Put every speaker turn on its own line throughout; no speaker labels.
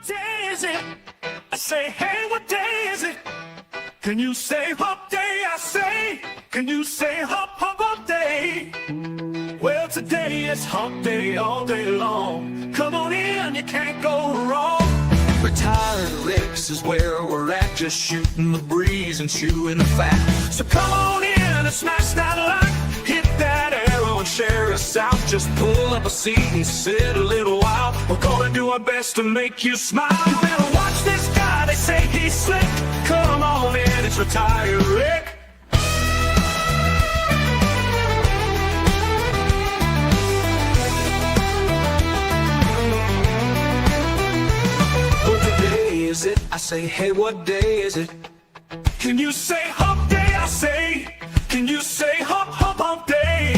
day is it? I say, hey, what day is it? Can you say hump day? I say, can you say hump, hump, hump day? Well, today is hump day all day long. Come on in, you can't go wrong. Retired Licks is where we're at, just shooting the breeze and chewing the fat. So come on in and smash that like, hit that arrow and share us out. Just pull up a seat and sit a little while. We're gonna do our best to make you smile. You better watch this guy, they say he's slick. Come on in, it's Retired Rick. Is it? I say, hey, what day is it? Can you say hump day? I say, can you say hump, hump, hump day?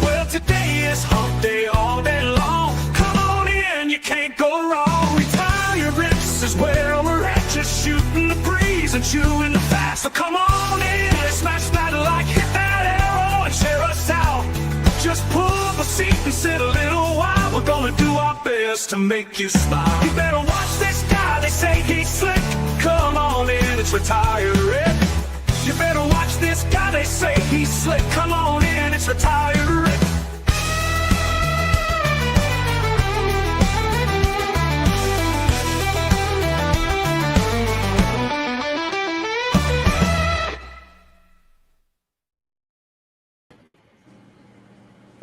Well, today is hump day all day long. Come on in, you can't go wrong. Retired Rips is where we're at, just shooting the breeze and chewing the fat. So come on in, smash that like, hit that arrow and share us out. Just pull up a seat and sit a little while. We're gonna do our best to make you smile. You better watch this guy, they say he's slick. Come on in, it's Retired Rick. You better watch this guy, they say he's slick. Come on in, it's Retired Rick.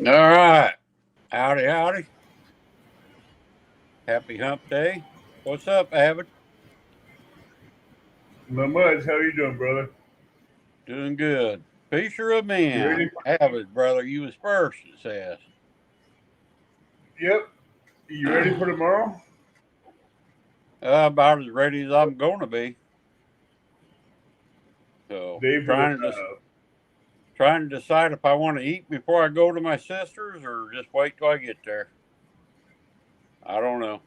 All right. Howdy, howdy. Happy hump day. What's up, Avid?
Not much. How you doing, brother?
Doing good. Fisher of men. Avid, brother. You was first, it says.
Yep. You ready for tomorrow?
About as ready as I'm going to be. So, trying to decide if I want to eat before I go to my sister's or just wait till I get there. I don't know.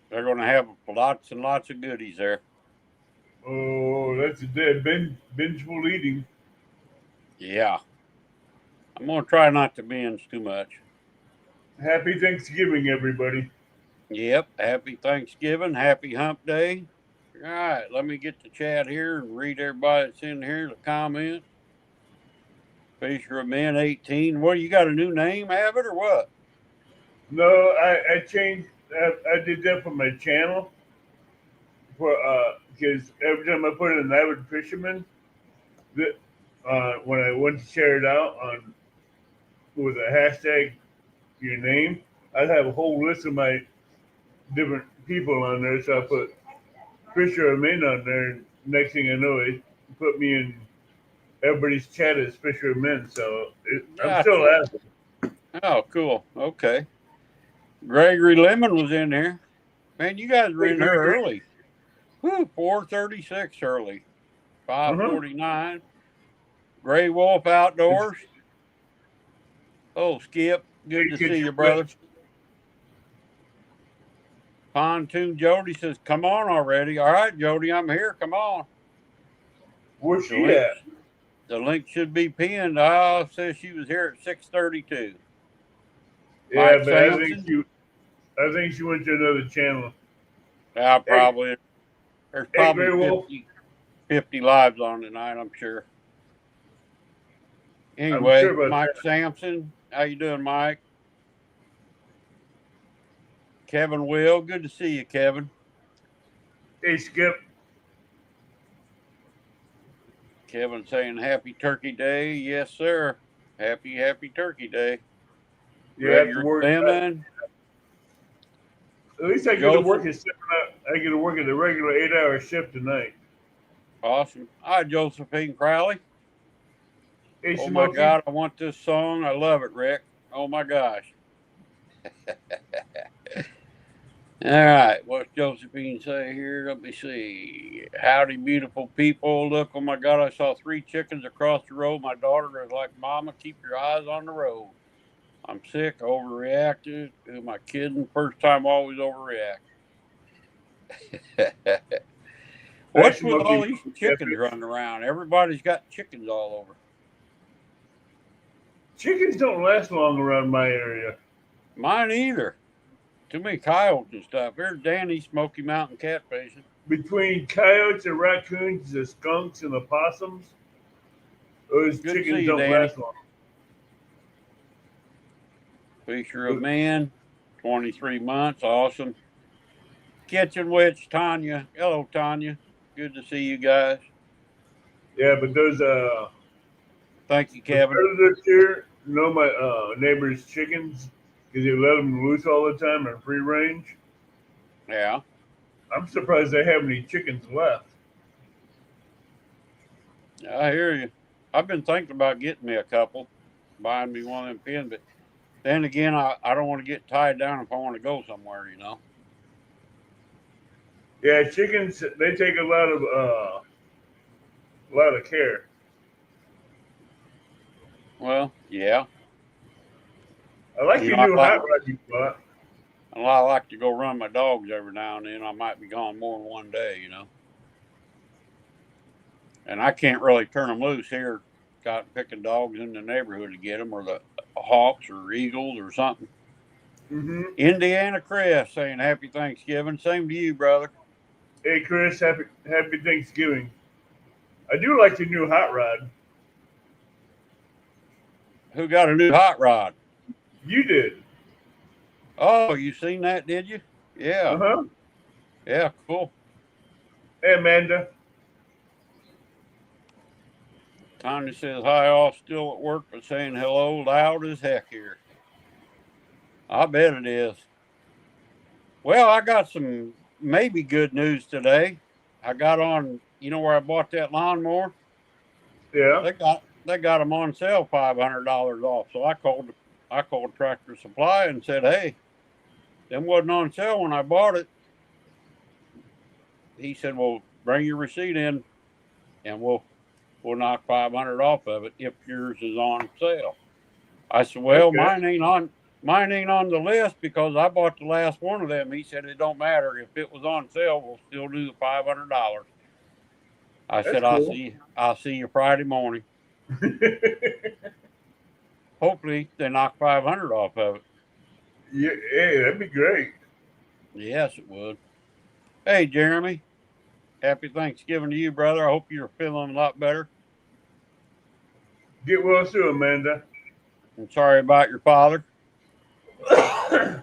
They're going to have lots and lots of goodies there.
Oh, that's a dead bingeful eating.
Yeah. I'm going to try not to binge too much.
Happy Thanksgiving, everybody.
Yep. Happy Thanksgiving. Happy hump day. All right. Let me get the chat here and read everybody that's in here, the comments. Fisher of Men 18. What, you got a new name, Avid, or what?
No, I changed. I did that for my channel. Because every time I put in an Avid Fisherman, when I went to share it out with a hashtag, your name, I'd have a whole list of my different people on there. So I put Fisher of Men on there. And next thing I know, it put me in everybody's chat as Fisher of Men. So I'm still asking.
Oh, cool. Okay. Gregory Lemon was in there. Man, you guys were in here early. Whew, 4:36 early. 5:49. Gray Wolf Outdoors. Oh, Skip. Good to see you, brother. Pontoon Jody says, come on already. All right, Jody, I'm here. Come on.
Where's she at?
The link should be pinned. Oh, says she was here at 6:32.
Yeah,
Mike
but
Sampson.
I think she went to another channel.
Probably. There's probably 50 lives on tonight, I'm sure. Anyway, sure Mike Sampson. How you doing, Mike? Kevin Will. Good to see you, Kevin.
Hey, Skip.
Kevin saying happy Turkey Day. Yes, sir. Happy Turkey Day.
You have to work. At least I get to work I get to work at a regular 8-hour shift tonight.
Awesome. Hi, Josephine Crowley.
Hey,
oh my God, I want this song. I love it, Rick. Oh my gosh. All right, what's Josephine say here? Let me see. Howdy, beautiful people. Look, oh my God, I saw 3 chickens across the road. My daughter was like, Mama, keep your eyes on the road. I'm sick, overreacted. Who am I kidding? First time, always overreact. What's with all these chickens running around? Everybody's got chickens all over.
Chickens don't last long around my area.
Mine either. Too many coyotes and stuff. There's Danny Smoky Mountain catfishing.
Between coyotes and raccoons, the skunks and the possums, those
Good to see
chickens
you,
don't
Danny.
last long.
Fisher of man, 23 months. Awesome. Kitchen Witch, Tanya. Hello, Tanya. Good to see you guys.
Yeah, but those
Thank you,
the
Kevin.
predators here, my neighbor's chickens, because they let them loose all the time in free range.
Yeah.
I'm surprised they have any chickens left.
I hear you. I've been thinking about getting me a couple, buying me one of them pins, but then again, I don't want to get tied down if I want to go somewhere, you know.
Yeah, chickens they take a lot of care.
Well, yeah.
I like
You
your
know,
new hot rod you bought.
I like to go run my dogs every now and then. I might be gone more than one day, you know. And I can't really turn them loose here. Got picking dogs in the neighborhood to get them, or the hawks or eagles or something.
Mm-hmm.
Indiana Chris saying Happy Thanksgiving. Same to you, brother.
Hey Chris, happy Thanksgiving. I do like your new hot rod.
Who got a new hot rod?
You did.
Oh, you seen that, did you? Yeah.
Uh-huh.
Yeah, cool.
Hey Amanda.
Tanya says, hi, all still at work, but saying hello loud as heck here. I bet it is. Well, I got some maybe good news today. I got on, you know where I bought that lawnmower?
Yeah.
They got them on sale $500 off. So I called Tractor Supply and said, hey, them wasn't on sale when I bought it. He said, well, bring your receipt in and we'll knock 500 off of it if yours is on sale. I said, well,
Okay.
mine ain't on the list because I bought the last one of them. He said it don't matter if it was on sale, we'll still do the $500. I
That's
said,
cool.
I'll see you Friday morning. Hopefully they knock 500 off of it.
Yeah, hey, that'd be great.
Yes, it would. Hey, Jeremy, happy Thanksgiving to you, brother. I hope you're feeling a lot better.
Get well soon, Amanda.
I'm sorry about your father. I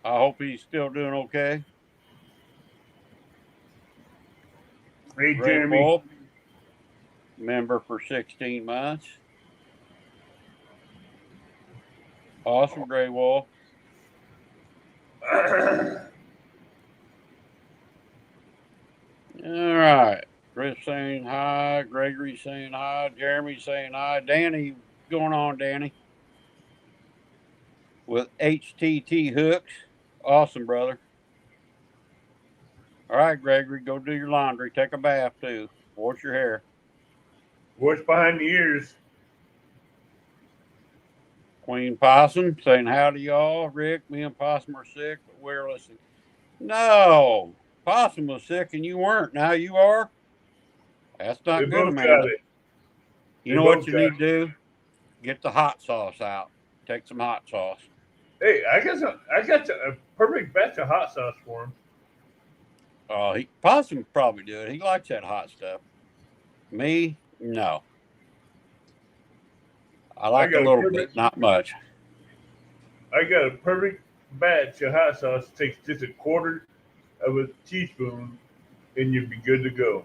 hope he's still doing okay.
Hey
Great
Jeremy.
Wolf, member for 16 months. Awesome, Gray Wolf. All right. Chris saying hi. Gregory saying hi. Jeremy saying hi. Danny, what's going on, Danny? With HTT hooks. Awesome, brother. All right, Gregory, go do your laundry. Take a bath, too. Wash your hair.
What's behind the ears?
Queen Possum saying howdy, y'all. Rick, me and Possum are sick, but we're listening. No, Possum was sick and you weren't. Now you are? That's
They
not good,
both got
Amanda.
it.
You
They
know what
both
you
got
need
it.
to do? Get the hot sauce out. Take some hot sauce.
Hey, I got a perfect batch of hot sauce for him.
Oh, Possum probably do it. He likes that hot stuff. Me, no. I
I
like a
got a
little bit,
perfect
not much.
I got a perfect batch of hot sauce. It takes just a quarter of a teaspoon and you'd be good to go.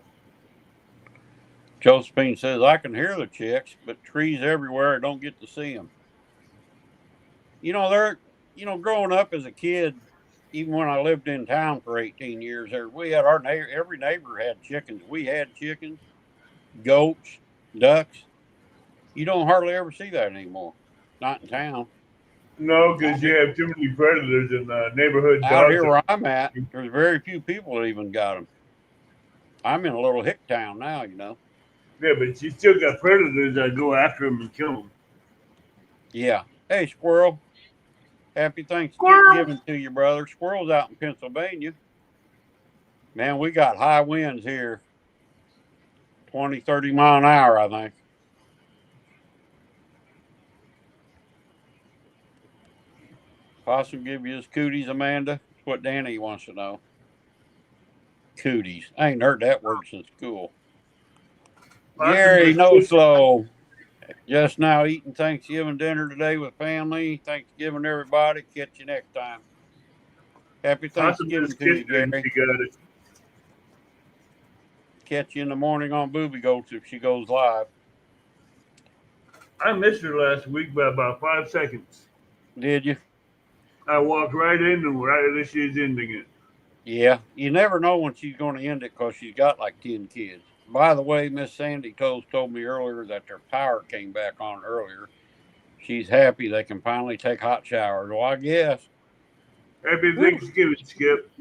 Josephine says I can hear the chicks, but trees everywhere. I don't get to see them. You know, growing up as a kid, even when I lived in town for 18 years, there we had every neighbor had chickens. We had chickens, goats, ducks. You don't hardly ever see that anymore. Not in town.
No,
Out
because you
here,
have too many predators and neighborhood
out
dogs.
here where I'm at, there's very few people that even got them. I'm in a little hick town now, you know.
Yeah, but you still got predators that go after them and kill them.
Yeah. Hey, squirrel. Happy
Squirrel.
Thanksgiving to you, brother. Squirrel's out in Pennsylvania. Man, we got high winds here, 20, 30 mile an hour, I think. Possum give you his cooties, Amanda? That's what Danny wants to know. Cooties. I ain't heard that word since school.
Possum
Gary
just
No
kissed
Slow. Just now eating Thanksgiving dinner today with family. Thanksgiving, everybody. Catch you next time. Happy
Possum
Thanksgiving
just
to you,
kissed her and
Gary.
she got it.
Catch you in the morning on Booby Goats if she goes live.
I missed her last week by about 5 seconds.
Did you?
I walked right in and right as she's ending it.
Yeah. You never know when she's going to end it because she's got like 10 kids. By the way, Miss Sandy told me earlier that their power came back on earlier. She's happy they can finally take hot showers. Well, I guess.
Happy
Whew.
Thanksgiving, Skip.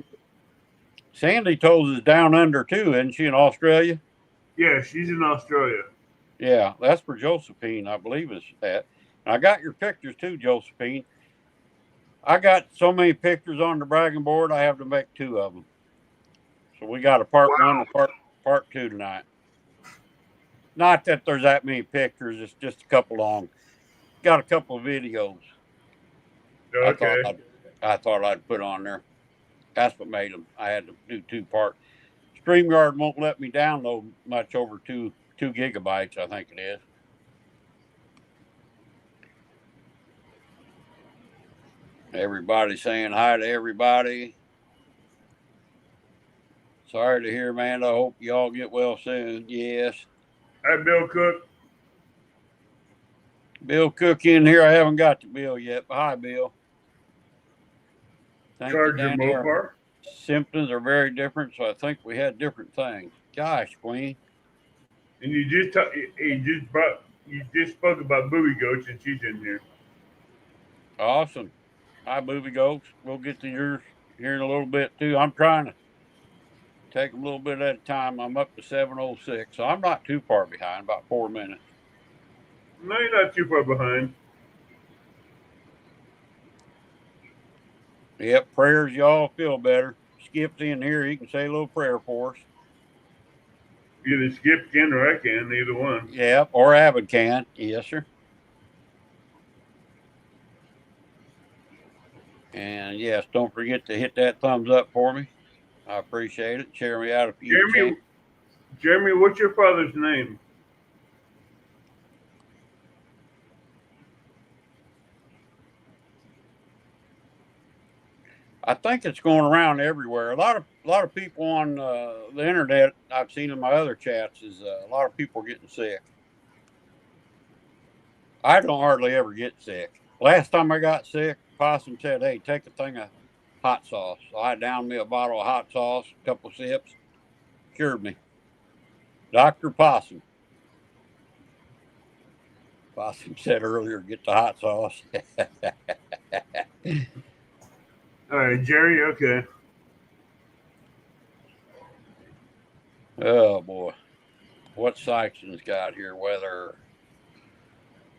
Sandy told us down under too, isn't she, in Australia?
Yeah, she's in Australia.
Yeah, that's for Josephine, I believe is that. And I got your pictures too, Josephine. I got so many pictures on the bragging board, I have to make 2 of them. So we got a part 1 and part 2 tonight. Not that there's that many pictures, it's just a couple long. Got a couple of videos.
Okay.
I thought I'd put on there. That's what made them. I had to do 2 parts. StreamYard won't let me download much over 2 gigabytes, I think it is. Everybody saying hi to everybody. Sorry to hear, Amanda. I hope you all get well soon. Yes.
Hi, Bill Cook.
Bill Cook in here. I haven't got to Bill yet, but hi, Bill. Thank you,
Charger
Danny.
Mopar.
Symptoms are very different, so I think we had different things. Gosh, Queen.
And you just spoke about Booby Goats and she's in here.
Awesome. Hi, Booby Goats. We'll get to yours here in a little bit, too. I'm trying to take them a little bit at a time. I'm up to 7:06, so I'm not too far behind, about 4 minutes.
No, you're not too far behind.
Yep, prayers, y'all feel better. Skip's in here. He can say a little prayer for us.
Either Skip can or I can, either one.
Yep, or Abbott can. Yes, sir. And yes, don't forget to hit that thumbs up for me. I appreciate it. Share me out if you can.
Jeremy, what's your father's name?
I think it's going around everywhere. A lot of people on the internet I've seen in my other chats is a lot of people are getting sick. I don't hardly ever get sick. Last time I got sick, Possum said, "Hey, take a thing of hot sauce." So I downed me a bottle of hot sauce, a couple of sips, cured me. Dr. Possum. Possum said earlier, get the hot sauce.
All right, Jerry. Okay.
Oh boy, what Sykeson's got here? Weather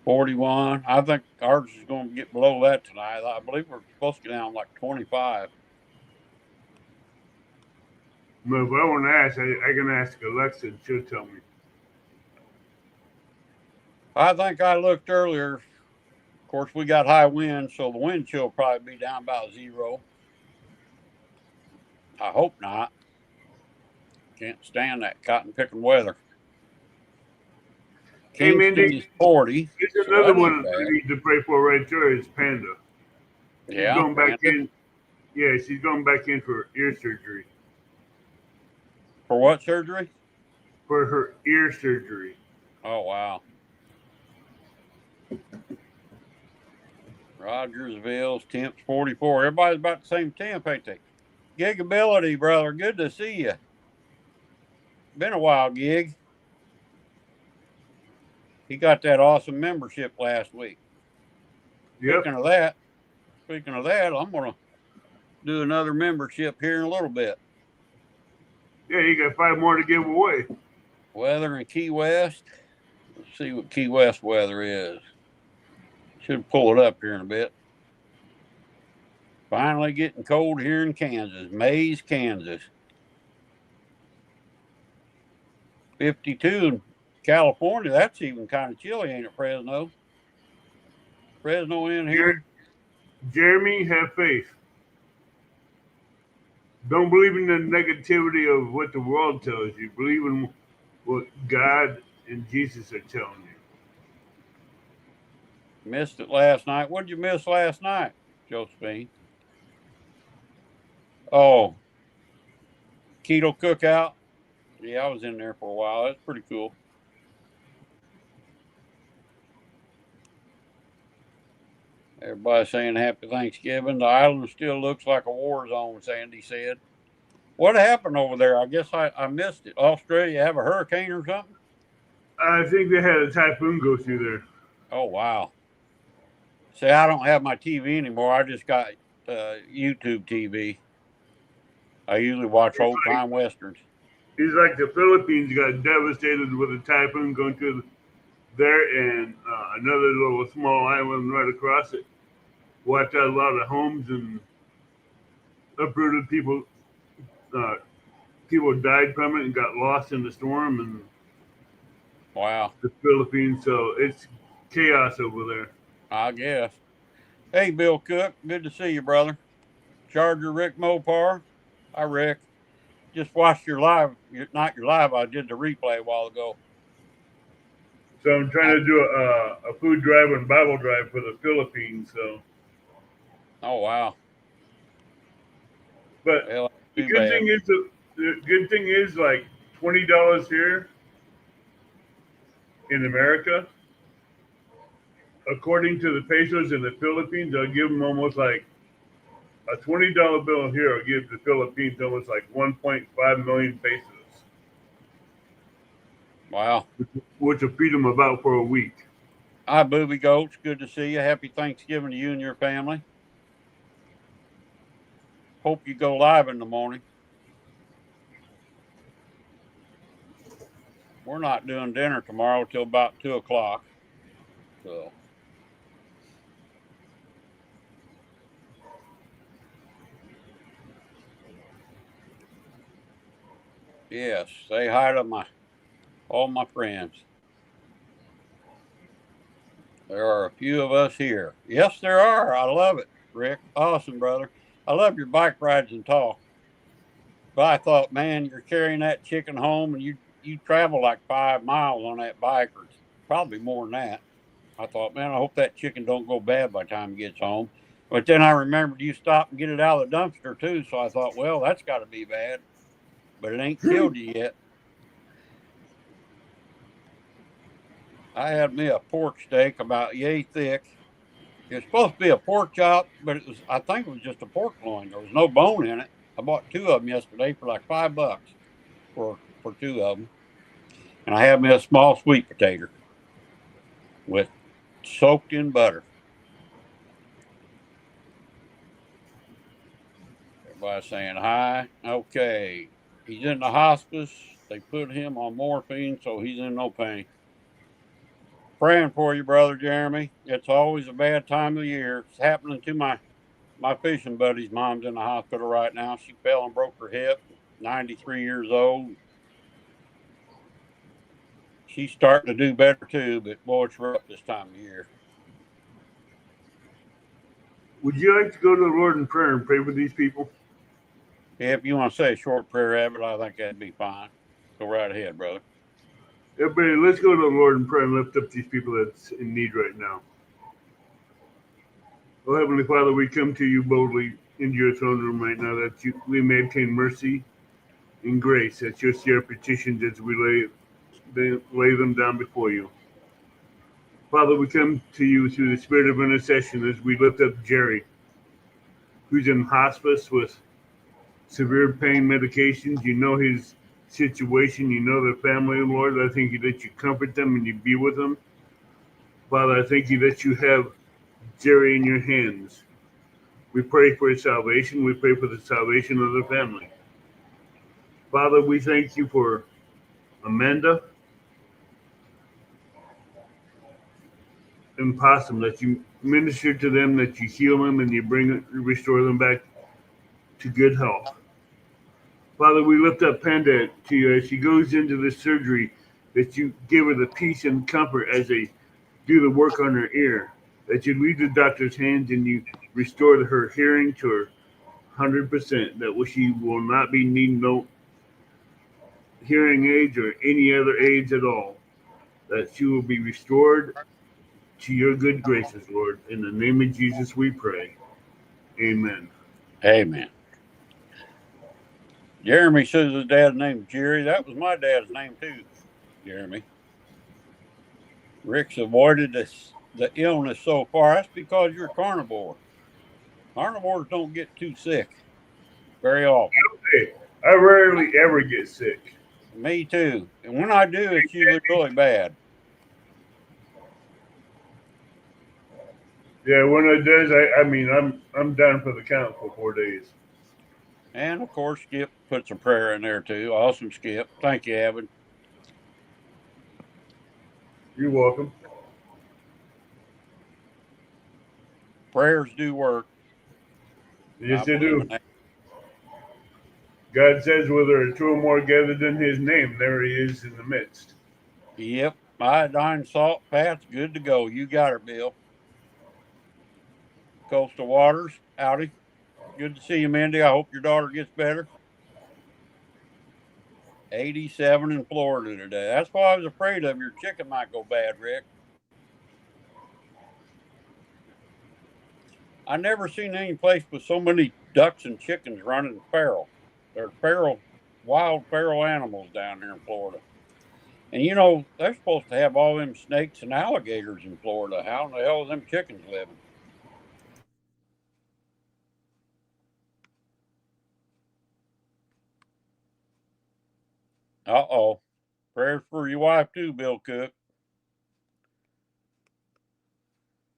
41. I think ours is going to get below that tonight. I believe we're supposed to get down like 25.
But if I want to ask, I can ask Alexa and she'll tell me.
I think I looked earlier. Of course, we got high winds, so the wind chill will probably be down about 0. I hope not. Can't stand that cotton picking weather.
Hey, Mindy,
Kingston is 40.
there's
So
another
that
one
ain't
I
bad.
need to pray for right there is Panda. She's
Yeah,
going back
Panda.
in. Yeah, she's going back in for ear surgery.
For what surgery?
For her ear surgery.
Oh, wow. Rogersville's temps 44. Everybody's about the same temp, ain't they? Gigability, brother. Good to see you. Been a while, Gig. He got that awesome membership last week.
Yep.
Speaking of that, I'm gonna do another membership here in a little bit.
Yeah, you got 5 more to give away.
Weather in Key West. Let's see what Key West weather is. Should pull it up here in a bit. Finally getting cold here in Kansas. Mays, Kansas. 52 in California. That's even kind of chilly, ain't it, Fresno? Fresno in here.
Jeremy, have faith. Don't believe in the negativity of what the world tells you. Believe in what God and Jesus are telling you.
Missed it last night. What did you miss last night, Josephine? Oh, keto cookout. Yeah, I was in there for a while. That's pretty cool. Everybody saying happy Thanksgiving. The island still looks like a war zone, Sandy said. What happened over there? I guess I missed it. Australia have a hurricane or something?
I think they had a typhoon go through there.
Oh, wow. See, I don't have my TV anymore. I just got YouTube TV. I usually watch old time westerns.
It's like the Philippines got devastated with a typhoon going through there, and another little small island right across it wiped out a lot of homes and uprooted people. Uh, People died from it and got lost in the storm and
Wow.
the Philippines. So it's chaos over there.
I guess. Hey, Bill Cook. Good to see you, brother. Charger Rick Mopar. Hi, Rick. Just watched your live. Not your live. I did the replay a while ago.
So I'm trying to do a food drive and Bible drive for the Philippines. So.
Oh, wow.
But
Well,
the
too
good
bad.
thing is the good thing is like $20 here in America. According to the pesos in the Philippines, they'll give them almost like a $20 bill here will give the Philippines almost like 1.5 million pesos.
Wow.
Which will feed them about for a week.
Hi, Booby Goats. Good to see you. Happy Thanksgiving to you and your family. Hope you go live in the morning. We're not doing dinner tomorrow till about 2 o'clock. So. Yes, say hi to all my friends. There are a few of us here. Yes, there are. I love it, Rick. Awesome, brother. I love your bike rides and talk. But I thought, man, you're carrying that chicken home and you travel like 5 miles on that bike, or probably more than that. I thought, man, I hope that chicken don't go bad by the time it gets home. But then I remembered you stop and get it out of the dumpster too. So I thought, well, that's got to be bad. But it ain't killed you yet. I had me a pork steak about yay thick. It was supposed to be a pork chop, but I think it was just a pork loin. There was no bone in it. I bought 2 of them yesterday for like $5 for 2 of them. And I had me a small sweet potato with soaked in butter. Everybody saying hi. Okay. He's in the hospice. They put him on morphine, so he's in no pain. Praying for you, brother Jeremy. It's always a bad time of the year. It's happening to my fishing buddy's mom's in the hospital right now. She fell and broke her hip, 93 years old. She's starting to do better too, but boy, it's rough this time of year.
Would you like to go to the Lord in prayer and pray for these people?
Yeah, if you want to say a short prayer, Abbott, I think that'd be fine. Go right ahead, brother.
Everybody, let's go to the Lord in prayer and lift up these people that's in need right now. Oh, Heavenly Father, we come to you boldly into your throne room right now that we may obtain mercy and grace at your share petitions as we lay them down before you. Father, we come to you through the spirit of intercession as we lift up Jerry, who's in hospice with severe pain medications. You know his situation. You know their family, Lord. I thank you that you comfort them and you be with them. Father, I thank you that you have Jerry in your hands. We pray for his salvation. We pray for the salvation of the family. Father, we thank you for Amanda and Possum, that you minister to them, that you heal them, and you restore them back to good health. Father, we lift up Panda to you as she goes into the surgery, that you give her the peace and comfort as they do the work on her ear, that you lead the doctor's hands and you restore her hearing to her 100%. That she will not be needing no hearing aids or any other aids at all. That she will be restored to your good graces, Lord. In the name of Jesus, we pray. Amen.
Amen. Jeremy says his dad's name's Jerry. That was my dad's name too, Jeremy. Rick's avoided the illness so far. That's because you're a carnivore. Carnivores don't get too sick very often.
Hey, I rarely ever get sick.
Me too. And when I do, it's usually really bad.
Yeah, when it does, I mean, I'm down for the count for 4 days.
And of course, Skip puts a prayer in there too. Awesome, Skip. Thank you, Evan.
You're welcome.
Prayers do work.
Yes, they do. God says, "Where there are two or more gathered in His name, there He is in the midst."
Yep. Iodine, salt, Pat's good to go. You got it, Bill. Coastal Waters, howdy. Good to see you, Mindy. I hope your daughter gets better. 87 in Florida today. That's why I was afraid of your chicken might go bad, Rick. I never seen any place with so many ducks and chickens running feral. They're wild feral animals down here in Florida. And you know, they're supposed to have all them snakes and alligators in Florida. How in the hell are them chickens living? Uh-oh. Prayers for your wife too, Bill Cook.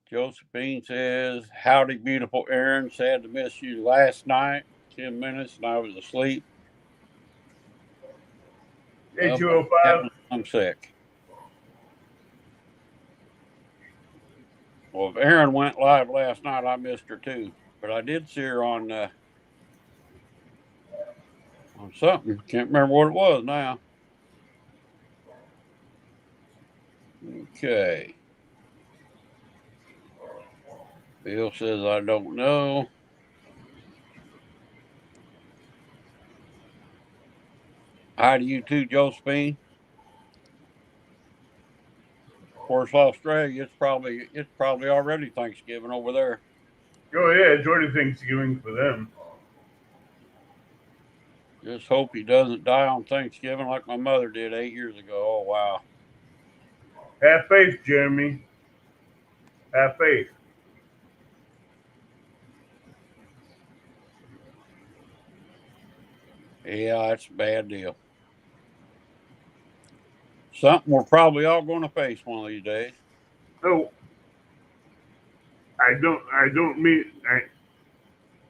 Josephine says, howdy, beautiful Aaron. Sad to miss you last night. 10 minutes and I was asleep.
Hey, 205.
I'm sick. Well, if Aaron went live last night, I missed her too. But I did see her on something. Can't remember what it was now. Okay. Bill says, I don't know. Hi to you too, Josephine. Of course, Australia, it's probably already Thanksgiving over there.
Oh yeah, enjoy the Thanksgiving for them.
Just hope he doesn't die on Thanksgiving like my mother did 8 years ago. Oh wow.
Have faith, Jeremy. Have faith.
Yeah, it's a bad deal. Something we're probably all going to face one of these days.
Oh, I'm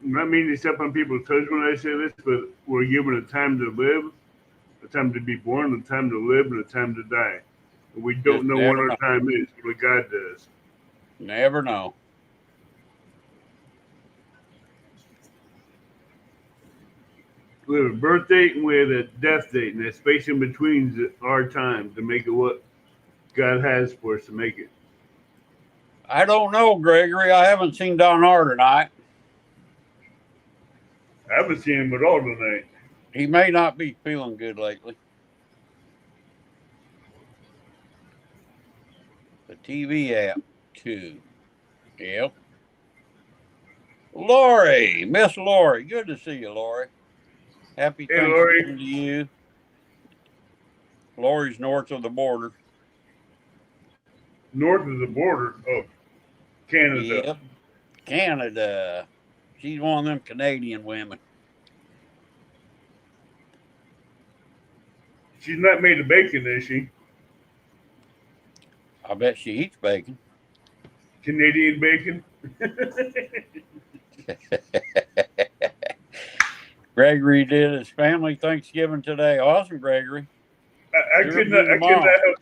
not meaning to step on people's toes when I say this, but we're given a time to live, a time to be born, a time to live, and a time to die. And we don't know what our time is, but God does.
Never know.
We have a birth date and we have a death date, and that space in between is our time to make it what God has for us to make it.
I don't know, Gregory. I haven't seen Don R tonight.
I haven't seen him at all tonight.
He may not be feeling good lately. The TV app, too. Yep. Lori, Miss Lori. Good to see you, Lori. Happy Thanksgiving to you. Lori's north of the border.
North of the border of Canada.
Yep. Canada. She's one of them Canadian women.
She's not made of bacon, is she?
I bet she eats bacon.
Canadian bacon?
Gregory did his family Thanksgiving today. Awesome, Gregory.
I could not help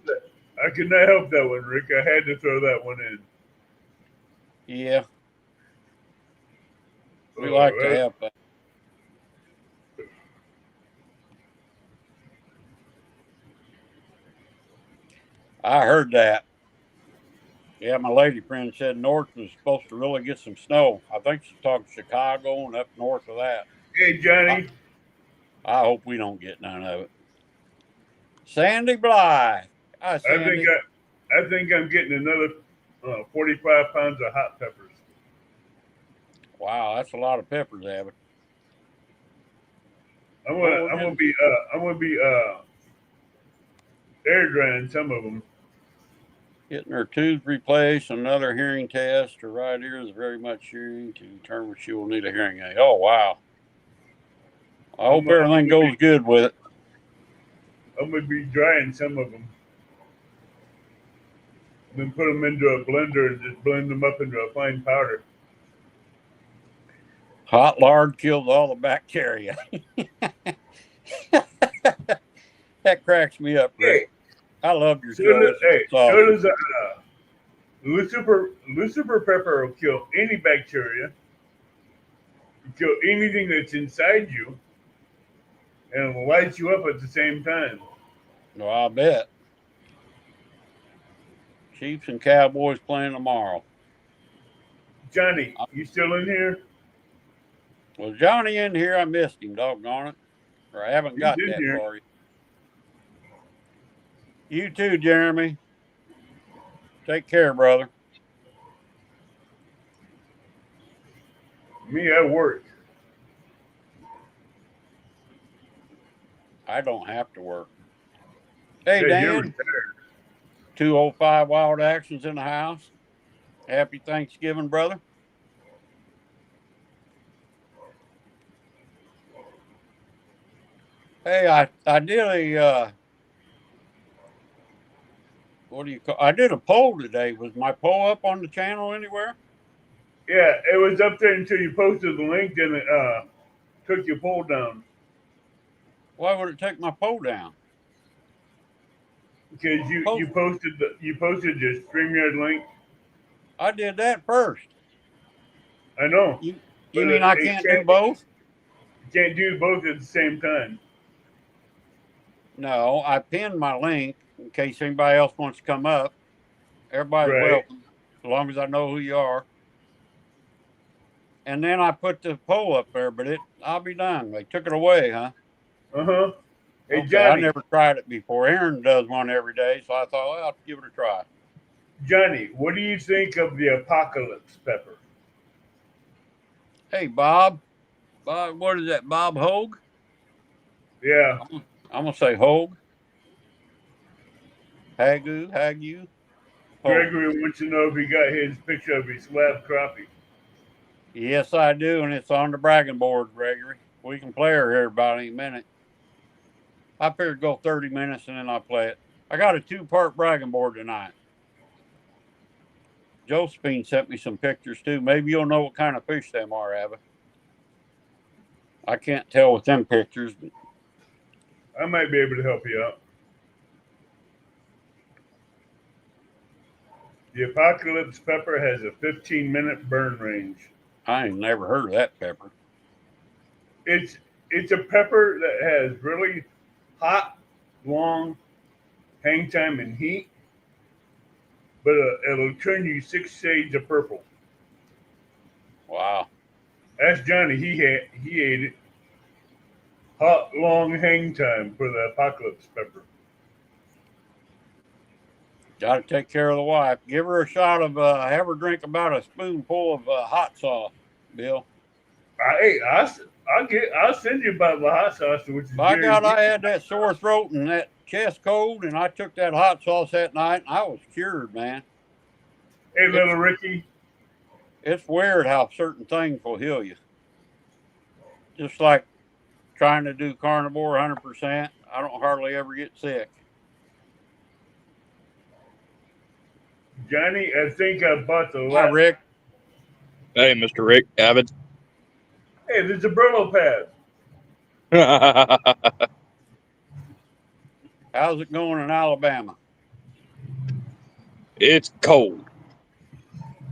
that. I could not help that one, Rick. I had to throw that one in.
Yeah. We like to help that. I heard that. Yeah, my lady friend said north was supposed to really get some snow. I think she's talking Chicago and up north of that.
Hey,
I,
Johnny.
I hope we don't get none of it. Sandy Bly. Hi,
I think
Sandy.
I think I'm getting another 45 pounds of hot peppers.
Wow, that's a lot of peppers, Abbott.
I'm
Well,
gonna
we're
I'm gonna
getting,
be I'm gonna be air drying some of them.
getting her tooth replaced, another hearing test. Her right ear is very much hearing to determine she will need a hearing aid. Oh, wow. I hope everything goes good with it.
I'm gonna be drying some of them. Then put them into a blender and just blend them up into a fine powder.
Hot lard kills all the bacteria. That cracks me up, Rick.
Hey,
I love your show. It's
so
awesome.
does Lucifer pepper will kill any bacteria, kill anything that's inside you, and will light you up at the same time.
No, I bet. Chiefs and Cowboys playing tomorrow.
Johnny, you still in here?
Was Johnny in here? I missed him, doggone it. Or I haven't
He's
got
in
that
here.
far. You too, Jeremy. Take care, brother.
Me, I work.
I don't have to work. Hey,
Yeah, you're
Dan.
retired.
205 Wild Actions in the house. Happy Thanksgiving, brother. Hey, I did a what do you call? I did a poll today. Was my poll up on the channel anywhere?
Yeah, it was up there until you posted the link, then it took your poll down.
Why would it take my poll down?
Because you posted your StreamYard link.
I did that first.
I know,
You
but
you mean I can't do both?
you can't do both at the same time.
No, I pinned my link in case anybody else wants to come up. Everybody's
Right.
welcome, as long as I know who you are. And then I put the poll up there, but I'll be done. They took it away, huh?
Uh-huh. Hey,
Okay, I
Johnny.
never tried it before. Aaron does one every day, so I thought, well, I'll give it a try.
Johnny, what do you think of the apocalypse pepper?
Hey, Bob. Bob, what is that? Bob Hogue?
Yeah.
I'm gonna say Hogue. Hagu. Hogue.
Gregory wants to know if he got his picture of his slab crappie.
Yes, I do, and it's on the bragging board, Gregory. We can play her here about any minute. I figured go 30 minutes and then I'll play it. I got a 2-part bragging board tonight. Josephine sent me some pictures too. Maybe you'll know what kind of fish them are, Abba. I can't tell with them pictures, but
I might be able to help you out. The apocalypse pepper has a 15-minute burn range.
I ain't never heard of that pepper.
It's a pepper that has really hot, long hang time and heat, but it'll turn you 6 shades of purple.
Wow.
Ask Johnny. He ate it. Hot, long hang time for the apocalypse pepper.
Got to take care of the wife. Give her a shot of, have her drink about a spoonful of hot sauce, Bill.
I'll send you about the hot sauce, which is
By God,
guaranteed.
I had that sore throat and that chest cold, and I took that hot sauce that night, and I was cured, man.
Hey, little Ricky.
It's weird how certain things will heal you. Just like trying to do carnivore 100%, I don't hardly ever get sick.
Johnny, I think I bought the
Hi,
last.
Rick.
Hey, Mr. Rick Abbott.
Hey, there's a Brillo pad.
How's it going in Alabama?
It's cold.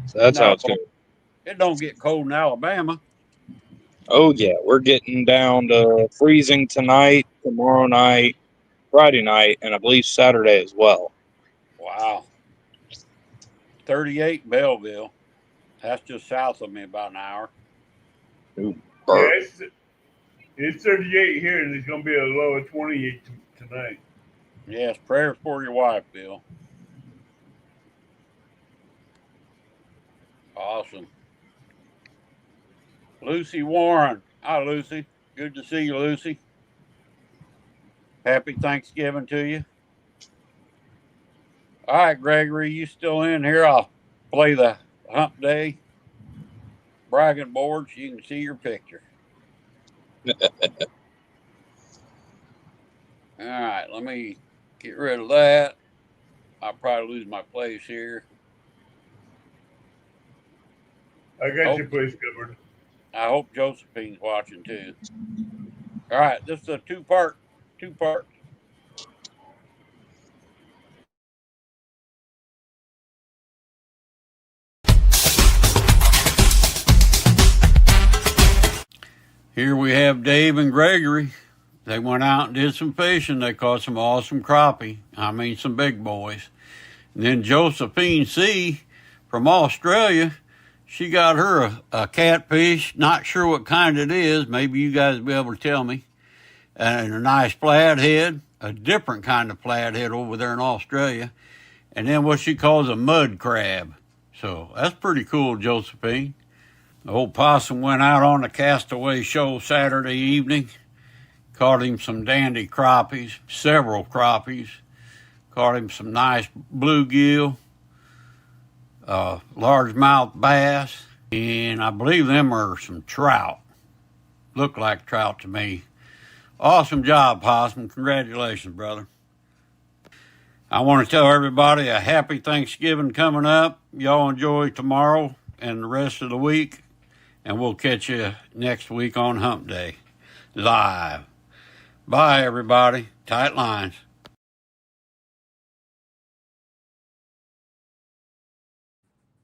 So that's how it's going.
It don't get cold in Alabama.
Oh, yeah. We're getting down to freezing tonight, tomorrow night, Friday night, and I believe Saturday as well.
Wow. 38 in Belleville. That's just south of me, about an hour.
Ooh,
Yeah,
burp.
it's 38 here, and it's going to be a low of 28 tonight.
Yes, prayers for your wife, Bill. Awesome. Lucy Warren. Hi, Lucy. Good to see you, Lucy. Happy Thanksgiving to you. All right, Gregory, you still in here? I'll play the Hump Day bragging board so you can see your picture. All right, let me get rid of that. I'll probably lose my place here.
I got your place covered.
I hope Josephine's watching too. All right, this is a two-part. Here we have Dave and Gregory. They went out and did some fishing. They caught some awesome crappie. I mean, some big boys. And then Josephine C. from Australia, she got her a catfish. Not sure what kind it is. Maybe you guys will be able to tell me. And a nice flathead, a different kind of flathead over there in Australia. And then what she calls a mud crab. So that's pretty cool, Josephine. The old possum went out on the Castaway Show Saturday evening. Caught him some dandy crappies, several crappies. Caught him some nice bluegill, largemouth bass, and I believe them are some trout. Look like trout to me. Awesome job, Possum. Congratulations, brother. I want to tell everybody a happy Thanksgiving coming up. Y'all enjoy tomorrow and the rest of the week. And we'll catch you next week on Hump Day live. Bye, everybody. Tight lines.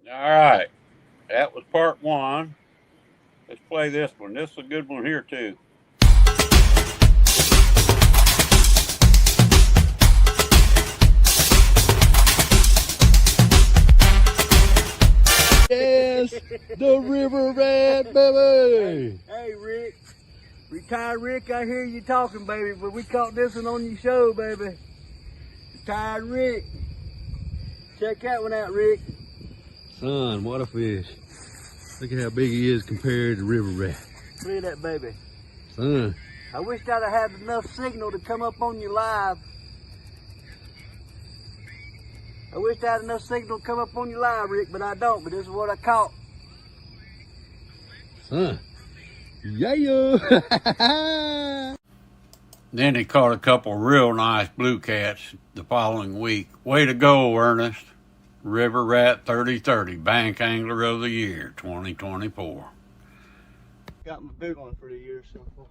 All right. That was part one. Let's play this one. This is a good one here, too.
Yes, the river rat, baby.
Hey, Rick. Retired Rick, I hear you talking, baby, but we caught this one on your show, baby. Retired Rick. Check that one out, Rick.
Son, what a fish. Look at how big he is compared to river rat.
Look at that, baby.
Son.
I wish I'd have had enough signal to come up on you live. I wish I had enough signal to come up on you live, Rick, but I don't. But this is what I caught.
Son. Yeah.
Then he caught a couple real nice blue cats the following week. Way to go, Ernest. River Rat 3030, Bank Angler of the Year 2024.
Got my big one for the year so far.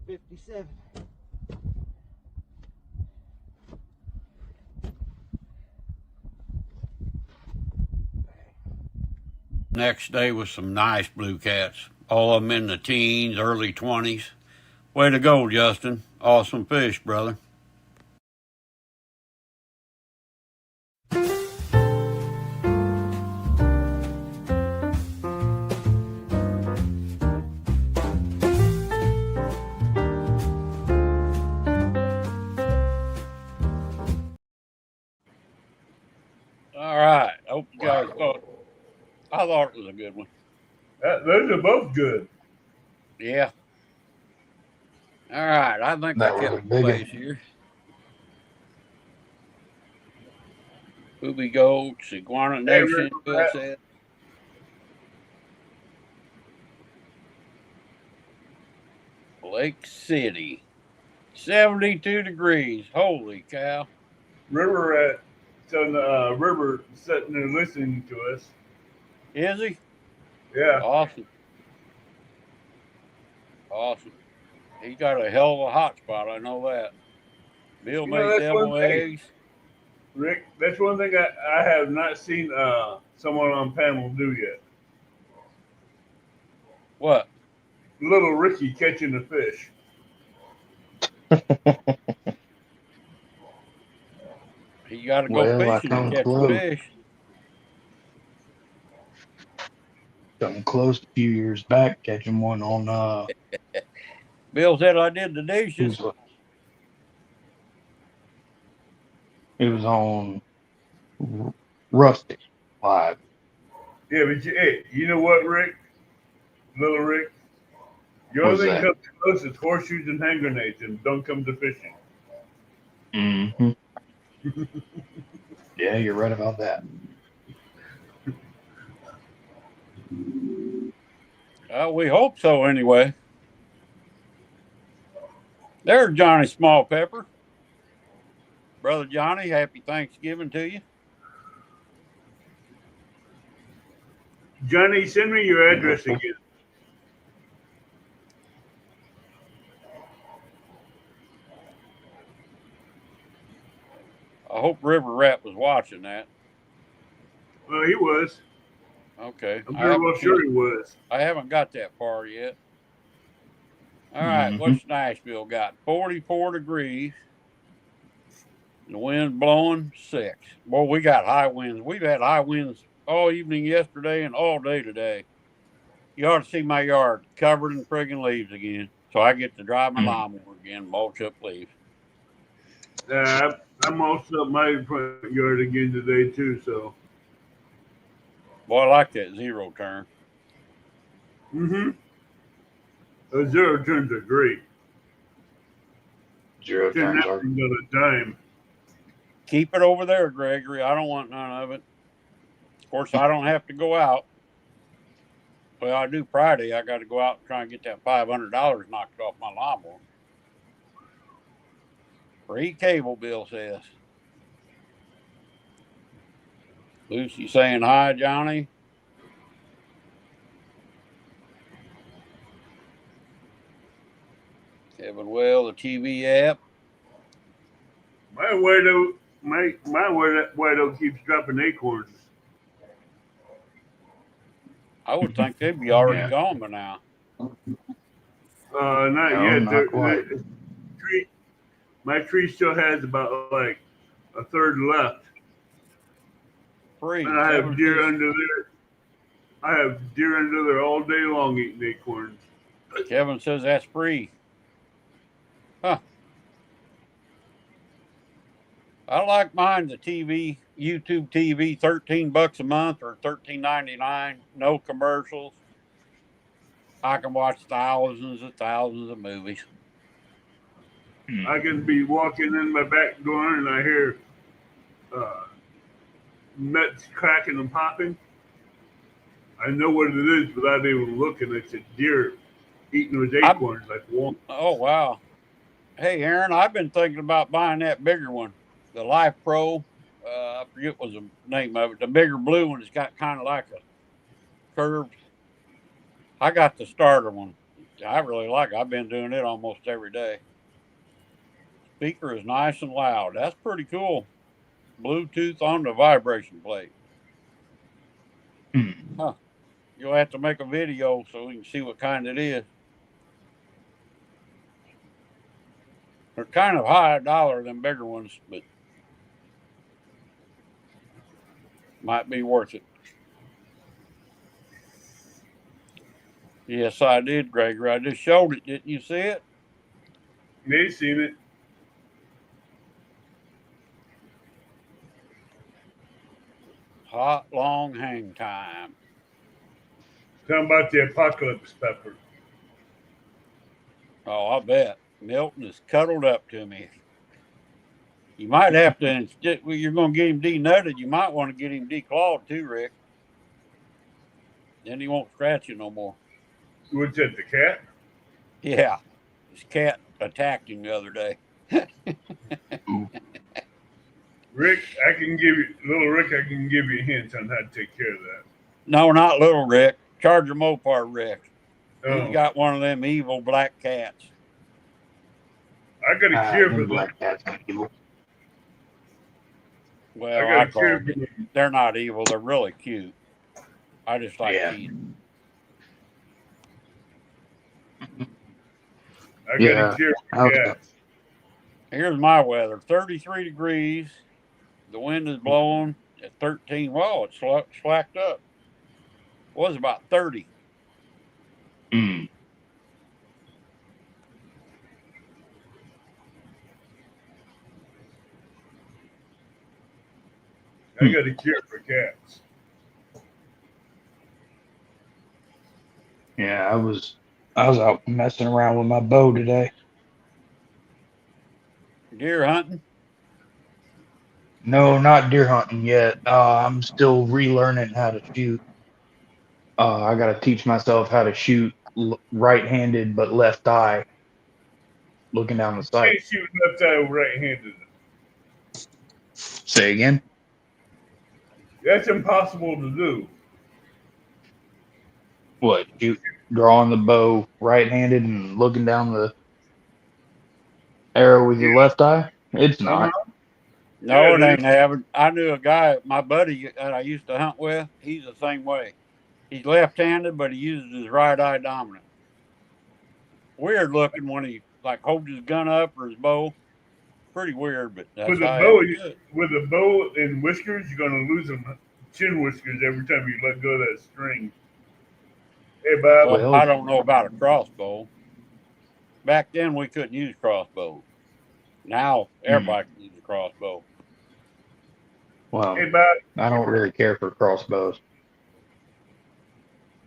$57.
Next day was some nice blue cats. All of them in the teens, early 20s. Way to go, Justin. Awesome fish, brother. All right. I hope you guys thought. I thought it was a good one.
Those are both good.
Yeah. All right. I think I kept my place here. Booby Goats, Iguana Nation, USA. Lake City. 72 degrees. Holy cow.
River Rat, on the river, sitting there listening to us.
Is he?
Yeah.
Awesome. Awesome. He got a hell of a hot spot, I know that. Bill
You know,
made
that's one
devil
thing.
eggs.
Rick, that's one thing I have not seen someone on panel do yet.
What?
Little Ricky catching the fish.
You got to go
Well, I
fishing to
come
catch a
close.
fish.
Come close a few years back, catching one on
Bill said I did the dishes.
who's it was on Rustic Live.
Yeah, but hey, you know what, Rick? Little Rick? The
Was
only thing
that?
comes close is horseshoes and hand grenades, and don't come to fishing.
Mm-hmm. Yeah, you're right about that.
We hope so anyway. There's Johnny Small Pepper. Brother Johnny, happy Thanksgiving to you.
Johnny, send me your address again.
I hope River Rat was watching that.
Well, he was.
Okay.
I'm pretty well sure he was.
I haven't got that far yet. All right,
Mm-hmm.
what's Nashville got? 44 degrees. The wind blowing 6. Boy, we got high winds. We've had high winds all evening yesterday and all day today. You ought to see my yard covered in friggin' leaves again. So I get to drive my lawnmower again, mulch up leaves.
I'm also up my front yard again today too. So.
Boy, I like that zero turn.
Mm-hmm. Those zero turns are great.
Zero
Turn
turns
that
are.
thing on a dime.
Keep it over there, Gregory. I don't want none of it. Of course, I don't have to go out. Well, I do Friday. I got to go out and try and get that $500 knocked off my lawnmower. Free cable, Bill says. Lucy saying hi, Johnny. Kevin Well, the TV app.
My white oak, white oak keeps dropping acorns.
I would think they'd be already
Yeah.
gone by now.
Not
No,
yet.
not quite.
My tree still has about like a third left,
Free.
and I have
Kevin
deer
says,
under there. I have deer under there all day long eating acorns.
Kevin says that's free. Huh. I like mine, the TV, YouTube TV, $13 a month or $13.99, no commercials. I can watch thousands of movies.
I can be walking in my back door and I hear nuts cracking and popping. I know what it is without even looking. It's a deer eating those acorns like one.
Oh, wow. Hey, Aaron, I've been thinking about buying that bigger one, the Life Pro. I forget what the name of it. The bigger blue one has got kind of like a curved. I got the starter one. I really like it. I've been doing it almost every day. Speaker is nice and loud. That's pretty cool. Bluetooth on the vibration plate. Huh. You'll have to make a video so we can see what kind it is. They're kind of high dollar, them bigger ones, but might be worth it. Yes, I did, Gregory. I just showed it. Didn't you see it?
May seen it.
Hot, long hang time.
Talking about the apocalypse pepper.
Oh, I bet. Milton is cuddled up to me. You might have to, instead, well, you're going to get him denutted. You might want to get him declawed too, Rick. Then he won't scratch you no more.
What's that, the cat?
Yeah. His cat attacked him the other day.
Rick, I can give you, little Rick, I can give you hints on how to take care of that.
No, not little Rick. Charger Mopar Rick.
Oh.
He's got one of them evil black cats.
I got a cure for that.
Black cats are evil.
Well, I call them. They're not evil. They're really cute. I just like feeding.
I got a cure for cats.
Here's my weather: 33 degrees. The wind is blowing at 13. Well, it's slacked up. It was about 30.
Mm.
I got a cure for cats.
Yeah, I was out messing around with my bow today.
Deer hunting.
No, not deer hunting yet. I'm still relearning how to shoot. I got to teach myself how to shoot right-handed but left eye, looking down the sight.
Can't shoot left eye right-handed.
Say again?
That's impossible to do.
What? Shoot, drawing the bow right-handed and looking down the arrow with your left eye? It's
Uh-huh.
not.
No,
Yeah,
it
it
ain't
is.
having. I knew a guy, my buddy that I used to hunt with. He's the same way. He's left-handed, but he uses his right eye dominant. Weird looking when he like holds his gun up or his bow. Pretty weird, but that's
With a
how I had
bow,
to do it.
with a bow and whiskers, you're gonna lose them chin whiskers every time you let go of that string. Hey, Bob.
Well, I
Well,
don't know about a crossbow. Back then, we couldn't use crossbows. Now
mm,
everybody can use a crossbow.
well,
Hey, Bob.
I don't really care for crossbows.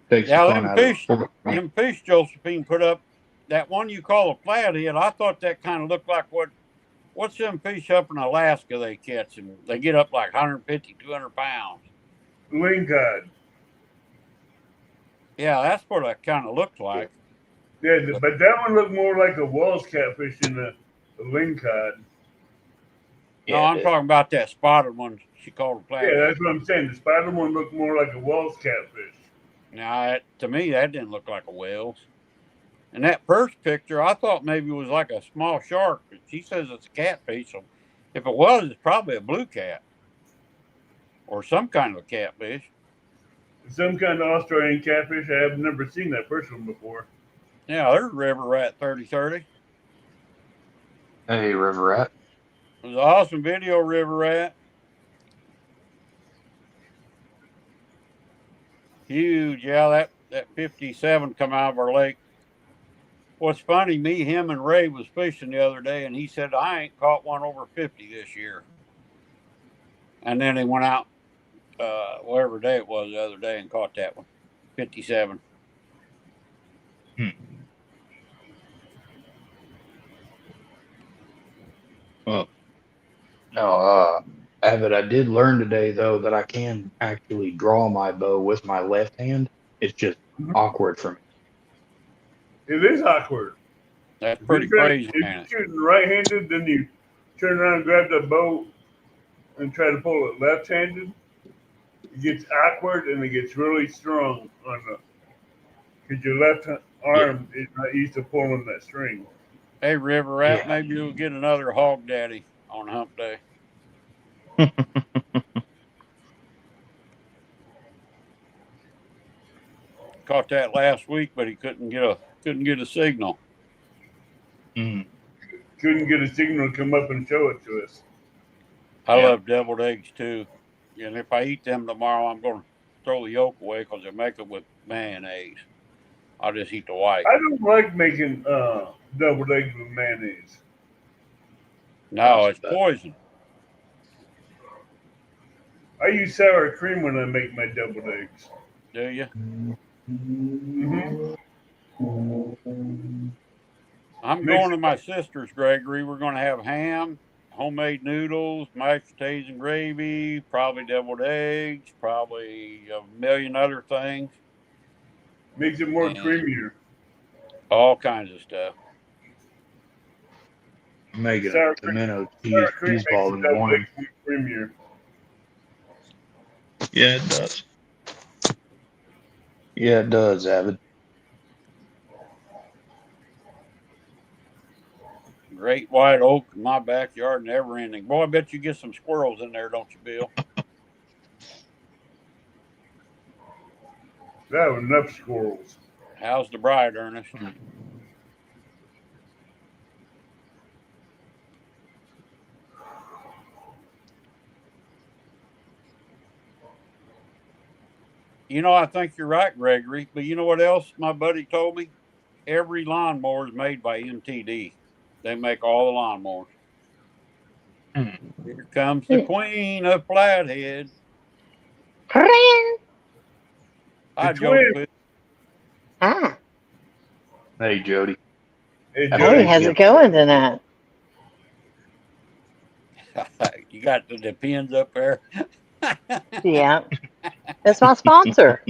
Takes the
Yeah,
fun out of it for me.
them fish Josephine put up. That one you call a flathead, I thought that kind of looked like what's them fish up in Alaska they catch, and they get up like 150, 200 pounds.
Lingcod.
Yeah, that's what that kind of looks like.
Yeah,
But
but that one looked more like a Walls catfish than a lingcod.
no,
Yeah,
I'm talking about that spotted one she called a
Yeah,
flathead.
that's what I'm saying. The spider one looked more like a Walls catfish.
Now, to me, that didn't look like a whale. And that first picture, I thought maybe it was like a small shark, but she says it's a catfish. So if it was, it's probably a blue cat or some kind of a catfish.
Some kind of Australian catfish. I have never seen that first one before.
Yeah, there's River Rat 3030.
hey, River Rat.
It was an awesome video, River Rat. Huge. Yeah, that 57 come out of our lake. What's funny, me, him, and Ray was fishing the other day, and he said, I ain't caught one over 50 this year. And then he went out, whatever day it was the other day, and caught that one, 57.
Hmm. Well, no, Avid, I did learn today though that I can actually draw my bow with my left hand. It's just awkward for me.
It is awkward.
That's pretty crazy,
If
man.
you're shooting right-handed, then you turn around and grab the bow and try to pull it left-handed. It gets awkward and it gets really strong on the because your left
Yeah,
arm is not used to pulling that string.
Hey, River Rat,
yeah.
maybe you'll get another hog daddy on Hump Day. Caught that last week, but he couldn't get a signal.
Mm,
Couldn't get a signal to come up and show it to us.
I
yeah.
love deviled eggs too, and if I eat them tomorrow, I'm going to throw the yolk away because they make it with mayonnaise. I'll just eat the white.
I don't like making deviled eggs with mayonnaise.
No, it's poison.
I use sour cream when I make my deviled eggs.
Do you?
Mm-hmm.
I'm
Makes
going to my sister's, Gregory. We're going to have ham, homemade noodles, mashed potatoes and gravy, probably deviled eggs, probably a million other things,
makes it more
and
creamier.
all kinds of stuff.
I'm making a
Sour cream,
tomato
sour cream
cheese
makes
ball
the
in the
deviled
morning.
eggs creamier.
Yeah, it does. Yeah, it does, Avid.
Great white oak in my backyard, never ending. Boy, I bet you get some squirrels in there, don't you, Bill?
I have enough squirrels.
How's the bride, Ernest? You know, I think you're right, Gregory. But you know what else my buddy told me? Every lawnmower is made by NTD. They make all the lawnmowers.
Hmm.
Here comes the queen of Flathead.
Hooray!
Hi,
The
Jody.
twin.
Pitt.
Ah,
Hey, Jody.
Hey,
Happy
hey,
Jody.
how's it
Thanksgiving.
going tonight?
You got the pins up there.
Yeah, that's my sponsor.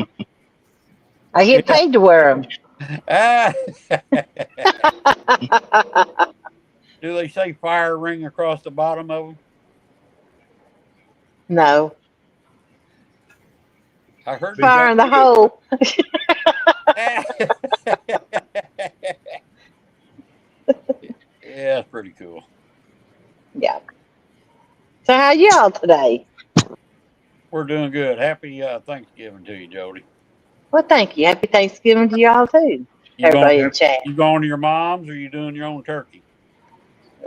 I get
Yeah.
paid to wear them.
Ah. Do they say fire ring across the bottom of them?
No,
I heard
They
you.
fire in the hole.
Yeah, that's pretty cool.
Yeah. So how y'all today?
We're doing good. Happy Thanksgiving to you, Jody.
Well, thank you. Happy Thanksgiving to y'all too.
You going
Everybody in chat.
you going to your mom's or you doing your own turkey?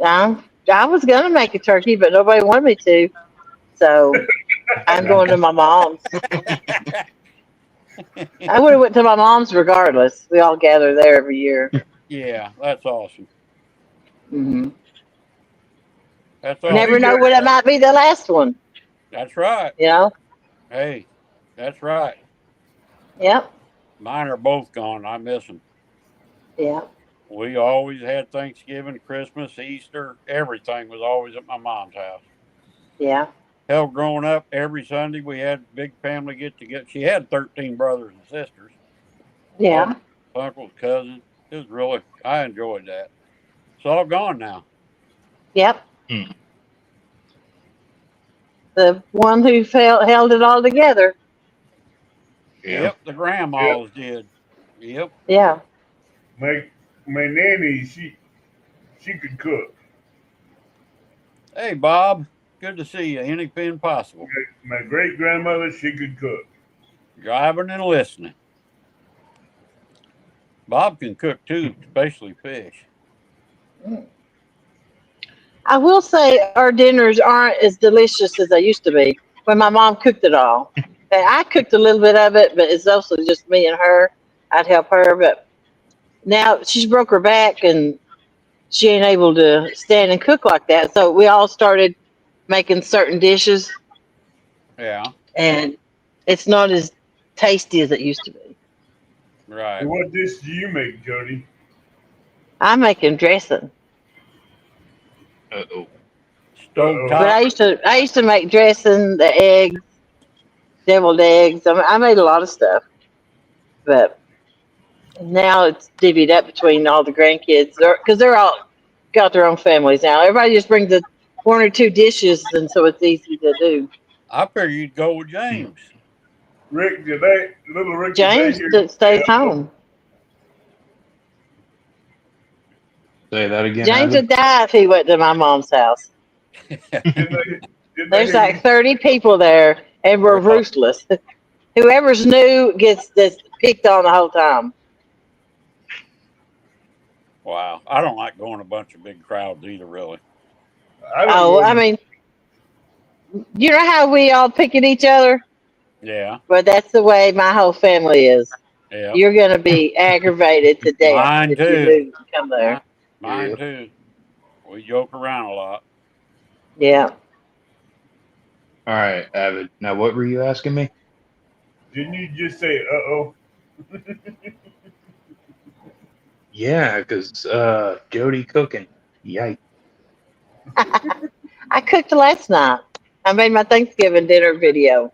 I was gonna make a turkey, but nobody wanted me to, so I'm going to my mom's. I would have went to my mom's regardless. We all gather there every year.
Yeah, that's awesome.
Hmm.
That's
I
Never
think
awesome.
know when it might be the last one.
That's right.
You know?
Hey, that's right.
Yep.
Mine are both gone. I miss them.
Yeah.
We always had Thanksgiving, Christmas, Easter. Everything was always at my mom's house.
Yeah.
Hell, growing up, every Sunday we had big family get together. She had 13 brothers and sisters, all
Yeah.
uncles, cousins. It was really, I enjoyed that. It's all gone now.
Yep.
Hmm.
The one who held it all together.
Yeah.
Yep, the
yeah,
grandmas did. Yep.
Yeah.
my my nanny, she could cook.
Hey, Bob. Good to see you. Anything possible.
My great grandmother, she could cook.
Driving and listening. Bob can cook too, especially fish.
I will say our dinners aren't as delicious as they used to be when my mom cooked it all. And I cooked a little bit of it, but it's also just me and her. I'd help her, but now she's broke her back and she ain't able to stand and cook like that. So we all started making certain dishes,
Yeah,
and it's not as tasty as it used to be.
right.
So what dish do you make, Jody?
I'm making dressing,
Uh-oh.
Stove
Uh-oh.
but
top.
I used to make dressing, the eggs, deviled eggs. I made a lot of stuff, but now it's divvied up between all the grandkids because they're all got their own families now. Everybody just brings the one or two dishes, and so it's easy to do.
I figure you'd go with
Hmm.
James.
Rick, little Rick today
James
here?
stays home.
Say that again,
James
Avid.
would die if he went to my mom's house.
Didn't I
There's
hear you?
like 30 people there, and we're
Really?
ruthless. Whoever's new gets this picked on the whole time.
Wow. I don't like going a bunch of big crowds either, really.
I don't
Oh,
go
I
to.
mean, you know how we all pick at each other?
Yeah,
But that's the way my whole family is.
yeah.
You're going to be aggravated to death
Mine
if you
too.
move and come
Mine,
there.
mine
Yeah.
too. We joke around a lot.
Yeah.
All right, Avid. Now, what were you asking me?
Didn't you just say uh-oh?
Yeah, because Jody cooking. Yikes.
I cooked last night. I made my Thanksgiving dinner video.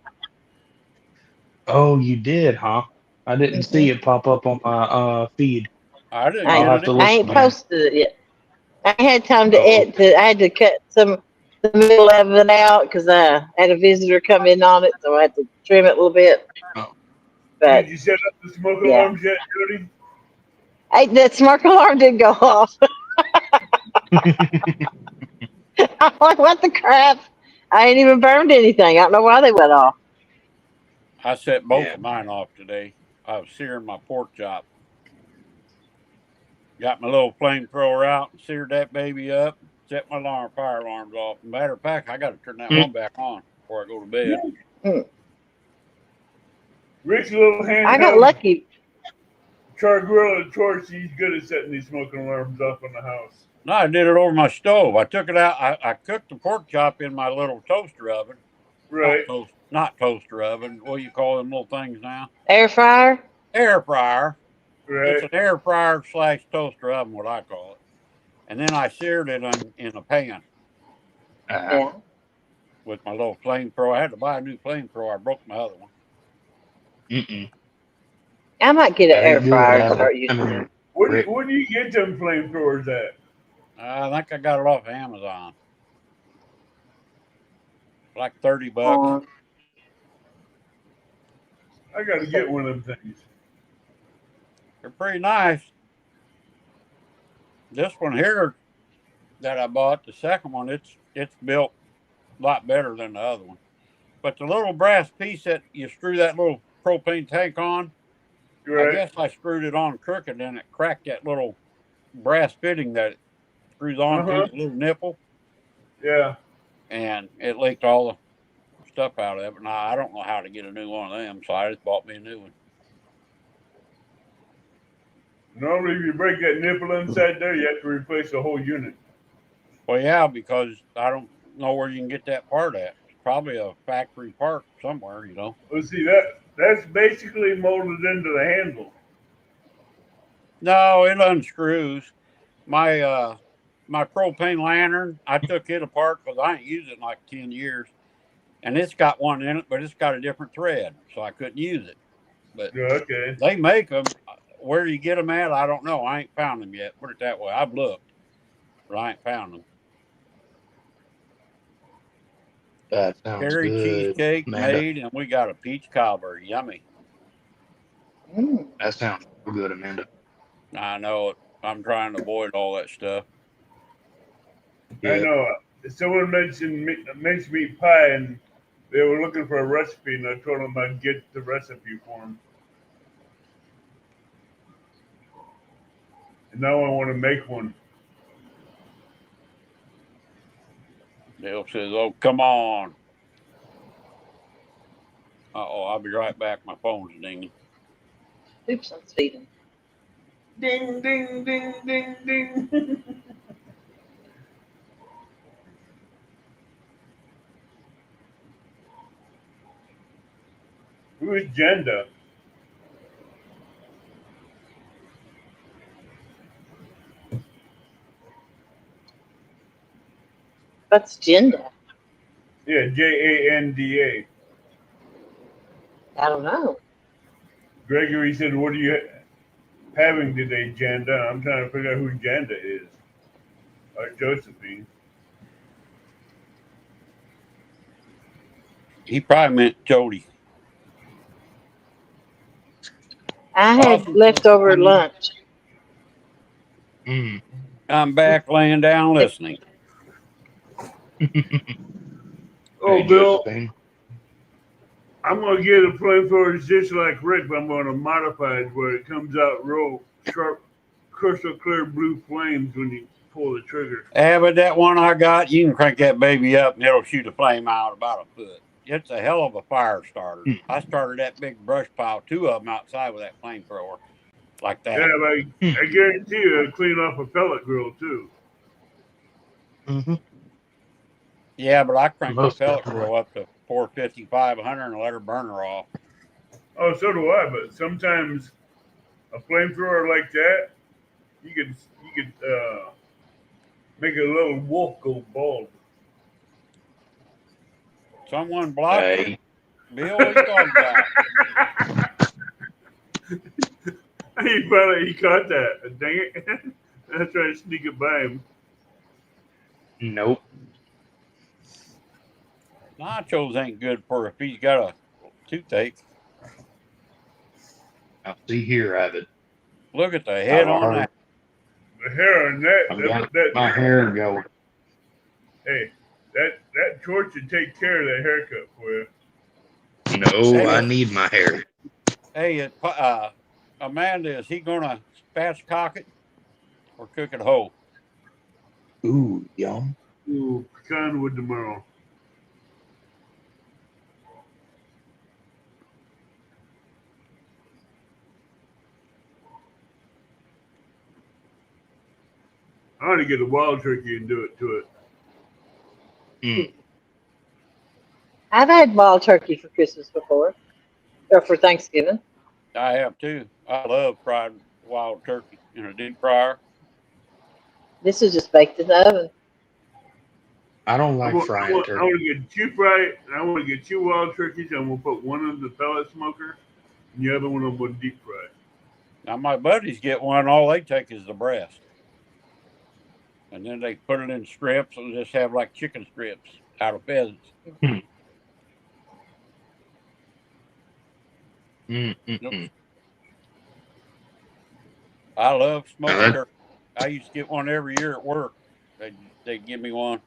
Oh, you did, huh? I didn't see
Hmm.
it pop up on my feed.
I didn't
I
I'll
get
have
it.
to
I
listen
ain't
in.
posted it yet. I had time to
Uh-oh.
edit. I had to cut some the middle of it out because I had a visitor come in on it, so I had to trim it a little bit.
Oh.
Did
But
you set up the smoke
yeah,
alarms yet, Jody?
hey, that smoke alarm didn't go off. I'm like, what the crap? I ain't even burned anything. I don't know why they went off.
I set both
Yeah.
of mine off today. I was searing my pork chop. Got my little flamethrower out and seared that baby up. Set my fire alarms off. Matter of fact, I got to turn that
Hmm.
one back on before I go to bed.
Hmm.
Rick's little
I got
handheld
lucky.
Char-griller torch, he's good at setting these smoking alarms off in the house.
No, I did it over my stove. I took it out. I cooked the pork chop in my little toaster oven.
Right.
Not toaster oven. What do you call them little things now?
Air fryer?
Air fryer. It's
Right.
an air fryer / toaster oven, what I call it. And then I seared it in a pan
Yeah.
with my little flamethrower. I had to buy a new flamethrower. I broke my other one.
Mm-mm.
I might get an
That
air
ain't good.
fryer and start using it.
mean,
Where
Rick,
do you get them flamethrowers at?
I think I got it off Amazon. Like $30.
I got to get one of them things.
They're pretty nice. This one here that I bought, the second one, it's built a lot better than the other one. But the little brass piece that you screw that little propane tank on, I
Right.
guess I screwed it on crooked and it cracked that little brass fitting that it screws onto the little nipple,
Yeah.
and it leaked all the stuff out of it. Now I don't know how to get a new one of them, so I just bought me a new one.
Normally, if you break that nipple inside there, you have to replace the whole unit.
Well, yeah, because I don't know where you can get that part at. It's probably a factory part somewhere, you know.
Well, see, that's basically molded into the handle.
No, it unscrews. My my propane lantern, I took it apart because I ain't used it in like 10 years. And it's got one in it, but it's got a different thread, so I couldn't use it. But
Yeah, okay.
they make them. Where you get them at, I don't know. I ain't found them yet. Put it that way. I've looked, but I ain't found them.
that sounds
Cherry
good,
cheesecake
Amanda.
made, and we got a peach cobbler. Yummy.
That sounds so good, Amanda.
I know it. I'm trying to avoid all that stuff.
I
Yeah.
know. Someone mentioned minced meat pie, and they were looking for a recipe, and I told them I'd get the recipe for them. And now I want to make one.
Dale says, "Oh, come on." Uh-oh, I'll be right back. My phone's dinging.
Oops, I'm speeding.
Ding, ding, ding, ding, ding. Who is Jenda?
What's gender?
Yeah, Janda.
I don't know.
Gregory said, "What are you having today, Janda?" I'm trying to figure out who Janda is. Or Josephine.
He probably meant Jody.
I had
Awesome.
leftover lunch.
Mm.
I'm back laying down listening.
Oh,
Hey,
Bill,
Josephine.
I'm going to get a flamethrower just like Rick, but I'm going to modify it where it comes out real sharp, crystal clear blue flames when you pull the trigger.
Yeah, but that one I got, you can crank that baby up and it'll shoot a flame out about a foot. It's a hell of a fire starter. I started that big brush pile, 2 of them outside with that flamethrower, like that.
Yeah, but I guarantee you it'll clean off a pellet grill, too.
Mm-hmm.
Yeah, but I cranked the
Most
pellet
definitely.
grill up to 450, 500 and let her burn her off.
Oh, so do I, but sometimes a flamethrower like that, you could make a little wolf go bald.
Someone blocked it.
Hey.
Bill, what are you talking about?
He caught that. Dang it. I tried to sneak it by him.
Nope.
Nachos ain't good for if he's got a toothache.
Now, see here, Avid.
Look at the head on
I've
that.
The hair on
got
that
my hair going.
hey, that torch would take care of that haircut for you.
No, I need my hair.
Hey, Amanda, is he gonna spatchcock it or cook it whole?
Ooh, yum.
Ooh, pecan wood tomorrow. I want to get a wild turkey and do it to it.
I've had wild turkey for Christmas before, or for Thanksgiving.
I have too. I love fried wild turkey in a deep fryer.
This is just baked in the oven.
I don't
I
like
want, I
frying
want, I
turkey.
want to get two fried. I want to get two wild turkeys. I'm gonna put one in the pellet smoker, and the other one I'm gonna deep fry.
Now my buddies get one. All they take is the breast, and then they put it in strips and just have like chicken strips out of pheasants.
Mm,
Nope.
mm.
I love
Now
smoked turkey. I used to get one every year at work. They'd give me one,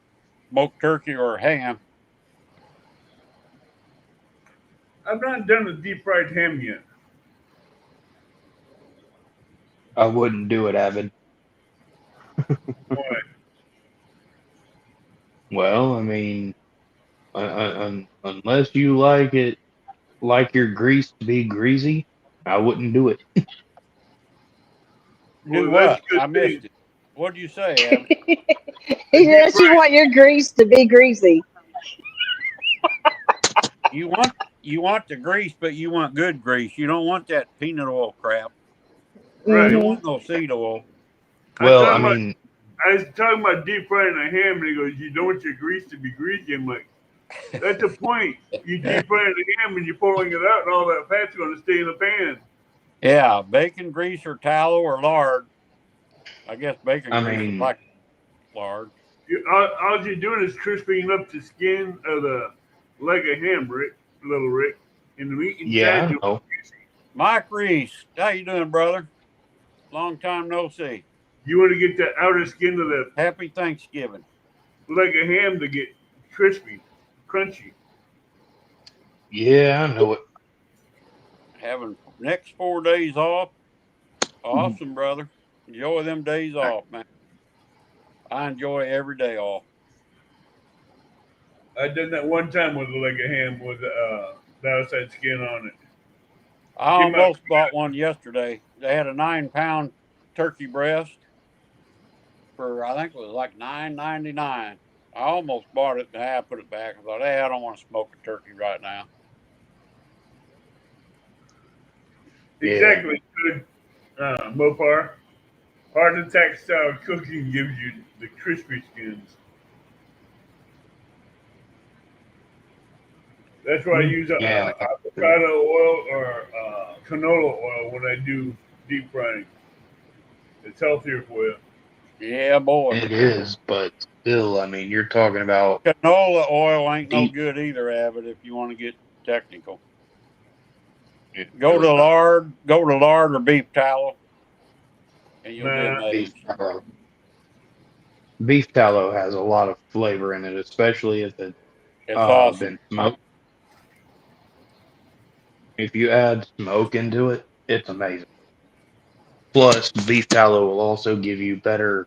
smoked turkey or ham.
I've not done a deep fried ham yet.
I wouldn't do it, Avid.
Why?
Well, I mean, unless you like it, like your grease to be greasy, I wouldn't do it.
Do
Well, that's
what?
a good
I
thing.
missed it. What'd you say, Ab?
A deep
Yes, you
fried.
want your grease to be greasy.
You want the grease, but you want good grease. You don't want that peanut oil crap. You
Right.
don't
Hmm
want no seed oil.
I was
Well, I
talking about
mean,
I was talking about deep frying a ham, and he goes, "You don't want your grease to be greasy." I'm like, "That's the point. You deep frying the ham, and you're pulling it out, and all that fat's going to stay in the pan."
Yeah, bacon grease or tallow or lard. I guess bacon
I
grease is
mean,
like lard.
All you're doing is crisping up the skin of the leg of ham, Rick, little Rick, and the meat inside
yeah,
you.
I know.
Mike Reese, how you doing, brother? Long time no see.
You want to get the outer skin of the
Happy Thanksgiving.
leg of ham to get crispy, crunchy.
Yeah, I know it.
Having next 4 days off. Awesome, brother. Enjoy them days off, man. I enjoy every day off.
I done that one time with a leg of ham with the outside skin on it.
I
Came out.
almost bought one yesterday. They had a 9 pound turkey breast for I think it was like $9.99. I almost bought it and I put it back. I thought, hey, I don't want to smoke a turkey right now.
Yeah.
Exactly. Good, Mopar. Heart attack style cooking gives you the crispy skins. That's why I use
Yeah,
avocado oil or canola oil when I do deep frying. It's healthier for you.
Yeah, boy.
it is, but still, I mean, you're talking about
Canola oil ain't no
deep.
good either, Abbott, if you want to get technical.
No, it's not.
Go to lard or beef tallow, and you'll be
Nah,
Beef
amazed.
tallow. Beef tallow has a lot of flavor in it, especially if it's
It's awesome.
been smoked. If you add smoke into it, it's amazing. Plus, beef tallow will also give you better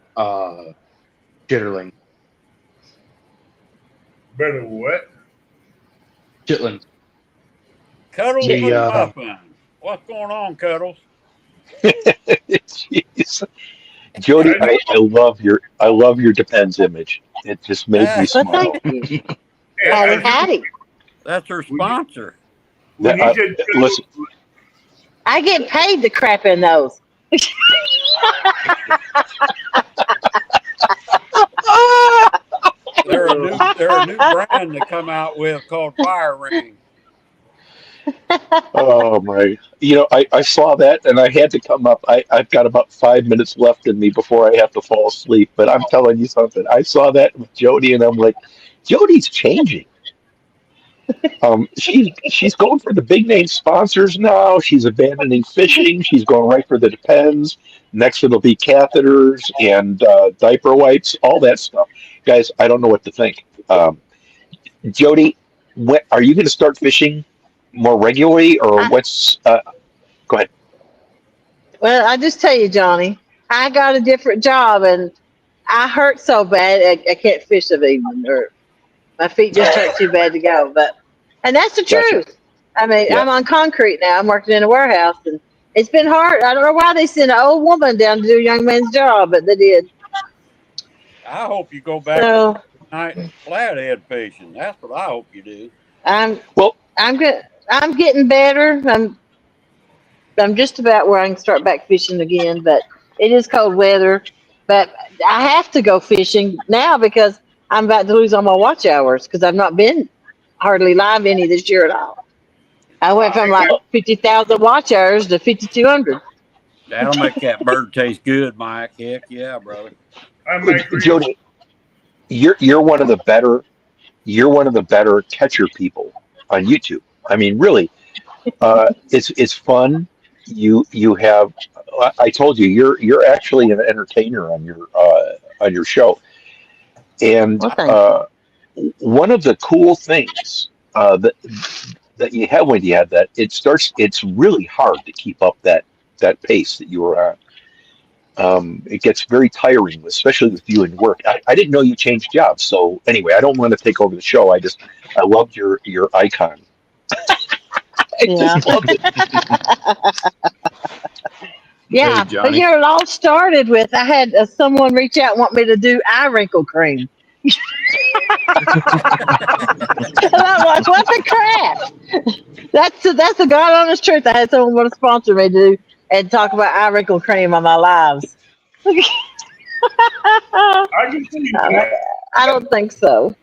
chitterling.
better what?
Chitlins.
Cuddles
The
McMuffin. What's going on, Cuddles?
Jeez. Jody,
I know.
I love your depends image. It just made me
Well, thank
smile.
you.
Hey,
Howdy, howdy.
That's her sponsor.
when you said
Listen,
I get paid to crap in those.
They're a new brand to come out with called Fire Ring.
oh my, I saw that and I had to come up. I've got about 5 minutes left in me before I have to fall asleep. But I'm telling you something. I saw that with Jody and I'm like, Jody's changing. She's going for the big name sponsors now. She's abandoning fishing. She's going right for the depends. Next, it'll be catheters and diaper wipes, all that stuff. Guys, I don't know what to think. Jody, are you going to start fishing more regularly, or
I,
what's? Go ahead.
well, I just tell you, Johnny, I got a different job and I hurt so bad I can't fish of evening, or my feet just hurt too bad to go. And that's the
Gotcha.
truth. I mean,
Yeah.
I'm on concrete now. I'm working in a warehouse, and it's been hard. I don't know why they sent an old woman down to do a young man's job, but they did.
I hope you go back
So
night flathead fishing. That's what I hope you do.
I'm
Well,
I'm good. I'm getting better. I'm just about where I can start back fishing again, but it is cold weather. But I have to go fishing now because I'm about to lose all my watch hours because I've not been hardly live any this year at all. I went from like 50,000 watch hours to 5,200.
That'll make that bird taste good, Mike. Heck yeah, brother.
I make Reese.
Jody, you're one of the better catcher people on YouTube. I mean, really, it's fun. You have. I told you you're actually an entertainer on your show, and
Well, thank you.
one of the cool things that you have when you have that, it's really hard to keep up that pace that you were on. It gets very tiring, especially with you and work. I didn't know you changed jobs. So anyway, I don't want to take over the show. I loved your icon. I
Yeah.
just loved it.
Yeah.
Hey,
But
Johnny.
you know, it all started with I had someone reach out and want me to do eye wrinkle cream. And I'm like, what the crap? That's the God honest truth. I had someone want to sponsor me to do and talk about eye wrinkle cream on my lives. I
I can see that.
don't think so.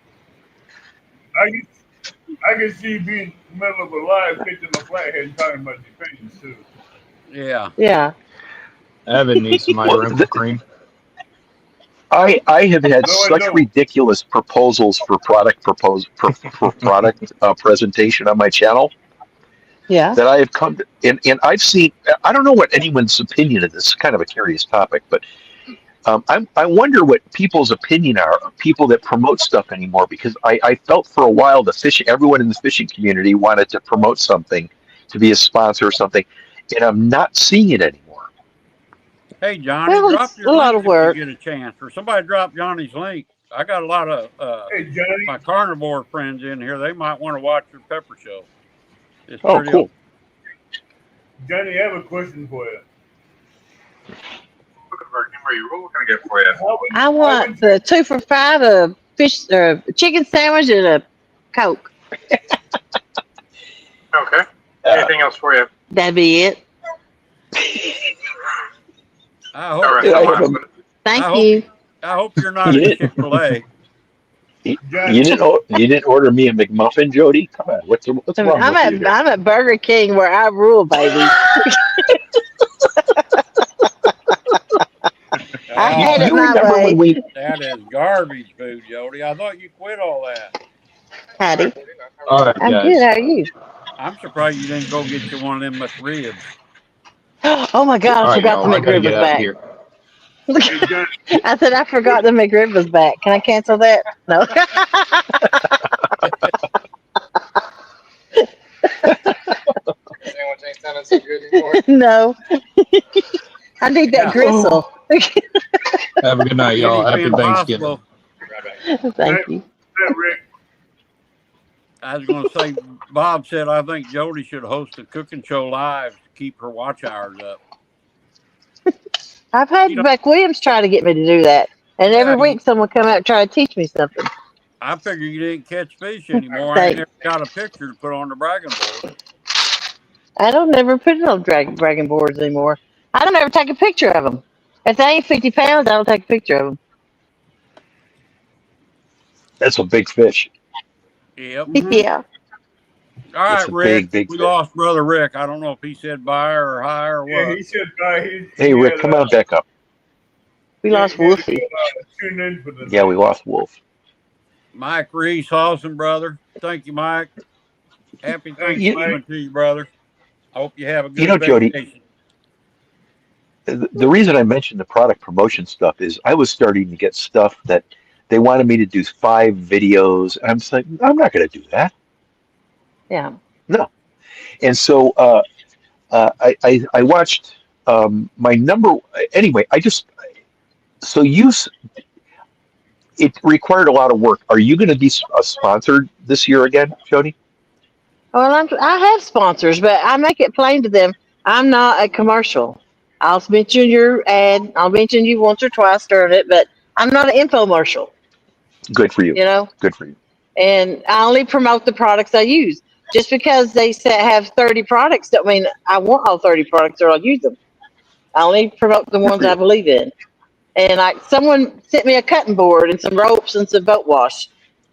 I can, I can see you being in the middle of a live pitching a flathead and talking about defense too.
Yeah.
Yeah.
Evan needs some
Well,
wrinkle cream.
I have had
No, I
such
don't.
ridiculous proposals for product presentation on my channel
Yeah.
that I have come to, and I've seen. I don't know what anyone's opinion of this. Is kind of a curious topic, but I wonder what people's opinion are of people that promote stuff anymore, because I felt for a while everyone in the fishing community wanted to promote something, to be a sponsor or something, and I'm not seeing it anymore.
Hey, Johnny,
Well,
drop
it's
your
a lot
link
of
if you
work.
get a chance, or somebody drop Johnny's link. I got a lot of
Hey Johnny,
my carnivore friends in here. They might want to watch your pepper show. It's
Oh,
pretty
cool.
Johnny, I have a question for you.
What can I get for you?
I want the 2 for $5, a fish, chicken sandwich, and a Coke.
Okay.
Uh,
Anything else for you?
That'd be it.
I
All
hope.
right.
I
Hold
have
on.
a,
Thank
hope
you.
I hope you're not
you
at
didn't
Chick-fil-A.
Johnny,
you didn't order me a McMuffin, Jody? Come on, what's wrong with you here?
I'm at Burger King where I rule, baby. I
You,
had
Oh,
it
you
my
remember when
way.
we?
that is garbage food, Jody. I thought you quit all that.
Howdy.
All right,
I'm
guys.
good. How are you?
I'm surprised you didn't go get you one of them McRibs.
Oh my God,
All
I
right,
forgot the
y'all. I gotta
McRib
get
was
out of
back.
here.
hey Johnny,
I said I forgot the McRib was back. Can I cancel that? No.
Sandwich ain't sounding so good anymore.
No. I need that
Yeah,
gristle.
Have a good night, y'all. Happy
anything
Thanksgiving.
possible.
Right back.
Thank you.
that Rick,
I was going to say, Bob said I think Jody should host a cooking show live to keep her watch hours up.
I've had
You know,
Beck Williams try to get me to do that. And every
yeah,
week someone come out and try to teach me something.
I figure you didn't catch fish anymore. I ain't
Thanks.
never got a picture to put on the bragging board.
I don't never put it on bragging boards anymore. I don't ever take a picture of them. If they ain't 50 pounds, I don't take a picture of
That's a big fish.
Yep.
them. Yeah.
All
That's
right,
a
Rick.
big
We
fish.
lost Brother Rick. I don't know if he said bye or hi or
yeah,
what.
he said he
Hey, Rick,
had
come on back up.
We
he
lost
had to
Wolfie.
tune in for the
Yeah, we
night.
lost Wolf.
Mike Reese, awesome, brother. Thank you, Mike. Happy
Thanks,
You,
Mike.
Thanksgiving to you, brother. I hope you have a
you
good
know, Jody,
vacation.
the reason I mentioned the product promotion stuff is I was starting to get stuff that they wanted me to do 5 videos. And I'm just like, I'm not going to do that.
Yeah.
No. And so I watched my number. Anyway, so it required a lot of work. Are you going to be sponsored this year again, Jody?
Well, I have sponsors, but I make it plain to them. I'm not a commercial. I'll mention your ad. I'll mention you once or twice during it, but I'm not an infomercial,
Good for you.
you know,
Good for you.
and I only promote the products I use. Just because they say have 30 products, don't mean I want all 30 products or I'll use them. I only promote the
Good
ones
for
I
you.
believe in. And someone sent me a cutting board and some ropes and some boat wash,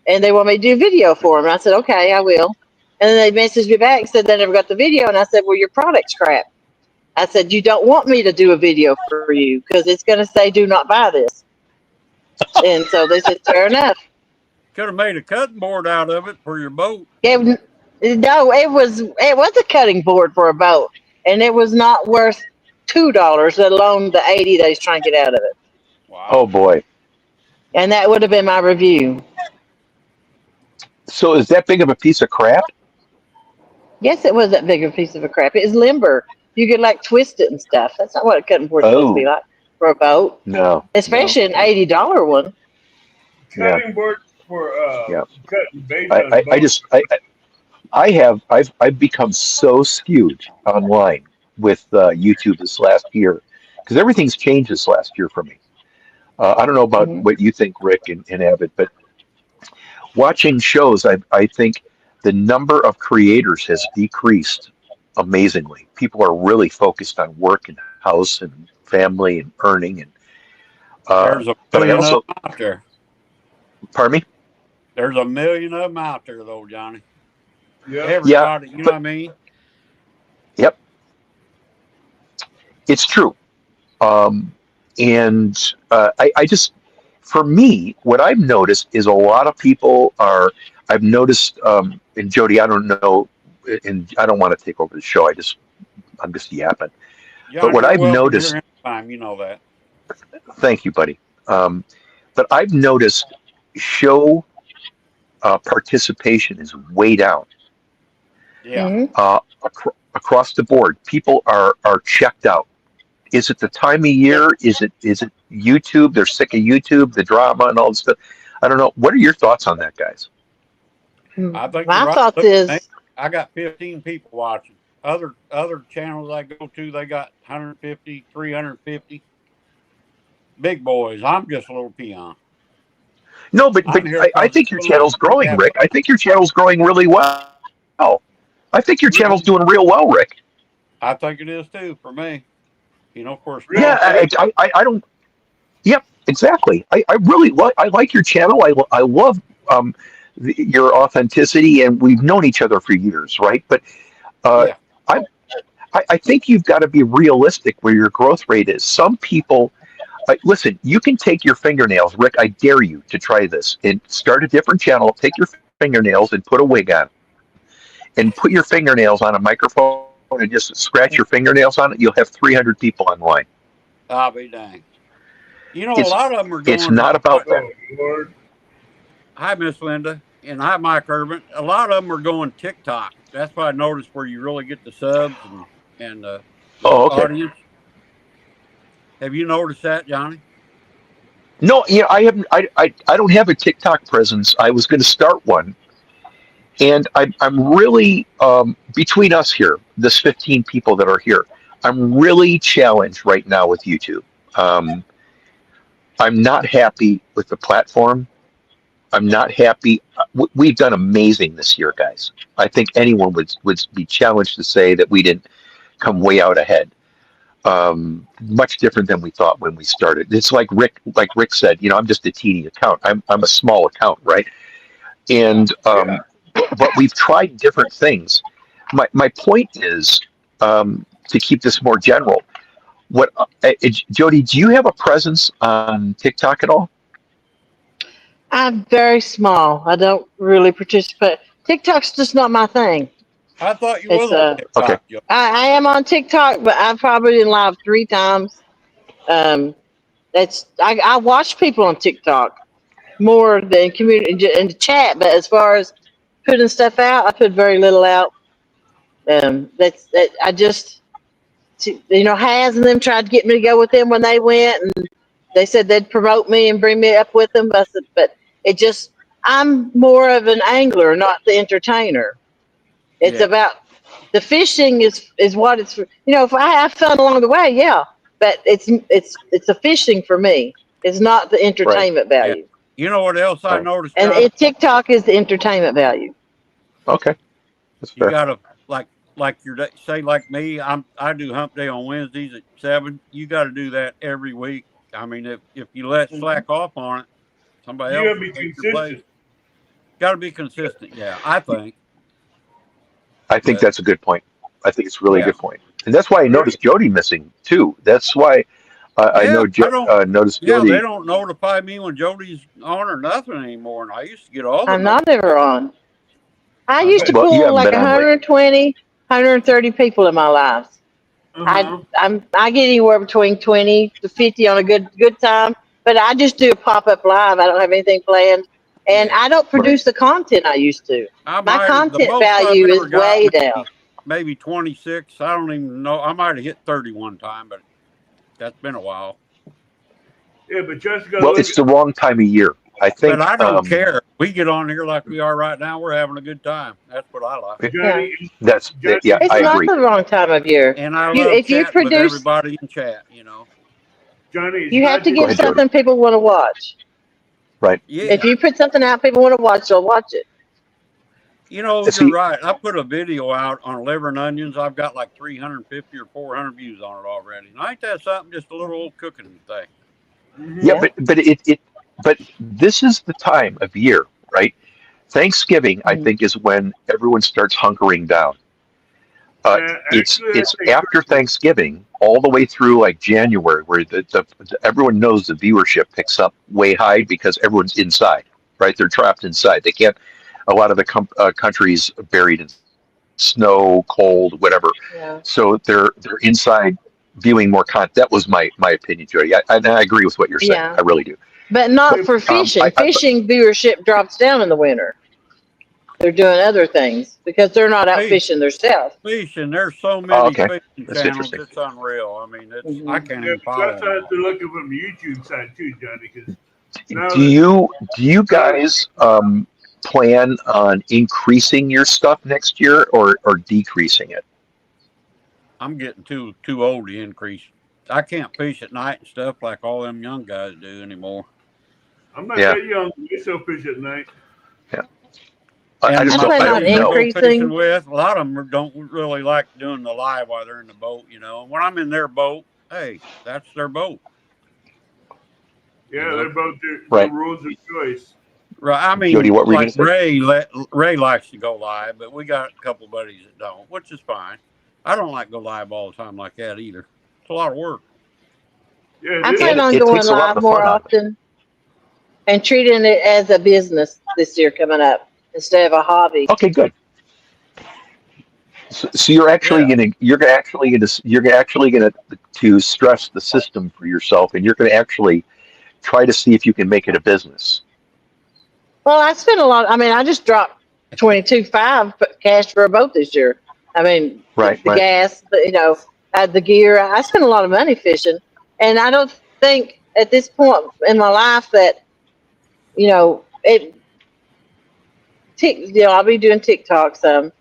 and they want me to do a video for them. And I said, okay, I will. And then they messaged me back and said they never got the video. And I said, well, your product's crap. I said, you don't want me to do a video for you because it's going to say, do not buy this. And so they said, fair enough.
Could have made a cutting board out of it for your boat.
No, it was a cutting board for a boat, and it was not worth $2, let alone the 80 they was trying to get out of it.
Wow.
Oh boy.
And that would have been my review.
So is that big of a piece of crap?
Yes, it was that big of a piece of a crap. It was limber. You could like twist it and stuff. That's not what a cutting board's supposed to be
Oh
like for a boat,
no.
especially an $80 one.
Cutting board for
Yeah.
cutting bait on
I
boats.
just I've become so skewed online with YouTube this last year because everything's changed this last year for me. I don't know about
Hmm.
what you think, Rick and Abbott, but watching shows, I think the number of creators has decreased amazingly. People are really focused on work and house and family and earning and
There's a
but I
million of
also
them out there.
pardon me?
There's a million of them out there, though, Johnny.
Yep.
Yeah,
Everybody, you know
but
what I mean?
yep, it's true. And I just, for me, what I've noticed is a lot of people are. I've noticed, and Jody, I don't know, and I don't want to take over the show. I'm just yapping. But
Johnny,
what
you're
I've
welcome
noticed,
here anytime. You know that.
thank you, buddy. But I've noticed show participation is way down
Yeah.
Hmm.
across the board. People are checked out. Is it the time of year? Is it YouTube? They're sick of YouTube, the drama, and all this stuff. I don't know. What are your thoughts on that, guys?
I think you're
My
right.
thoughts
Look,
is,
I got 15 people watching. Other channels I go to, they got 150, 350. Big boys. I'm just a little peon.
No, but
I'm here
I
because
think
it's
your
fun.
channel's
We
growing,
have
Rick. I
fun.
think your channel's growing really well. I think your channel's
Really,
doing real well, Rick.
I think it is too for me. You know, of course,
Rick,
Yeah,
growth.
I don't. Yep, exactly. I really like your channel. I love your authenticity, and we've known each other for years, right? But uh,
Yeah.
I I think you've got to be realistic where your growth rate is. Some people, listen, you can take your fingernails, Rick. I dare you to try this and start a different channel. Take your fingernails and put a wig on, and put your fingernails on a microphone and just scratch your fingernails on it. You'll have 300 people online.
I'll be dang. You know, a
It's
lot of them are
it's
going.
not about that.
oh Lord.
Hi, Miss Linda, and hi, Mike Urban. A lot of them are going TikTok. That's what I noticed where you really get the subs and the
Oh, okay.
audience. Have you noticed that, Johnny?
No, yeah, I haven't. I don't have a TikTok presence. I was going to start one, and I'm really between us here, this 15 people that are here. I'm really challenged right now with YouTube. Um, I'm not happy with the platform. I'm not happy. We've done amazing this year, guys. I think anyone would be challenged to say that we didn't come way out ahead. Much different than we thought when we started. It's like Rick said. You know, I'm just a teeny account. I'm a small account, right? And
Yeah.
but we've tried different things. My point is to keep this more general. What Jody? Do you have a presence on TikTok at all?
I'm very small. I don't really participate. TikTok's just not my thing.
I thought you
It's
was on
Okay.
TikTok, Joe.
I am on TikTok, but I've probably been live 3 times. Um, I watch people on TikTok more than community in the chat, but as far as putting stuff out, I put very little out. That I just, Has and them tried to get me to go with them when they went, and they said they'd promote me and bring me up with them. I said, but I'm more of an angler, not the entertainer. It's
Yeah.
about the fishing is what it's for. If I have fun along the way, yeah, but it's a fishing for me. It's not the entertainment value.
You know what else I
Right.
noticed,
And
Johnny?
TikTok is the entertainment value.
Okay. That's
You
fair.
gotta like your day, say like me. I do hump day on Wednesdays at 7. You got to do that every week. I mean, if you let slack off on it, somebody
You
else
gotta
will
be
take your place.
consistent.
Got to be consistent. Yeah, I think.
I think
But
that's a good point. I think it's really a
yeah,
good point. And that's why I
Rick,
noticed Jody missing too. That's why I
yeah.
know
I don't.
noticed
Yeah, they
Jody.
don't notify me when Jody's on or nothing anymore. And I used to get all the
I'm not ever on. I
I
used
bet.
to
Well, you
pull
haven't
like
been on lately.
120, 130 people in my lives.
uh-huh.
I get anywhere between 20 to 50 on a good time, but I just do a pop-up live. I don't have anything planned, and
Yeah,
I don't
Right.
produce the content I used to.
I
My
might have the
content
most I've
value is
ever got
way down.
maybe 26. I don't even know. I might have hit 30 one time, but that's been a while.
Yeah, but just gotta
Well,
look
it's
at
the wrong time of year. I
But
think
I don't care. We get on here like we are right now. We're having a good time. That's what I like.
Yeah,
Johnny.
yeah,
Johnny,
it's
I
not
agree.
the wrong time of year.
And I
You
love
if you
chatting with
produce,
everybody in chat, you know.
Johnny, it's
you have
not
to
just
Go
give
ahead, Jody.
something people want to watch.
Right.
If
Yeah.
you put something out people want to watch, they'll watch it.
You know, you're
See,
right. I put a video out on liver and onions. I've got like 350 or 400 views on it already. And ain't that something? Just a little old cooking thing.
yeah,
mm-hmm.
but this is the time of year, right? Thanksgiving, I
Mhm.
think, is when everyone starts hunkering down.
Actually, I
It's
think
after Thanksgiving all the way through like January where everyone knows the viewership picks up way high because everyone's inside, right? They're trapped inside. They can't. A lot of the countries buried in snow, cold, whatever.
Yeah.
So they're inside viewing more content. That was my opinion, Jody. I agree with what you're saying.
Yeah.
I really do.
But not
But
for fishing.
I
Fishing viewership drops down in the winter. They're doing other things because they're not out
Fish,
fishing themselves.
fishing. There's so
oh,
many
okay,
fishing
that's
channels.
interesting.
It's unreal. I mean, I
Hmm.
can't
yeah,
even
but
follow them
sometimes
all.
to look at from the YouTube side too, Johnny, because now
Do
that
you
now that
guys plan on increasing your stuff next year or decreasing it?
I'm getting too old to increase. I can't fish at night and stuff like all them young guys do anymore.
I'm not
Yeah,
that young, we still fish at night.
yeah. I
And
just
I
my
don't.
plan
I
on
don't
buddies I
know.
go fishing
increasing.
with, a lot of them don't really like doing the live while they're in the boat, you know. And when I'm in their boat, hey, that's their boat, you
Yeah,
know.
they're both their
Right,
rules of choice.
Right. I
Jody.
mean,
What were you
like
going to say?
Ray likes to go live, but we got a couple buddies that don't, which is fine. I don't like to go live all the time like that either. It's a lot of work.
Yeah, it
I
is.
plan
And
on
it
going
takes a lot of
live
the
more
fun out of it.
often and treating it as a business this year coming up instead of a hobby.
Okay, good. So you're actually
Yeah.
gonna to stress the system for yourself, and you're gonna actually try to see if you can make it a business.
Well, I spent a lot. I mean, I just dropped 22.5 cash for a boat this year. I mean,
Right,
the
right.
gas, the gear. I spent a lot of money fishing, and I don't think at this point in my life that it. I'll be doing TikTok some.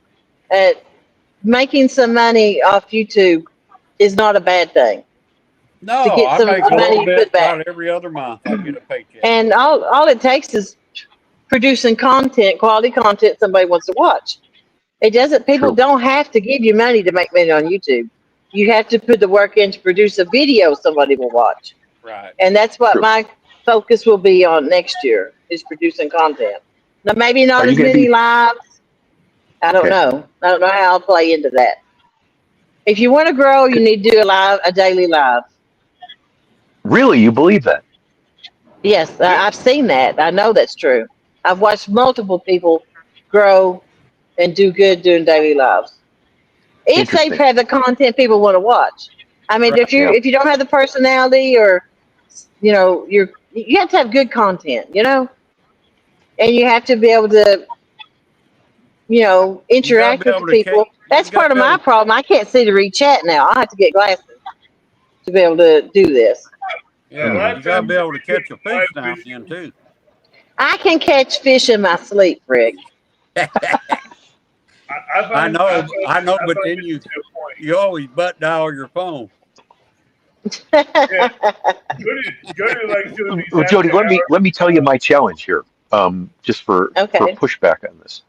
Uh, Making some money off YouTube is not a bad thing. To
No,
get
I
some
make a little
money
bit
put back,
about every other month. I get a paycheck.
and all it takes is producing content, quality content somebody wants to watch. It doesn't. People
True.
don't have to give you money to make money on YouTube. You have to put the work in to produce a video somebody will watch,
Right.
and that's what
True.
my focus will be on next year is producing content. Now, maybe
Are
not
you
as
going to
many
be
lives. I don't
okay?
know. I don't know how I'll play into that. If you want to grow, you need to do a daily live.
Really, you believe that?
Yes,
Yeah,
I've seen that. I know that's true. I've watched multiple people grow and do good doing daily lives. If they
Interesting.
have the content people want to watch. I mean,
Right.
Yeah.
if you don't have the personality or you have to have good content, and you have to be able to
You got to
interact
be
with the
able to
people.
you
That's
got
part
to
of
be able
my
to
problem. I can't see to read chat now. I have to get glasses to be able to do this.
a
yeah,
lot
Hmm.
of
you got to
times
be able to
we get
catch a fish
live
now and then
fishing.
too.
I can catch fish in my sleep, Rick.
I find
I know, but
I
then
find it to be a point.
you always butt dial your phone.
Jody likes doing these
Well, Jody,
after hours.
let me tell you my challenge here, just for
Okay.
pushback on this.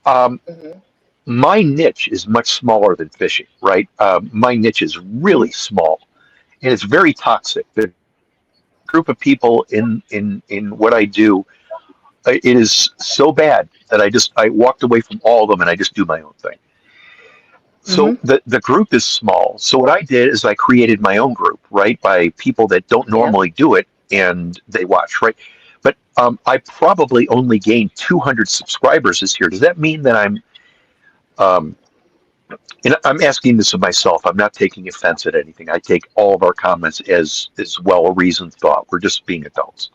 Um,
Mhm.
my niche is much smaller than fishing, right? My niche is really small, and it's very toxic. The group of people in what I do, it is so bad that I walked away from all of them and I just do my own thing. So
Mhm.
the group is small. So what I did is I created my own group, right, by people that don't
Yeah.
normally do it, and they watch, right? But I probably only gained 200 subscribers this year. Does that mean that um, and I'm asking this of myself. I'm not taking offense at anything. I take all of our comments as well reasoned thought. We're just being adults.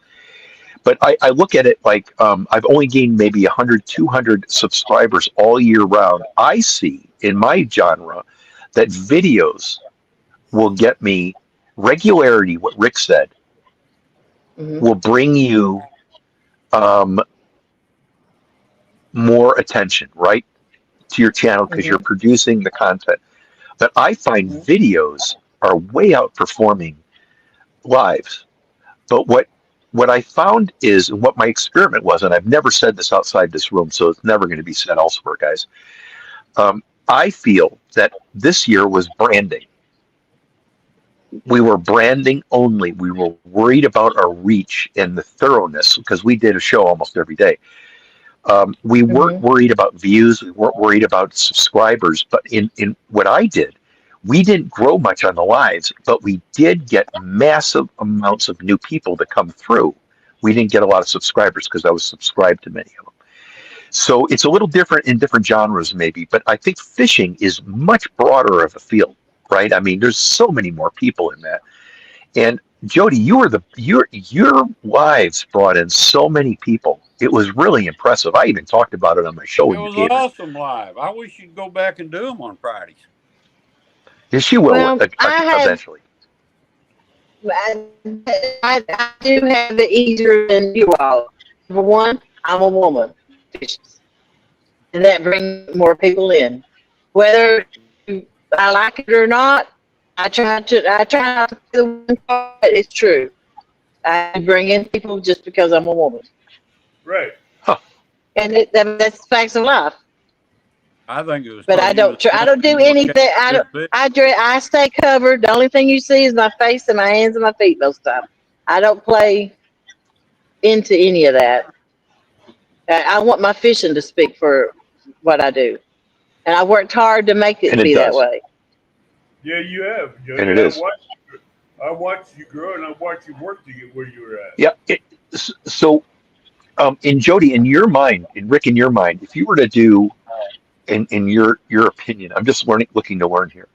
But I look at it like I've only gained maybe 100, 200 subscribers all year round. I see in my genre that videos will get me regularity, what Rick said,
Mhm.
will bring you um, more attention, right, to your channel because you're
Mhm.
producing the content. But I find
Mhm.
videos are way outperforming lives. But what I found is, and what my experiment was, and I've never said this outside this room, so it's never going to be said elsewhere, guys. I feel that this year was branding. We were branding only. We were worried about our reach and the thoroughness because we did a show almost every day. We weren't
Mhm.
worried about views. We weren't worried about subscribers. But in what I did, we didn't grow much on the lives, but we did get massive amounts of new people to come through. We didn't get a lot of subscribers because I was subscribed to many of them. So it's a little different in different genres, maybe. But I think fishing is much broader of a field, right? I mean, there's so many more people in that. And Jody, your lives brought in so many people. It was really impressive. I even talked about it on my show
It
when you
was
came in.
awesome live. I wish you'd go back and do them on Fridays.
Yes, she will
Well, I have.
eventually.
I, I do have it easier than you all. Number one, I'm a woman, and that brings more people in. Whether I like it or not, I try not to be the one part. It's true. I bring in people just because I'm a woman,
Right.
Huh.
and that's facts of life.
I think it was
But
because you was
I
young
don't
and
do
you were catching
anything.
good fish.
I stay covered. The only thing you see is my face and my hands and my feet most of the time. I don't play into any of that. I want my fishing to speak for what I do, and I worked hard to make
And
it
it
be that
does.
way.
Yeah, you have,
And
Jody.
it is.
I watched you grow and I watched you work to get where you were at.
Yeah. So, in Jody, in your mind, in Rick, in your mind, if you were to do, in your opinion, I'm just looking to learn here.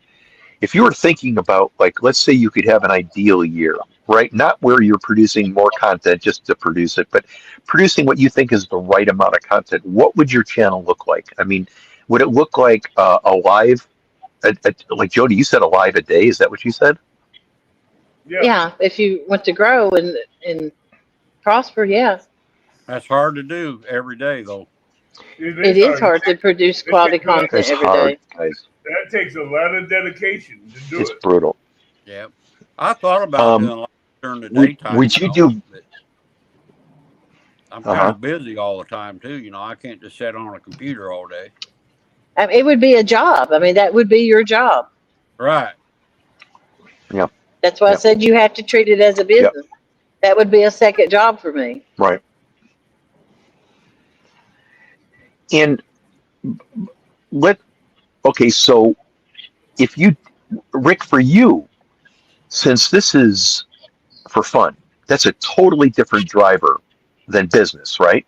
If you were thinking about, like, let's say you could have an ideal year, right? Not where you're producing more content just to produce it, but producing what you think is the right amount of content. What would your channel look like? I mean, would it look like a live, like Jody, you said a live a day? Is that what you said?
Yeah.
Yeah, if you want to grow and prosper, yeah,
That's hard to do every day, though.
It
it
is
is
hard.
hard to produce
It
quality
takes a lot,
content
It's
every
hard,
day.
guys.
that takes a lot of dedication to do
It's
it.
brutal.
Yeah. I thought about
Um,
doing live during the
would
daytime,
you do?
but I'm kind
Uh-huh.
of busy all the time too. I can't just sit on a computer all day.
I mean, it would be a job. I mean, that would be your job.
Right.
Yeah.
That's why I
Yeah.
said you have to treat it as a
Yeah.
business. That would be a second job for me.
Right. And let okay. So if you, Rick, for you, since this is for fun, that's a totally different driver than business, right?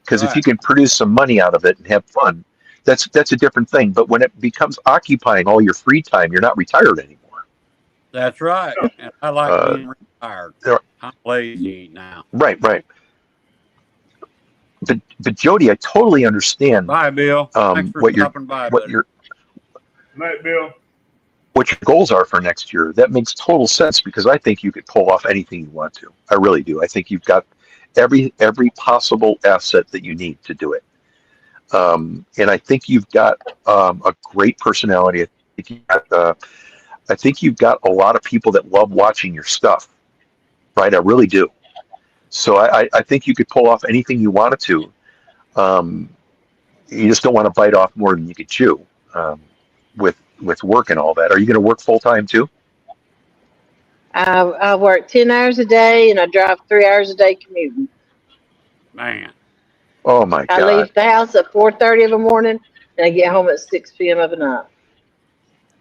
Because if you
Right.
can produce some money out of it and have fun, that's a different thing. But when it becomes occupying all your free time, you're not retired anymore.
That's right. And I like
Uh,
being retired.
there-
I'm lazy now.
right, right. But Jody, I totally understand
Bye, Bill. Thanks for
what
stopping by,
what
buddy.
your
Night, Bill.
what your goals are for next year. That makes total sense because I think you could pull off anything you want to. I really do. I think you've got every possible asset that you need to do it. And I think you've got a great personality. I think you got I think you've got a lot of people that love watching your stuff, right? I really do. So I think you could pull off anything you wanted to. Um, you just don't want to bite off more than you could chew with work and all that. Are you going to work full time too?
I work 10 hours a day and I drive 3 hours a day commuting.
Man.
Oh my
I
God.
leave the house at 4:30 in the morning and I get home at 6 p.m. of the night.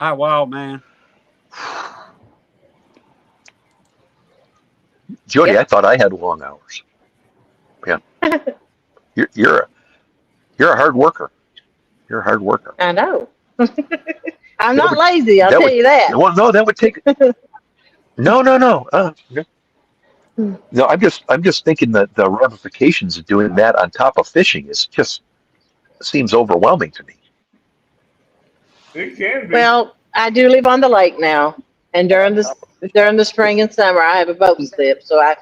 Ah, wow, man.
Jody,
Yep.
I thought I had long hours. Yeah, you're a hard worker. You're a hard worker.
I know. I'm
That
not
would
lazy, I'll
that
tell
would
you that.
well no that would take no. No, I'm just thinking that the ramifications of doing that on top of fishing is just seems overwhelming to me.
It can be.
Well, I do live on the lake now, and during the spring and summer, I have a boat slip, so I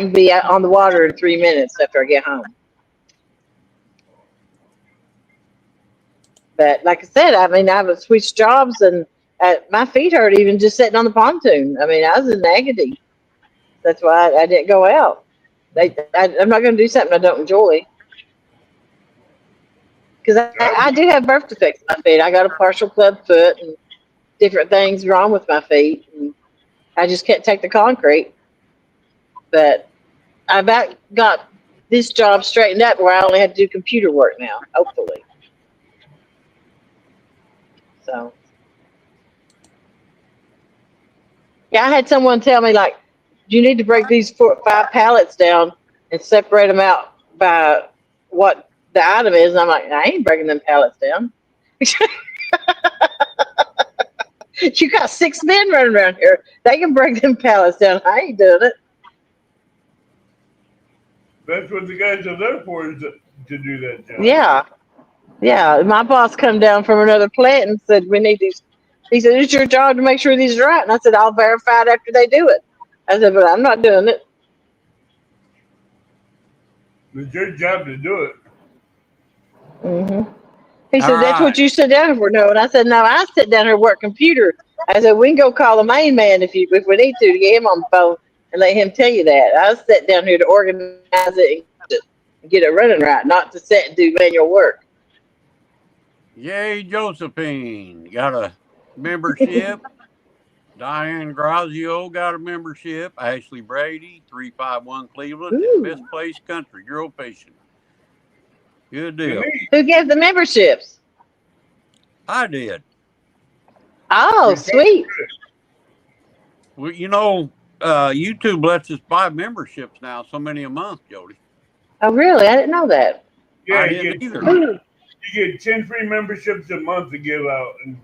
can be out on the water in 3 minutes after I get home. But like I said, I mean, I've switched jobs, and my feet hurt even just sitting on the pontoon. I mean, I was in agony. That's why I didn't go out. I'm not going to do something I don't enjoy. Because I do have birth defects in my feet. I got a partial club foot and different things wrong with my feet. And I just can't take the concrete. But I've got this job straightened up where I only have to do computer work now, hopefully. So, yeah, I had someone tell me, like, you need to break these 5 pallets down and separate them out by what the item is. And I'm like, I ain't breaking them pallets down. You got 6 men running around here. They can break them pallets down. I ain't doing it.
That's what the guys are there for, is to do that job.
Yeah. Yeah. My boss come down from another plant and said, we need these. He said, it's your job to make sure these are right. And I said, I'll verify it after they do it. I said, but I'm not doing it.
It's your job to do it.
Mm-hmm. He said,
All
that's
right.
what you sit down here for. No. And I said, no, I sit down here and work computer. I said, we can go call the main man if we need to get him on the phone and let him tell you that. I sit down here to organize it and get it running right, not to sit and do manual work.
Yay, Josephine. Got a membership. Diane Grazio got a membership. Ashley Brady, 351 Cleveland, and
Ooh.
Misplaced Country Girl Fishing. Good deal.
Who gave the memberships?
I did.
Oh, sweet.
Well, you know, YouTube lets us buy memberships now, so many a month, Jody.
Oh, really? I didn't know that.
Yeah,
I
you
didn't
get,
either.
you get 10 free memberships a month to give out, and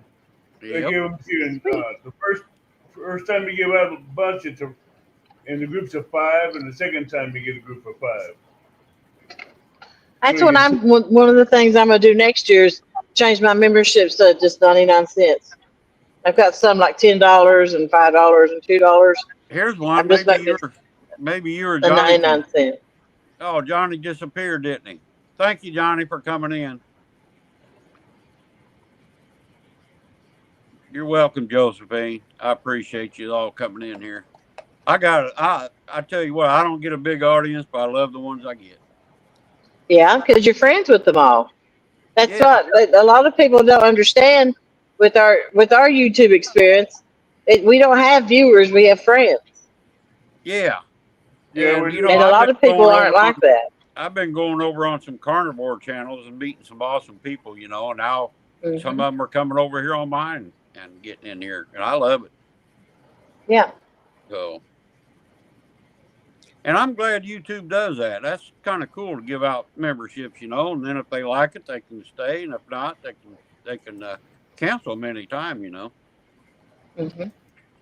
they
Yep.
give them to you. The first time you give out a bunch, it's in the groups of 5, and the second time you get a group of 5.
That's what one of the things I'm going to do next year is change my memberships to just 99 cents. I've got some like $10 and $5 and $2.
Here's one.
I'm just
Maybe you or
the
Johnny.
99 cent.
Oh, Johnny disappeared, didn't he? Thank you, Johnny, for coming in. You're welcome, Josephine. I appreciate you all coming in here. I tell you what, I don't get a big audience, but I love the ones I get.
Yeah, because you're friends with them all. That's
Yeah.
what a lot of people don't understand with our YouTube experience. We don't have viewers; we have friends.
Yeah.
Yeah,
And,
And a lot of people aren't like that.
I've been going over on some carnivore channels and meeting some awesome people, you know, and now some of them are coming over here on mine and getting in here, and I love it.
Yeah.
So, and I'm glad YouTube does that. That's kind of cool to give out memberships, you know, and then if they like it, they can stay, and if not, they can cancel them anytime, you know.
Mm-hmm.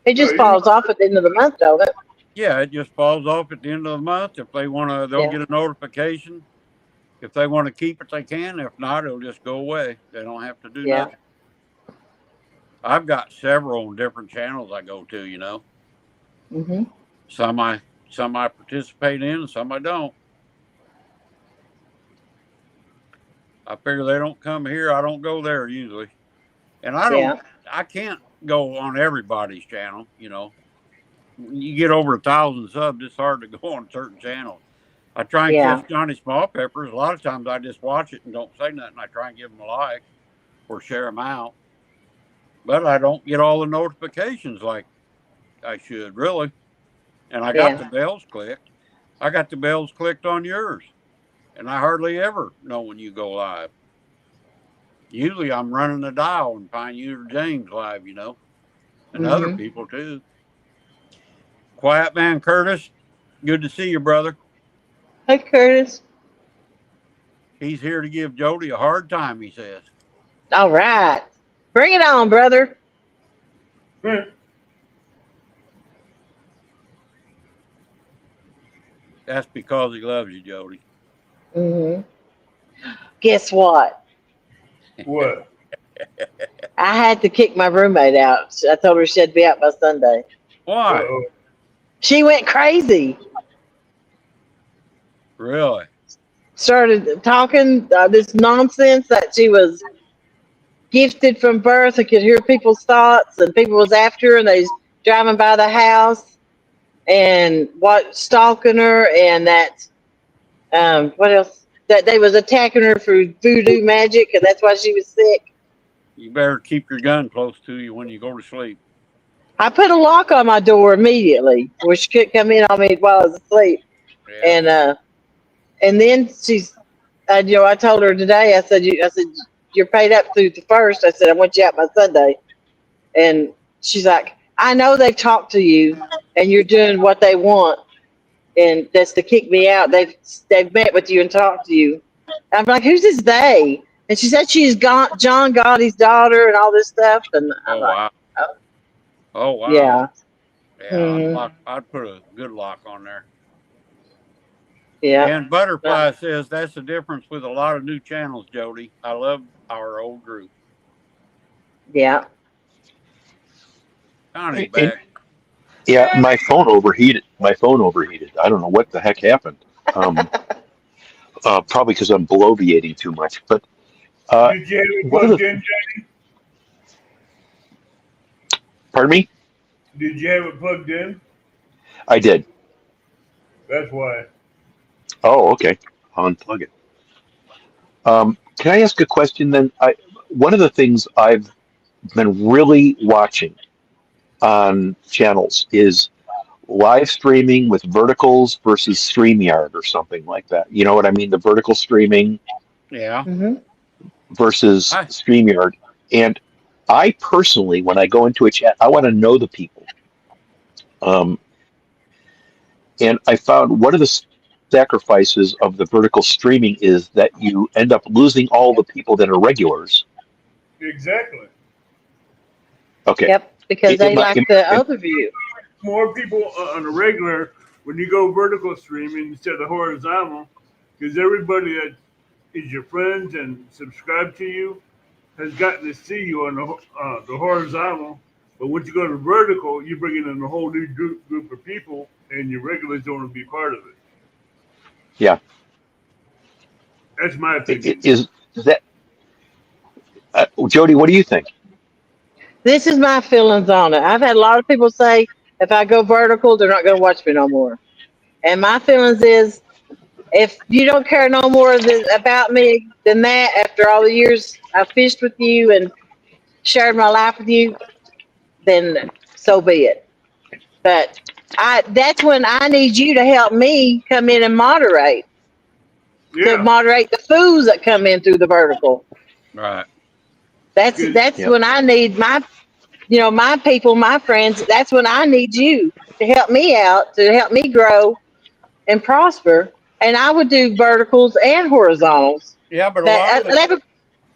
It just falls off at the end of the month, don't it?
Yeah, it just falls off at the end of the month. If they want to, they'll get a notification. If they want to keep it, they can. If not, it'll just go away. They don't have to do nothing. I've got several different channels I go to, you know.
Mm-hmm.
Some I participate in, and some I don't. I figure they don't come here, I don't go there usually. And I can't go on everybody's channel. You know, when you get over 1,000 subs, it's hard to go on certain channels. I try and
Yeah.
catch Johnny Small Peppers. A lot of times I just watch it and don't say nothing. I try and give them a like or share them out. But I don't get all the notifications like I should, really. And I got the
Yeah.
bells clicked. I got the bells clicked on yours. And I hardly ever know when you go live. Usually I'm running the dial and find you or James live, you know, and other
Mhm.
people too. Quiet man Curtis, good to see you, brother.
Hey, Curtis.
He's here to give Jody a hard time, he says.
All right. Bring it on, brother.
That's because he loves you, Jody.
Mhm. Guess what?
What?
I had to kick my roommate out. I told her she'd be out by Sunday.
Why?
Uh-oh.
She went crazy.
Really?
Started talking this nonsense that she was gifted from birth and could hear people's thoughts, and people was after her, and they was driving by the house and what stalking her, and that what else? That they was attacking her for voodoo magic, and that's why she was sick.
You better keep your gun close to you when you go to sleep.
I put a lock on my door immediately, where she couldn't come in on me while I was asleep.
Yeah.
And then she's, I told her today. I said, you're paid up through the first. I said, I want you out by Sunday. And she's like, I know they've talked to you, and you're doing what they want, and that's to kick me out. They've met with you and talked to you. I'm like, who's this they? And she said she's got John Gotti's daughter and all this stuff. And I'm
Oh,
like,
wow.
oh,
Oh, wow.
yeah,
Yeah,
hmm
I'd put a good lock on there.
yeah,
And Butterfly says that's the difference with a lot of new channels, Jody. I love our old group.
yeah.
Connie's
And,
back.
yeah, my phone overheated. My phone overheated. I don't know what the heck happened. Um, Probably because I'm bloviating too much. But
Did you have it
one of
plugged
the,
in, Johnny?
pardon me,
Did you have it plugged in?
I did.
That's why.
Oh, okay. I'll unplug it. Can I ask a question then? One of the things I've been really watching on channels is live streaming with verticals versus StreamYard or something like that. You know what I mean? The vertical streaming
Yeah.
Hmm.
versus
Hi.
StreamYard. And I personally, when I go into a chat, I want to know the people. Um, and I found one of the sacrifices of the vertical streaming is that you end up losing all the people that are regulars.
Exactly.
Okay.
Yep, because they like the
Am
other view.
More people on a regular when you go vertical streaming instead of horizontal, because everybody that is your friends and subscribe to you has gotten to see you on the horizontal. But once you go to vertical, you're bringing in a whole new group of people, and your regulars don't want to be part of it.
yeah.
That's my opinion.
Is that Jody? What do you think?
This is my feelings on it. I've had a lot of people say if I go vertical, they're not going to watch me no more. And my feelings is if you don't care no more about me than that, after all the years I fished with you and shared my life with you, then so be it. But that's when I need you to help me come in and to
Yeah,
moderate the fools that come in through the vertical.
Right.
because
That's
Yep.
when I need my people, my friends. That's when I need you to help me out, to help me grow and prosper. And I would do verticals and horizontals.
Yeah, but
That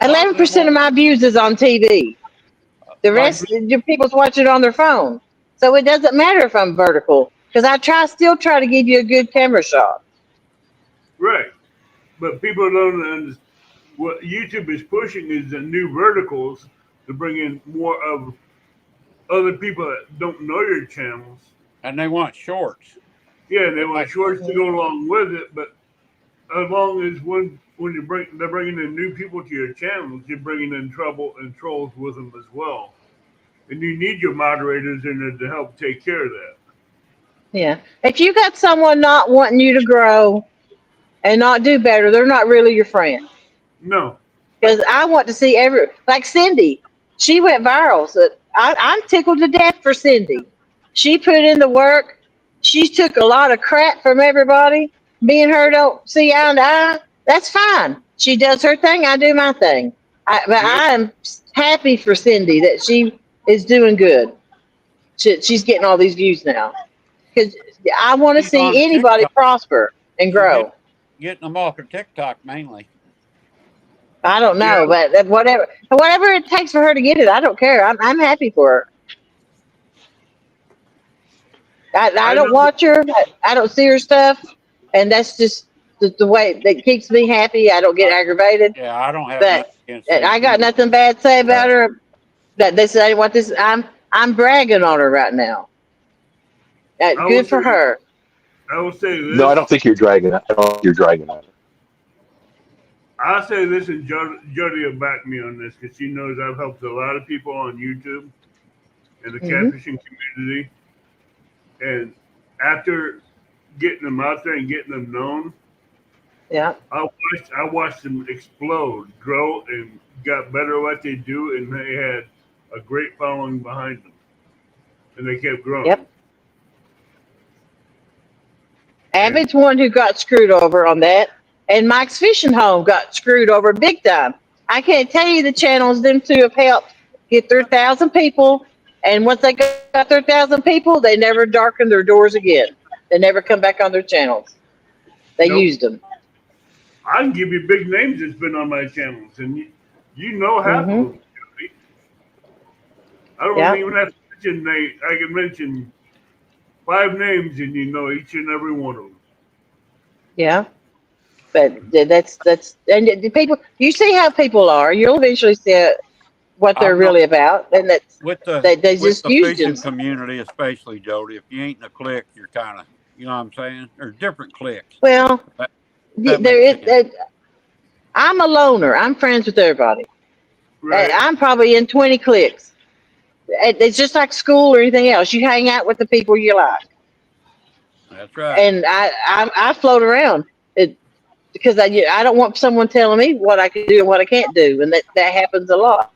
a lot of
11%
them
of my views is on TV. The
like
rest, your people's watching it on their phone. So it doesn't matter if I'm vertical because still try to give you a good camera shot.
right. But people don't understand what YouTube is pushing is the new verticals to bring in more of other people that don't know your channels.
and they want shorts.
Yeah, they
They
want
like
shorts to go along with it, but as long as when they're bringing in new people to your channels, you're bringing in trouble and trolls with them as well. And you need your moderators in there to help take care of that.
Yeah. If you got someone not wanting you to grow and not do better, they're not really your friend.
No.
Because I want to see like Cindy. She went viral. So I'm tickled to death for Cindy. She put in the work. She took a lot of crap from everybody. Me and her don't see eye to eye. That's fine. She does her thing. I do my thing. But
Yep.
I am happy for Cindy that she is doing good. She's getting all these views now. Because I want to
She's on
see anybody
TikTok.
prosper and
She's
grow.
getting them off of TikTok mainly.
I don't know,
Yeah.
but whatever it takes for her to get it, I don't care. I'm happy for her. I
I
don't
know.
watch her. I don't see her stuff, and that's just the way that keeps me happy. I don't get aggravated,
Yeah, I don't have nothing
but
against Cindy
I got
either.
nothing bad to say about her. That this ain't what this. I'm bragging on her right now.
I will
Good for
say.
her.
I will say
No, I
this.
don't think you're dragging it. I don't think you're dragging it.
I'll say this, and Jody will back me on this because she knows I've helped a lot of people on YouTube in the
Hmm.
catfishing community. And after getting them out there and getting them known,
Yeah.
I watched them explode, grow, and got better at what they do, and they had a great following behind them, and they kept growing.
Yep.
And
Abbott's one who got screwed over on that, and Mike's Fishing Home got screwed over big time. I can't tell you the channels them two have helped get their 1,000 people, and once they got their 1,000 people, they never darkened their doors again. They never come back on their channels. They
nope,
used them.
I can give you big names that's been on my channels, and you know half of
Hmm.
them. Jody. I don't
Yep.
even have to mention names. I can mention 5 names, and you know each and every one of them.
Yeah. But that's and the people. You see how people are. You'll eventually see what
I
they're
know
really about, and
with the
they
with
just
the
used them.
fishing community, especially Jody. If you ain't in a clique, you're kind of, you know what I'm saying. There's different cliques.
Well,
That, that
there
makes
it,
sense.
it, I'm a loner. I'm friends with everybody.
Right.
I'm probably in 20 cliques. It's just like school or anything else. You hang out with the people you like,
That's right.
and I float around it because I don't want someone telling me what I can do and what I can't do, and that happens a lot.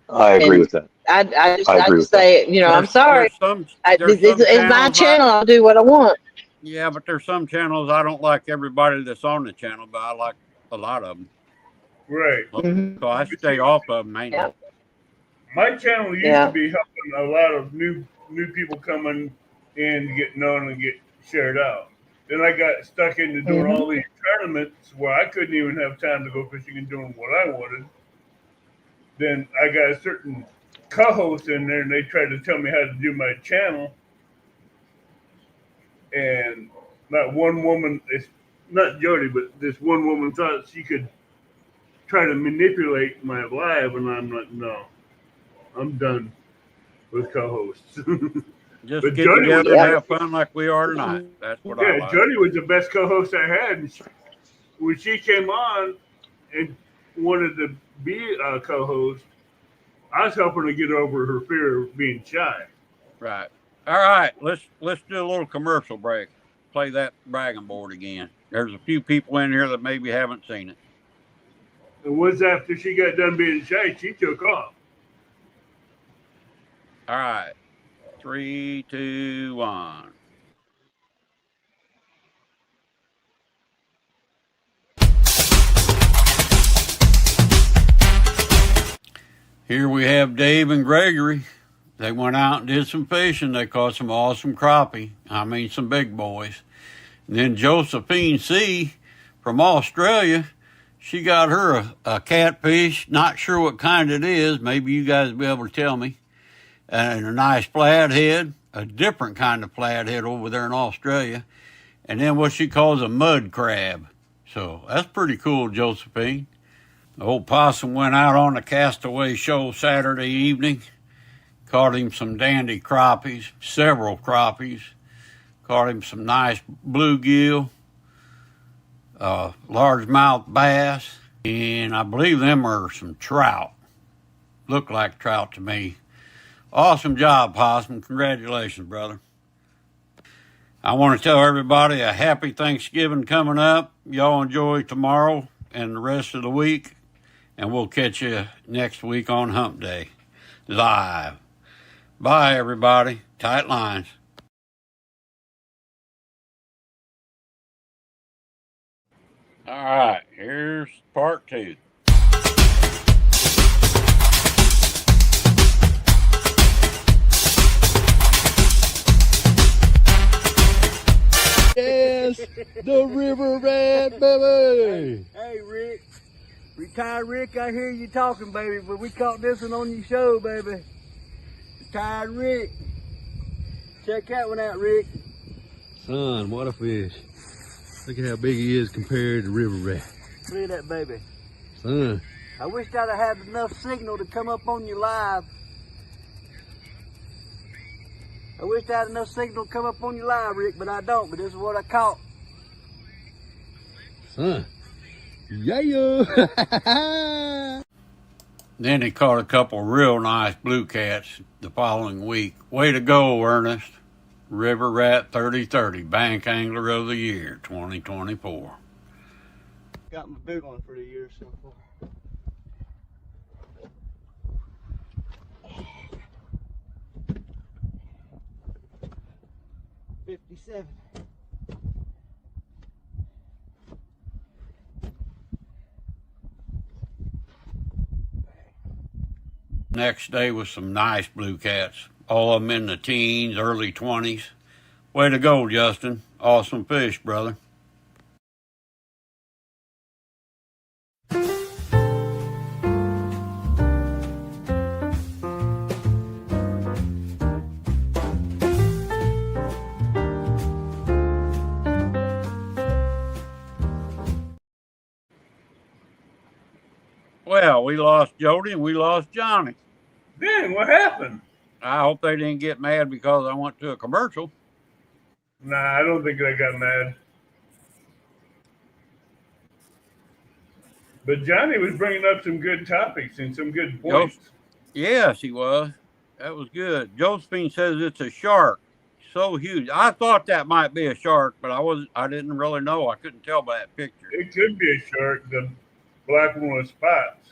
I agree
And
with that. I
I
agree
just
with that.
say, I'm sorry.
There's some
It's my
channels
channel. I'll do what I want.
yeah, but there's some channels I don't like everybody that's on the channel, but I like a lot of them.
Right.
Hmm.
So I
But
stay
see,
off of them
Yeah,
mainly.
my channel used to
yeah.
be helping a lot of new people coming in to get known and get shared out. Then I got stuck into doing
Hmm.
all these tournaments where I couldn't even have time to go fishing and doing what I wanted. Then I got a certain co-host in there, and they tried to tell me how to do my channel. And not one woman, it's not Jody, but this one woman thought she could try to manipulate my live, and I'm like, no, I'm done with co-hosts.
Just
But
get
Jody was
together
the
and
Yep.
have
best.
fun like we are tonight. That's what I
Yeah,
like.
Jody was the best co-host I had. And when she came on and wanted to be a co-host, I was helping her get over her fear of being shy.
Right. All right. Let's do a little commercial break. Play that bragging board again. There's a few people in here that maybe haven't seen it.
And once after she got done being shy, she took off.
All right. 3, 2, 1. Here we have Dave and Gregory. They went out and did some fishing. They caught some awesome crappie. I mean, some big boys. And then Josephine C. from Australia, she got her a catfish. Not sure what kind it is. Maybe you guys will be able to tell me. And a nice flathead, a different kind of flathead over there in Australia. And then what she calls a mud crab. So that's pretty cool, Josephine. The old possum went out on the Castaway Shoal Saturday evening. Caught him some dandy crappies, several crappies. Caught him some nice bluegill, largemouth bass, and I believe them are some trout. Look like trout to me. Awesome job, Possum. Congratulations, brother. I want to tell everybody a happy Thanksgiving coming up. Y'all enjoy tomorrow and the rest of the week, and we'll catch you next week on Hump Day live. Bye, everybody. Tight lines. All right, here's part 2.
Yes, the river rat, baby.
Hey, Rick. Retired Rick, I hear you talking, baby, but we caught this one on your show, baby. Retired Rick. Check that one out, Rick.
Son, what a fish. Look at how big he is compared to river rat.
Look at that, baby.
Son.
I wish I'd have had enough signal to come up on you live. I wish I had enough signal to come up on you live, Rick, but I don't. But this is what I caught.
Son. Yeah.
Then he caught a couple real nice blue cats the following week. Way to go, Ernest. River Rat 3030, Bank Angler of the Year 2024.
Got my big one for the year so far. $57.
Next day was some nice blue cats, all of them in the teens, early 20s. Way to go, Justin. Awesome fish, brother. Well, we lost Jody and we lost Johnny.
Dang, what happened?
I hope they didn't get mad because I went to a commercial.
Nah, I don't think they got mad. But Johnny was bringing up some good topics and some good points.
Yes, he was. That was good. Josephine says it's a shark. So huge. I thought that might be a shark, but I didn't really know. I couldn't tell by that picture.
It could be a shark, the black one with spots.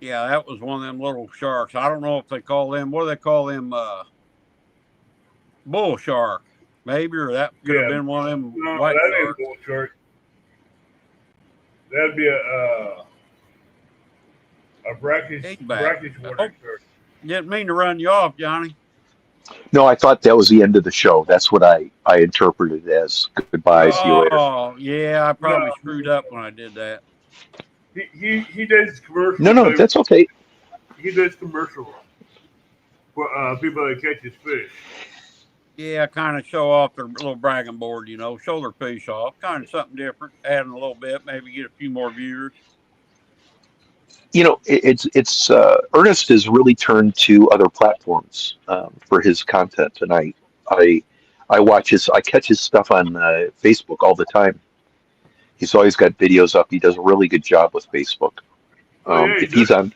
Yeah, that was one of them little sharks. I don't know if they call them, what do they call them? Bull shark, maybe, or that could have been one of them white
that
sharks.
ain't bull shark. That'd be a brackish water shark.
Didn't mean to run you off, Johnny.
No, I thought that was the end of the show. That's what I interpreted as goodbye. See you later.
Oh, yeah, I probably screwed up when I did that.
He does commercials.
No, that's okay.
He does commercials for people that catches fish.
Yeah, kind of show off their little bragging board, show their fish off. Kind of something different, adding a little bit, maybe get a few more viewers.
It's Ernest has really turned to other platforms for his content, and I catch his stuff on Facebook all the time. He's always got videos up. He does a really good job with Facebook. If he's on,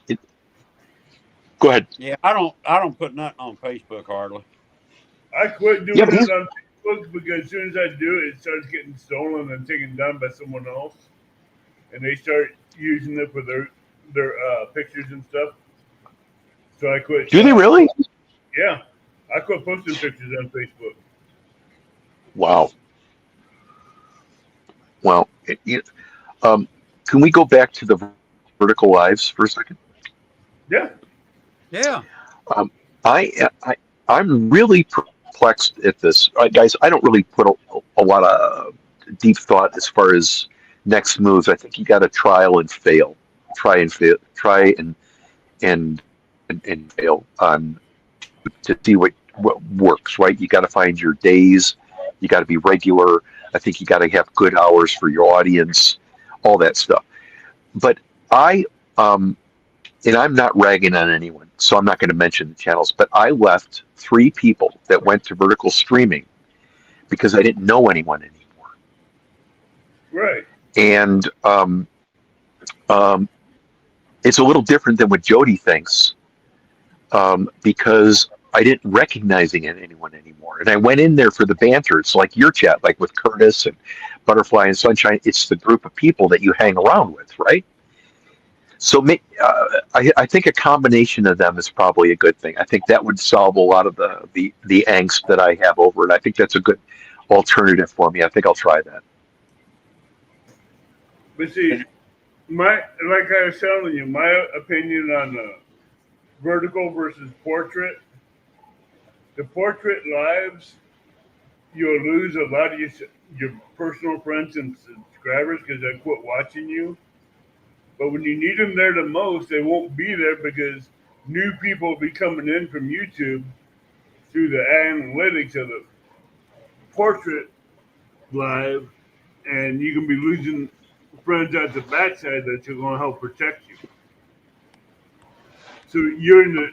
go ahead.
Yeah, I don't put nothing on Facebook hardly.
I quit doing it on Facebook because as soon as I do it, it starts getting stolen and taken down by someone else, and they start using it for their pictures and stuff. So I quit.
Do they really?
Yeah, I quit posting pictures on Facebook.
Wow. Well, can we go back to the vertical lives for a second?
Yeah.
Yeah.
I'm really perplexed at this, guys. I don't really put a lot of deep thought as far as next moves. I think you got to try and fail on to see what works. Right? You got to find your days. You got to be regular. I think you got to have good hours for your audience, all that stuff. But and I'm not ragging on anyone, so I'm not going to mention the channels, but I left 3 people that went to vertical streaming because I didn't know anyone anymore.
Right.
And it's a little different than what Jody thinks because I didn't recognize anyone anymore. And I went in there for the banter. It's like your chat, like with Curtis and Butterfly and Sunshine. It's the group of people that you hang around with, right? So I think a combination of them is probably a good thing. I think that would solve a lot of the angst that I have over it. I think that's a good alternative for me. I think I'll try that.
But see, like I was telling you, my opinion on vertical versus portrait. The portrait lives, you'll lose a lot of your personal friends and subscribers because they quit watching you. But when you need them there the most, they won't be there because new people will be coming in from YouTube through the analytics of the portrait live, and you can be losing friends at the backside that you're going to help protect you. So you're in a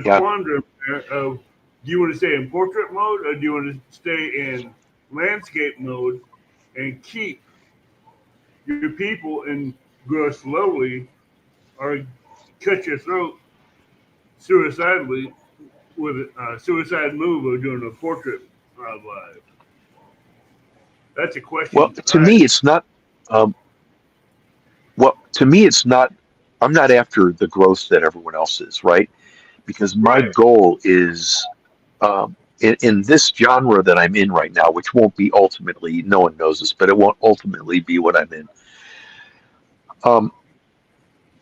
quandrum of, do you want to stay in portrait mode or do you want to stay in landscape mode and keep your people and grow slowly or cut your throat suicidally with a suicide move of doing a portrait live? That's a question.
Well, to me, it's not. To me, it's not. I'm not after the growth that everyone else is, right? Because my goal is in this genre that I'm in right now, which won't be ultimately. No one knows this, but it won't ultimately be what I'm in.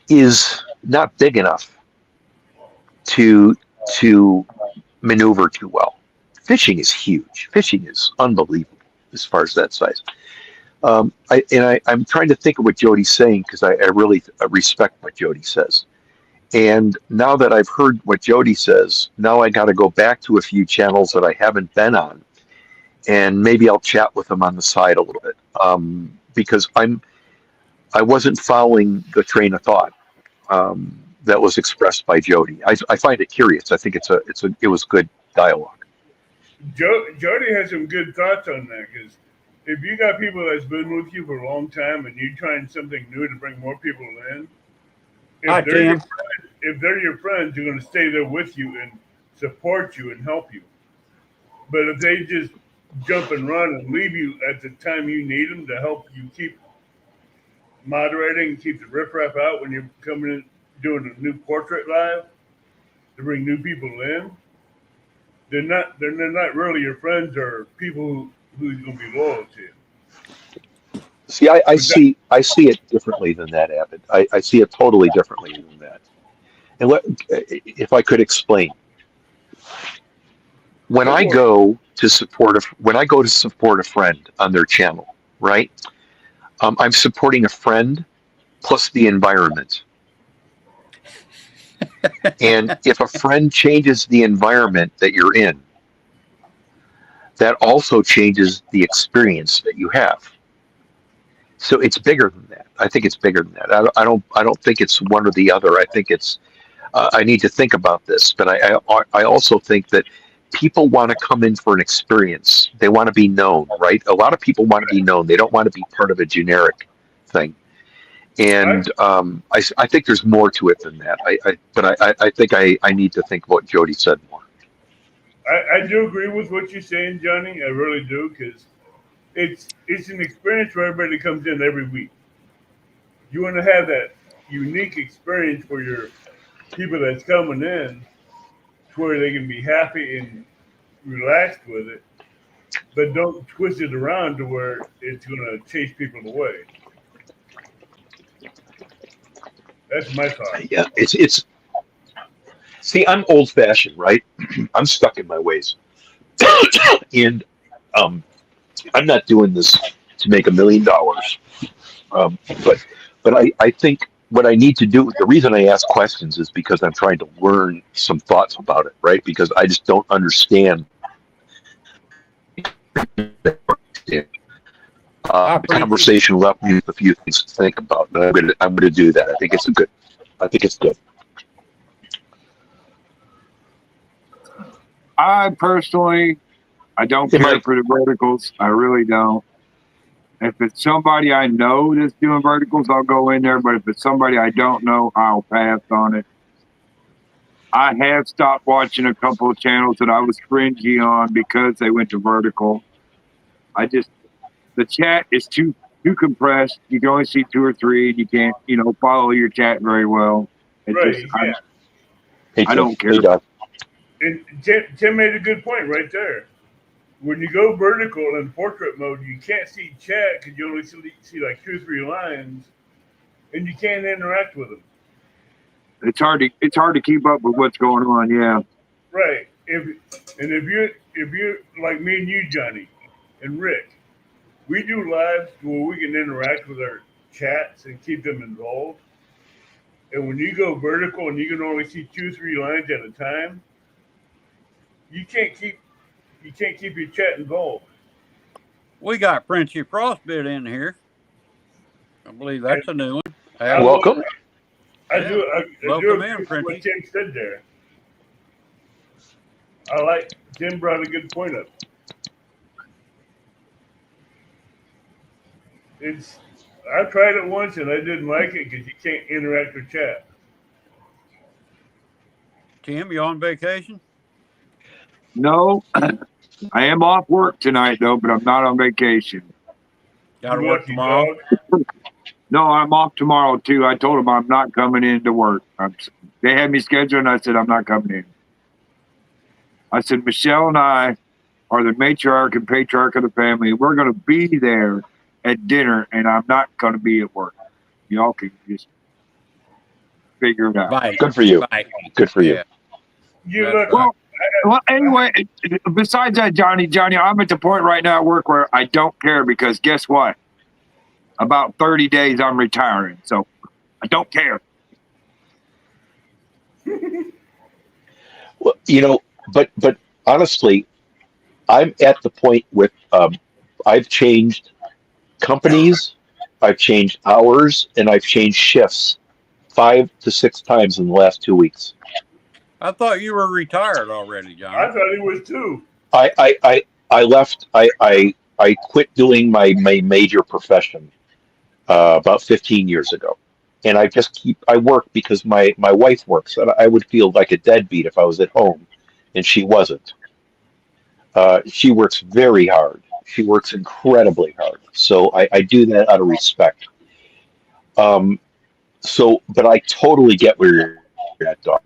Is not big enough to maneuver too well. Fishing is huge. Fishing is unbelievable as far as that size. I'm trying to think of what Jody's saying because I really respect what Jody says. And now that I've heard what Jody says, now I got to go back to a few channels that I haven't been on, and maybe I'll chat with them on the side a little bit because I wasn't following the train of thought that was expressed by Jody. I find it curious. I think it was good dialogue.
Jody has some good thoughts on that because if you got people that's been with you for a long time and you're trying something new to bring more people in, if they're your friends, they're going to stay there with you and support you and help you. But if they just jump and run and leave you at the time you need them to help you keep moderating and keep the riffraff out when you're coming in doing a new portrait live to bring new people in, they're not really your friends or people who's going to be loyal to you.
See, I see it differently than that, Abbott. I see it totally differently than that. And if I could explain, when I go to support a friend on their channel, right? I'm supporting a friend plus the environment. And if a friend changes the environment that you're in, that also changes the experience that you have. So it's bigger than that. I think it's bigger than that. I don't think it's one or the other. I think it's. I need to think about this, but I also think that people want to come in for an experience. They want to be known, right? A lot of people want to be known. They don't want to be part of a generic thing. And I think there's more to it than that. I think I need to think what Jody said more.
I do agree with what you're saying, Johnny. I really do, because it's an experience for everybody that comes in every week. You want to have that unique experience for your people that's coming in to where they can be happy and relaxed with it, but don't twist it around to where it's going to chase people away. That's my thought.
Yeah, it's. See, I'm old fashioned, right? I'm stuck in my ways, and I'm not doing this to make $1 million. But I think what I need to do. The reason I ask questions is because I'm trying to learn some thoughts about it, right? Because I just don't understand. Conversation left me with a few things to think about, but I'm gonna do that. I think it's good.
I personally, I don't care for the verticals. I really don't. If it's somebody I know that's doing verticals, I'll go in there. But if it's somebody I don't know, I'll pass on it. I have stopped watching a couple of channels that I was cringy on because they went to vertical. The chat is too compressed. You can only see 2 or 3, and you can't, follow your chat very well.
Right, you can't.
Hey,
I
Tim.
don't care.
Hey, Doc.
And Tim made a good point right there. When you go vertical in portrait mode, you can't see chat because you only see like 2 or 3 lines, and you can't interact with them.
It's hard to keep up with what's going on. Yeah.
Right. If you're like me and you, Johnny, and Rick, we do lives where we can interact with our chats and keep them involved. And when you go vertical and you can only see 2 or 3 lines at a time, you can't keep your chat involved.
We got Princey Frostbit in here. I believe that's a new one.
Welcome.
I do
Welcome
agree
in,
with
Princey.
what Tim said there. I like Tim brought a good point up. I tried it once and I didn't like it because you can't interact with chat.
Tim, you on vacation?
No, I am off work tonight though, but I'm not on vacation.
Got to
You
work
lucky
tomorrow.
dog.
No, I'm off tomorrow too. I told them I'm not coming in to work. They had me scheduled, and I said I'm not coming in. I said Michelle and I are the matriarch and patriarch of the family. We're going to be there at dinner, and I'm not going to be at work. Y'all can just figure it out.
Bye.
Good for you.
Bye.
Good for you.
Yeah.
You
That's
lucky.
Well, anyway, besides that, Johnny, I'm at the point right now at work where I don't care because guess what? About 30 days, I'm retiring, so I don't care.
Well, but honestly, I'm at the point with I've changed companies, I've changed hours, and I've changed shifts 5 to 6 times in the last 2 weeks.
I thought you were retired already, John.
I thought he was too.
I left. I quit doing my major profession about 15 years ago, and I work because my wife works, and I would feel like a deadbeat if I was at home, and she wasn't. She works very hard. She works incredibly hard. So I do that out of respect. But I totally get where you're at, Doc.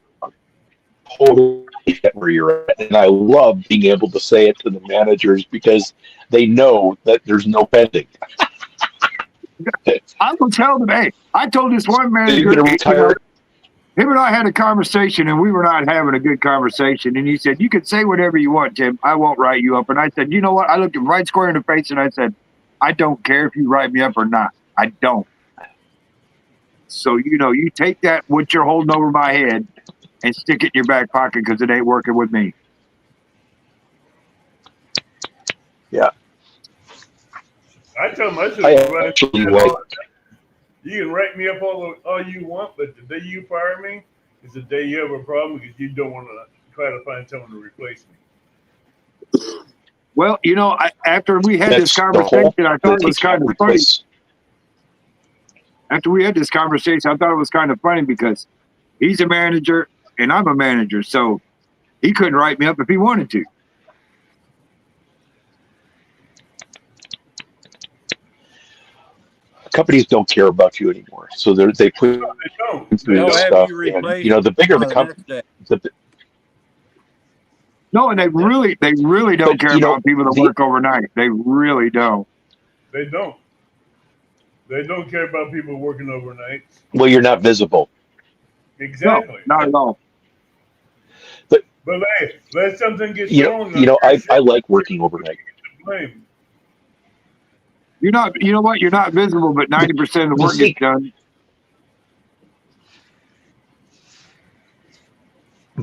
Totally get where you're at. And I love being able to say it to the managers because they know that there's no pending.
I will tell them, hey, I told this one manager,
You're going to retire.
Him and I had a conversation, and we were not having a good conversation. And he said, you can say whatever you want, Tim. I won't write you up. And I said, you know what? I looked him right square in the face, and I said, I don't care if you write me up or not. I don't. So, you take that, what you're holding over my head, and stick it in your back pocket because it ain't working with me.
Yeah.
I tell him you can write me up all you want, but the day you fire me is the day you have a problem because you don't want to try to find someone to replace me.
Well, after we had this conversation, I thought it was kind of funny. After we had this conversation, I thought it was kind of funny because he's a manager and I'm a manager, so he couldn't write me up if he wanted to.
Companies don't care about you anymore, so they put
They'll have
stuff.
you replaced
And, the bigger the
by
company,
next day.
No, and they really don't care about people that work overnight. They really don't.
They don't. They don't care about people working overnight.
well, you're not visible.
Exactly.
No, not at all.
But hey, let something get wrong.
I like working overnight.
Blame.
You're not. You know what? You're not visible, but 90% of the work gets done.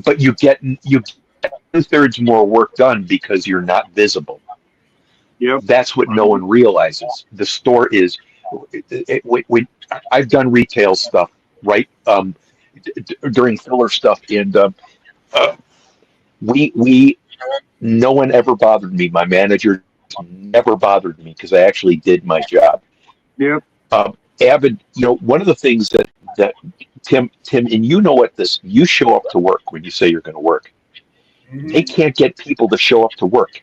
But you get 2/3 more work done because you're not visible.
Yep.
That's what no one realizes. The store is. When I've done retail stuff, right? During filler stuff, and no one ever bothered me. My manager never bothered me because I actually did my job.
Yep.
Avid, one of the things that Tim, and you know what this? You show up to work when you say you're going to work. They can't get people to show up to work.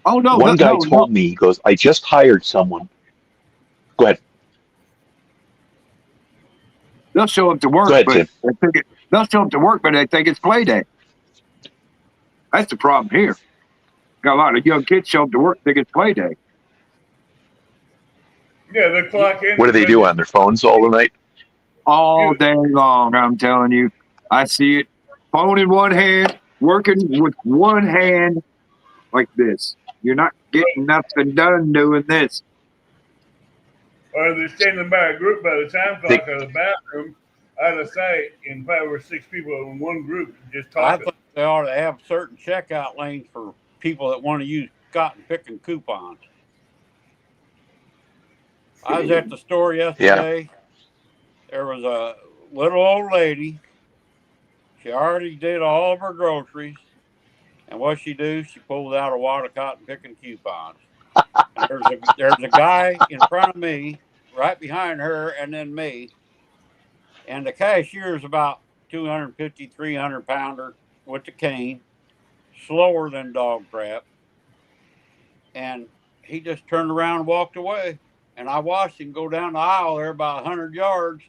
Oh no,
One guy
no.
told me, he goes, "I just hired someone." Go ahead.
They'll show up to
Go
work,
ahead,
but
Tim.
they'll show up to work, but they think it's play day. That's the problem here. Got a lot of young kids show up to work think it's play day.
Yeah, the clock in.
What do they do on their phones all the night?
All day long, I'm telling you. I see it. Phone in one hand, working with one hand like this. You're not getting nothing done doing this.
Or they're standing by a group by the time
They-
clock out of the bathroom, out of sight, and 5 or 6 people in one group just
I
talking.
think they ought to have certain checkout lanes for people that want to use cotton picking coupons. I was at the store yesterday. There was a little old lady. She already did all of her groceries. And what she do? She pulls out a wad of cotton picking coupons. And there's a guy in front of me, right behind her, and then me. And the cashier's about 250, 300 pounder with the cane, slower than dog crap. And he just turned around and walked away. And I watched him go down the aisle there about 100 yards,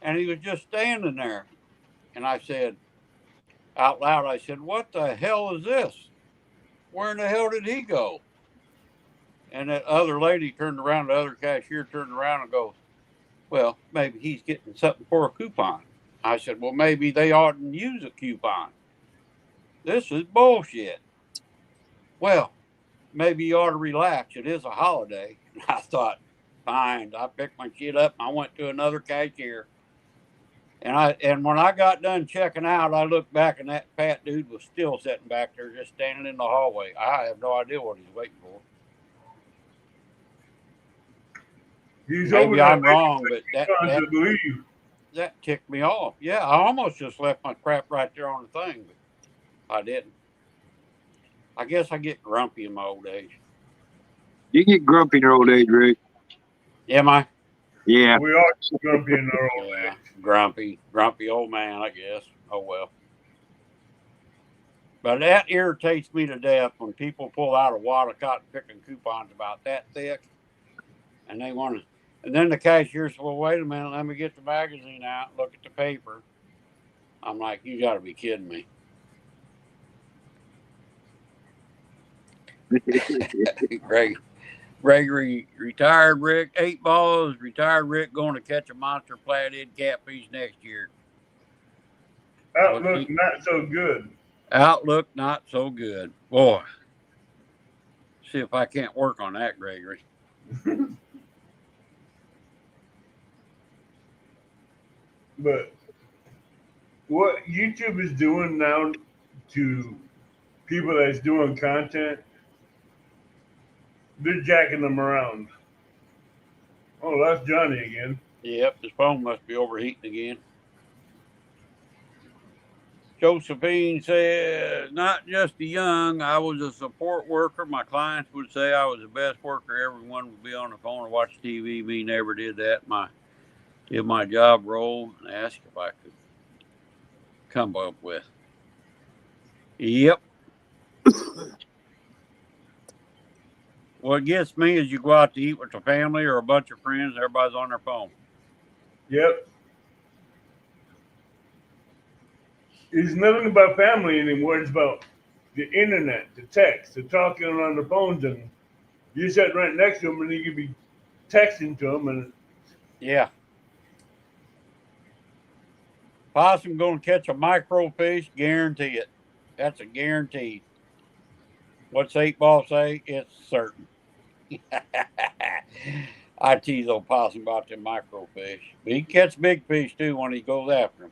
and he was just standing there. And I said, out loud, I said, "What the hell is this? Where in the hell did he go?" And that other lady turned around, the other cashier turned around and goes, "Well, maybe he's getting something for a coupon." I said, "Well, maybe they oughtn't use a coupon. This is bullshit." "Well, maybe you ought to relax. It is a holiday." And I thought, fine. I picked my shit up and I went to another cashier. And when I got done checking out, I looked back and that fat dude was still sitting back there just standing in the hallway. I have no idea what he's waiting for. Maybe I'm wrong, but that ticked me off. Yeah, I almost just left my crap right there on the thing, but I didn't. I guess I get grumpy in my old age.
You get grumpy in your old age, Rick.
Am I?
Yeah.
We are grumpy in our old age.
Grumpy old man, I guess. Oh well. But that irritates me to death when people pull out a wad of cotton picking coupons about that thick, and they want to. And then the cashier says, "Well, wait a minute, let me get the magazine out, and look at the paper." I'm like, "You got to be kidding me." Gregory, retired Rick, 8 balls, retired Rick going to catch a monster flathead catfish next year.
Outlook not so good.
Outlook not so good. Boy. See if I can't work on that, Gregory.
But what YouTube is doing now to people that's doing content, they're jacking them around. Oh, that's Johnny again.
Yep, his phone must be overheating again. Josephine says, "Not just a young, I was a support worker. My clients would say I was the best worker. Everyone would be on the phone or watch TV. Me never did that. Did my job role and ask if I could come up with." Yep. What gets me is you go out to eat with the family or a bunch of friends, everybody's on their phone.
Yep. It's nothing about family anymore. It's about the internet, the text, the talking on the phones, and you sit right next to them, and you could be texting to them, and
yeah. Possum going to catch a microfish, guarantee it. That's a guarantee. What's 8 ball say? It's certain. I tease old Possum about them microfish. But he can catch big fish too when he goes after them.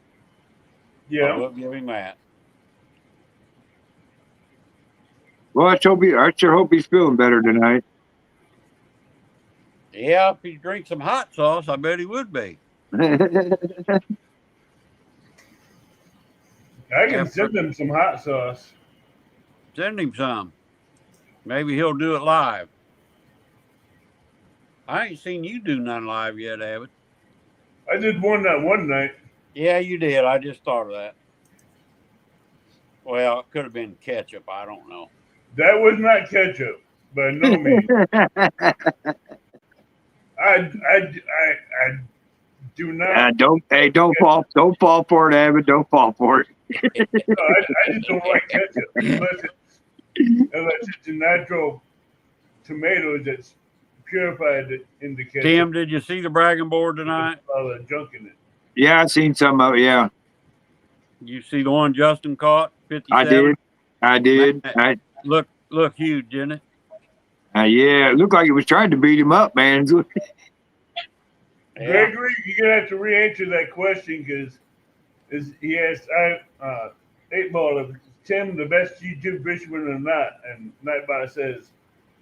yeah.
I will give him that.
Well, I sure hope he's feeling better tonight.
Yeah, if he drinks some hot sauce, I bet he would be.
I can send him some hot sauce.
Send him some. Maybe he'll do it live. I ain't seen you do none live yet, Abbott.
I did one that one night.
Yeah, you did. I just thought of that. Well, it could have been ketchup. I don't know.
That was not ketchup, by no means. I do not.
Don't fall for it, Abbott. Don't fall for it.
No, I just don't like ketchup unless it's a natural tomato that's purified into ketchup.
Tim, did you see the bragging board tonight?
All the junk in it.
Yeah, I seen some of it. Yeah,
You see the one Justin caught? 57?
I did.
Man, look huge, didn't it?
Yeah, it looked like it was trying to beat him up, man.
Yeah.
Gregory, you're gonna have to re-answer that question because he asked 8-Ball if Tim the best YouTube fisherman or not, and Nightbot says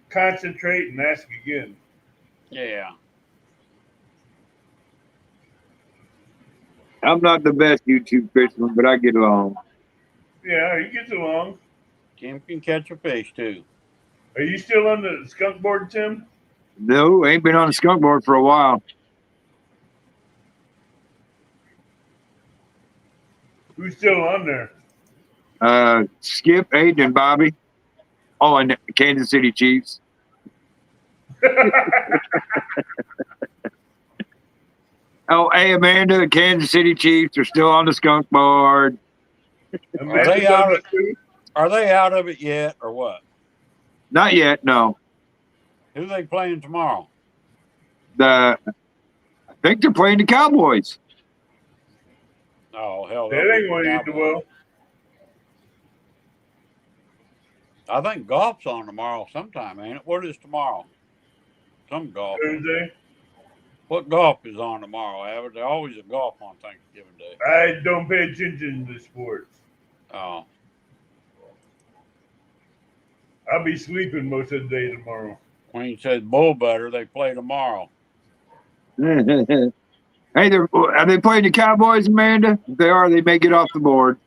concentrate and ask again.
Yeah.
I'm not the best YouTube fisherman, but I get along.
Yeah, he gets along.
Tim can catch a fish too.
Are you still on the skunk board, Tim?
No, ain't been on the skunk board for a while.
Who's still on there?
Skip, Aiden, and Bobby. Oh, and the Kansas City Chiefs. Oh, hey, Amanda, the Kansas City Chiefs are still on the skunk board.
Are they out of it yet, or what?
Not yet, no.
Who they playing tomorrow?
I think they're playing the Cowboys.
Oh, hell.
That ain't going to end well.
I think golf's on tomorrow sometime, ain't it? What is tomorrow? Some golf.
Thursday.
What golf is on tomorrow, Abbott? There's always a golf on Thanksgiving Day.
I don't pay attention to sports.
Oh.
I'll be sleeping most of the day tomorrow.
Queen says bull butter, they play tomorrow.
Hey, are they playing the Cowboys, Amanda? If they are, they may get off the board.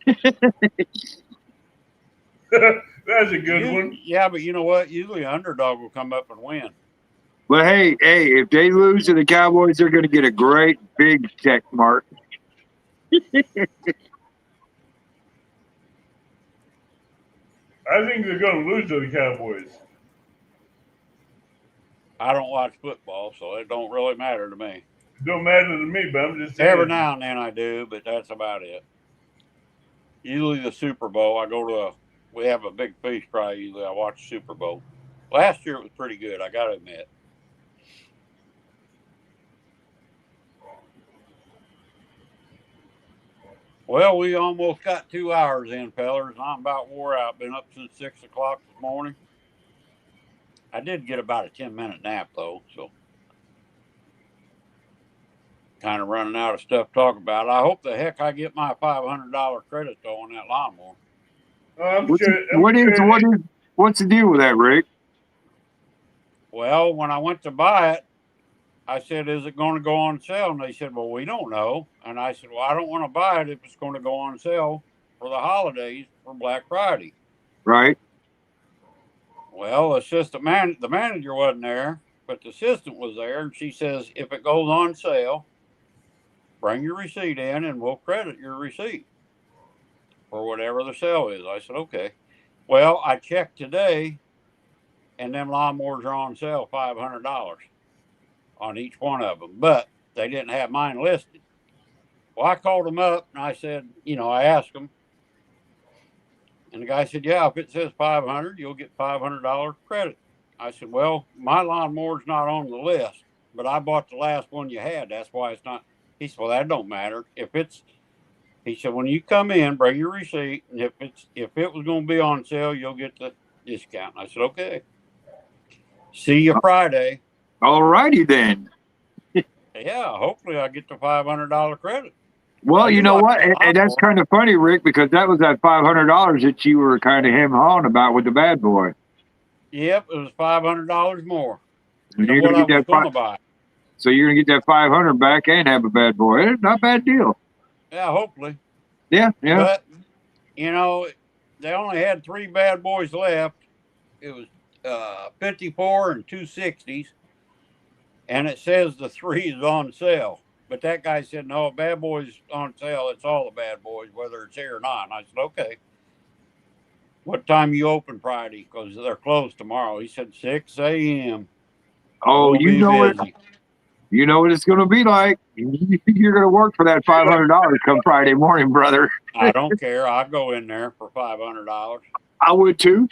That's a good one.
Yeah, but you know what? Usually underdog will come up and win.
But hey, if they lose to the Cowboys, they're going to get a great big check mark.
I think they're going to lose to the Cowboys.
I don't watch football, so it don't really matter to me.
It don't matter to me, but I'm just saying.
Every now and then I do, but that's about it. Usually the Super Bowl, we have a big fish fry. Usually I watch Super Bowl. Last year it was pretty good, I got to admit. Well, we almost got 2 hours in, fellers. I'm about wore out. Been up since 6 o'clock this morning. I did get about a 10-minute nap, though, so kind of running out of stuff to talk about. I hope the heck I get my $500 credit, though, on that lawnmower.
What's the deal with that, Rick?
Well, when I went to buy it, I said, is it going to go on sale? And they said, well, we don't know. And I said, well, I don't want to buy it if it's going to go on sale for the holidays for Black Friday.
Right.
Well, the manager wasn't there, but the assistant was there. And she says, if it goes on sale, bring your receipt in and we'll credit your receipt for whatever the sale is. I said, okay. Well, I checked today and them lawnmowers are on sale $500 on each one of them, but they didn't have mine listed. Well, I called them up and I said, I asked them, and the guy said, yeah, if it says 500, you'll get $500 credit. I said, well, my lawnmower's not on the list, but I bought the last one you had. That's why it's not. He said, well, that don't matter. He said, when you come in, bring your receipt, and if it was going to be on sale, you'll get the discount. I said, okay. See you Friday.
All righty then.
Yeah, hopefully I get the $500 credit.
Well, you know what? And that's kind of funny, Rick, because that was that $500 that you were kind of hawing about with the bad boy.
Yep, it was $500 more.
And you're going to get that So you're going to get that 500 back and have a bad boy. It's not a bad deal.
Yeah, hopefully.
Yeah.
But, they only had 3 bad boys left. It was 54 and 260s. And it says the 3 is on sale. But that guy said, no, Bad Boys on sale. It's all the Bad Boys, whether it's here or not. And I said, okay. What time you open Friday? Because they're closed tomorrow. He said 6 a.m.
Oh,
We'll
you
be
know it.
busy.
You know what it's going to be like. You're going to work for that $500 come Friday morning, brother.
I don't care. I'll go in there for $500.
I would too.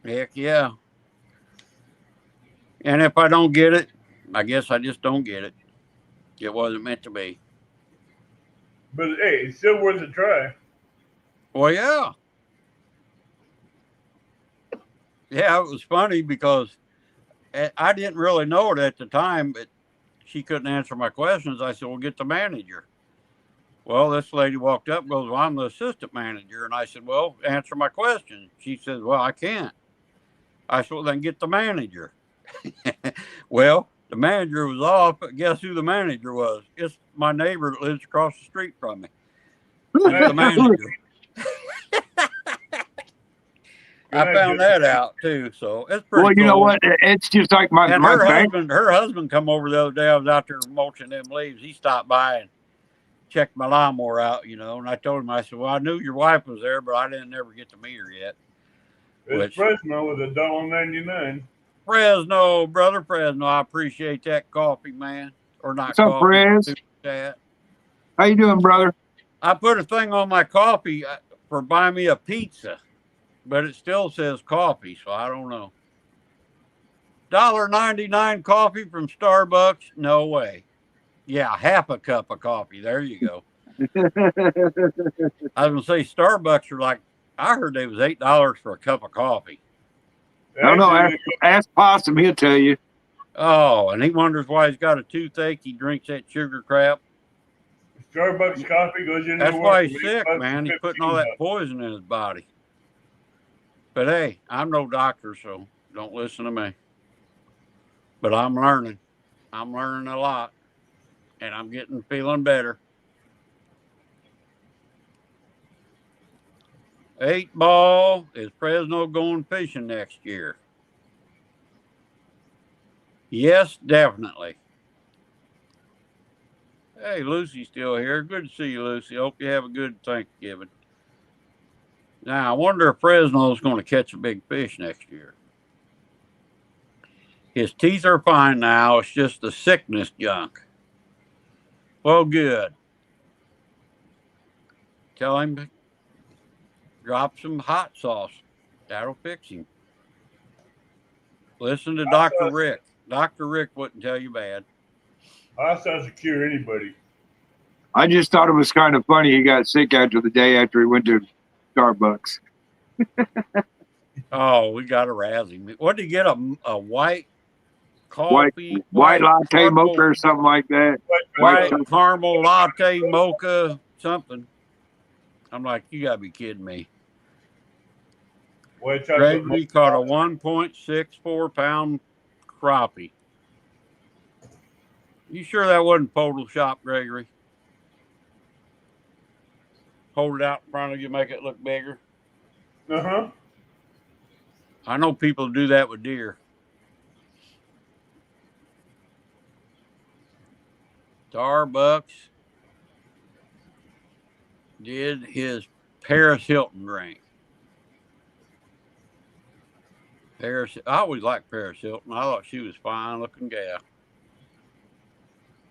Heck yeah. And if I don't get it, I guess I just don't get it. It wasn't meant to be.
But hey, it's still worth a try.
Well, yeah. Yeah, it was funny because I didn't really know it at the time, but she couldn't answer my questions. I said, well, get the manager. Well, this lady walked up and goes, well, I'm the assistant manager. And I said, well, answer my question. She said, well, I can't. I said, well, then get the manager. Well, the manager was off, but guess who the manager was? It's my neighbor that lives across the street from me. It's the manager. I found that out too, so it's pretty.
Well, you
cool.
know what? It's just like my bank.
Her husband come over the other day. I was out there mulching them leaves. He stopped by and checked my lawnmower out, you know. And I told him, I said, well, I knew your wife was there, but I didn't ever get to meet her yet.
It's Fresno with $1.99.
Fresno, brother Fresno. I appreciate that coffee, man. Or not.
What's up, Fres? How you doing, brother?
I put a thing on my coffee for buy me a pizza, but it still says coffee, so I don't know. $1.99 coffee from Starbucks? No way. Yeah, half a cup of coffee. There you go. I was gonna say Starbucks are like, I heard they was $8 for a cup of coffee.
No, ask Possum, he'll tell you.
Oh, and he wonders why he's got a toothache. He drinks that sugar crap.
Starbucks coffee goes in.
That's why he's sick, man. He's putting all that poison in his body. But hey, I'm no doctor, so don't listen to me. But I'm learning. I'm learning a lot, and I'm feeling better. 8 Ball, is Fresno going fishing next year? Yes, definitely. Hey, Lucy's still here. Good to see you, Lucy. Hope you have a good Thanksgiving. Now, I wonder if Fresno's going to catch a big fish next year. His teeth are fine now. It's just the sickness junk. Well, good. Tell him to drop some hot sauce. That'll fix him. Listen to Dr. Rick. Dr. Rick wouldn't tell you bad.
Hot sauce will cure anybody.
I just thought it was kind of funny he got sick after the day after he went to Starbucks.
Oh, we got to razz him. What did he get? A white coffee?
White latte mocha or something like that.
White caramel latte mocha something. I'm like, you got to be kidding me. Gregory caught a 1.64 pound crappie. You sure that wasn't Photoshop, Gregory? Hold it out in front of you, make it look bigger.
Uh-huh.
I know people do that with deer. Starbucks did his Paris Hilton drink. I always liked Paris Hilton. I thought she was fine looking gal.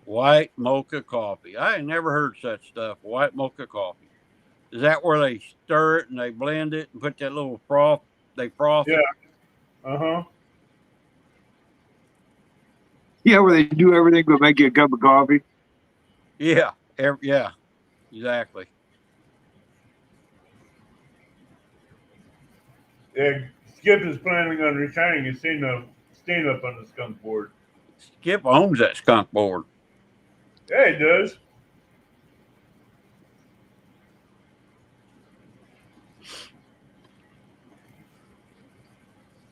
White mocha coffee. I ain't never heard such stuff. White mocha coffee. Is that where they stir it and they blend it and put that little froth? They froth it?
Yeah. Uh-huh.
Yeah, where they do everything but make you a cup of coffee.
Yeah. Yeah. Exactly.
Yeah, Skip is planning on retiring and staying up on the skunk board.
Skip owns that skunk board.
Yeah, he does.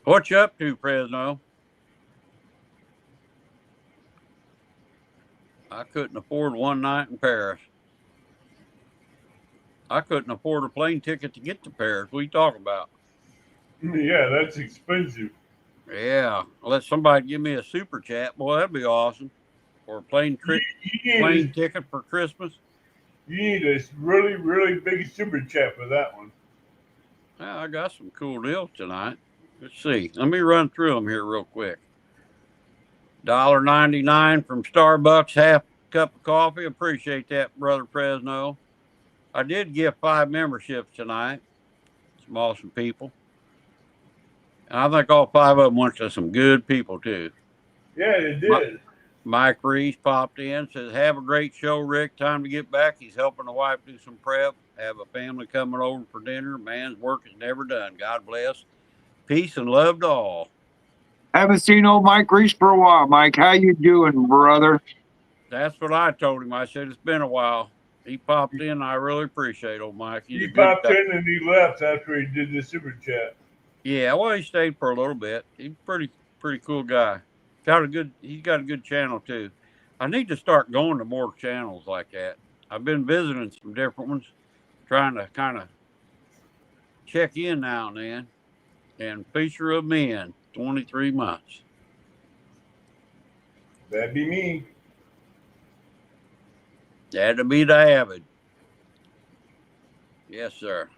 What you up to, Fresno? I couldn't afford one night in Paris. I couldn't afford a plane ticket to get to Paris. What are you talking about?
Yeah, that's expensive.
Yeah. Let somebody give me a super chat. Boy, that'd be awesome. or a plane ticket for Christmas?
You need a really, really big super chat for that one.
Well, I got some cool deals tonight. Let's see. Let me run through them here real quick. $1.99 from Starbucks, half cup of coffee. Appreciate that, Brother Fresno. I did give 5 memberships tonight. Some awesome people. And I think all 5 of them went to some good people, too.
Yeah, it did.
Mike Reese popped in, says, have a great show, Rick. Time to get back. He's helping the wife do some prep. Have a family coming over for dinner. Man's work is never done. God bless. Peace and love to all.
Haven't seen old Mike Reese for a while. Mike, how you doing, brother?
That's what I told him. I said, it's been a while. He popped in. I really appreciate old Mike. He's
He
a good
popped
guy.
in and he left after he did the super chat.
Yeah, well, he stayed for a little bit. He's a pretty cool guy. He's got a good channel too. I need to start going to more channels like that. I've been visiting some different ones, trying to kind of check in now and then. And Fisher of Men, 23 months.
That'd be me.
That'd be the Avid. Yes, sir.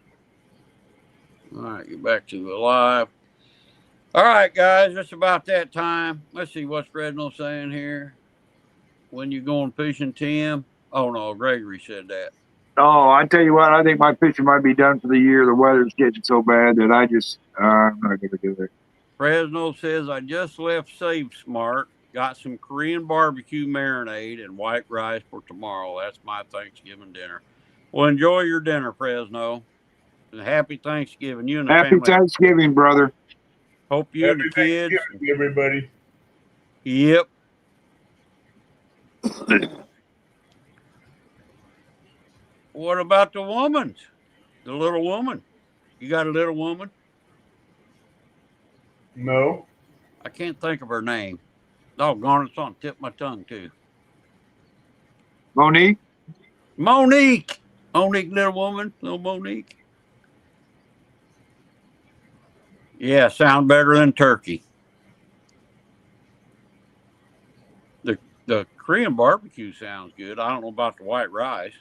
All right, get back to the live. All right, guys, it's about that time. Let's see what's Fresno saying here. When you going fishing, Tim? Oh, no, Gregory said that.
Oh, I tell you what, I think my fishing might be done for the year. The weather's getting so bad that I'm not going to do it.
Fresno says, I just left Save Smart. Got some Korean barbecue marinade and white rice for tomorrow. That's my Thanksgiving dinner. Well, enjoy your dinner, Fresno. And happy Thanksgiving. You and the
Happy
family.
Thanksgiving, brother.
Hope you and the kids.
Everybody.
Yep. What about the woman? The little woman? You got a little woman?
No.
I can't think of her name. Doggone, it's on the tip of my tongue, too.
Monique?
Monique, little woman. Little Monique. Yeah, sound better than turkey. The Korean barbecue sounds good. I don't know about the white rice.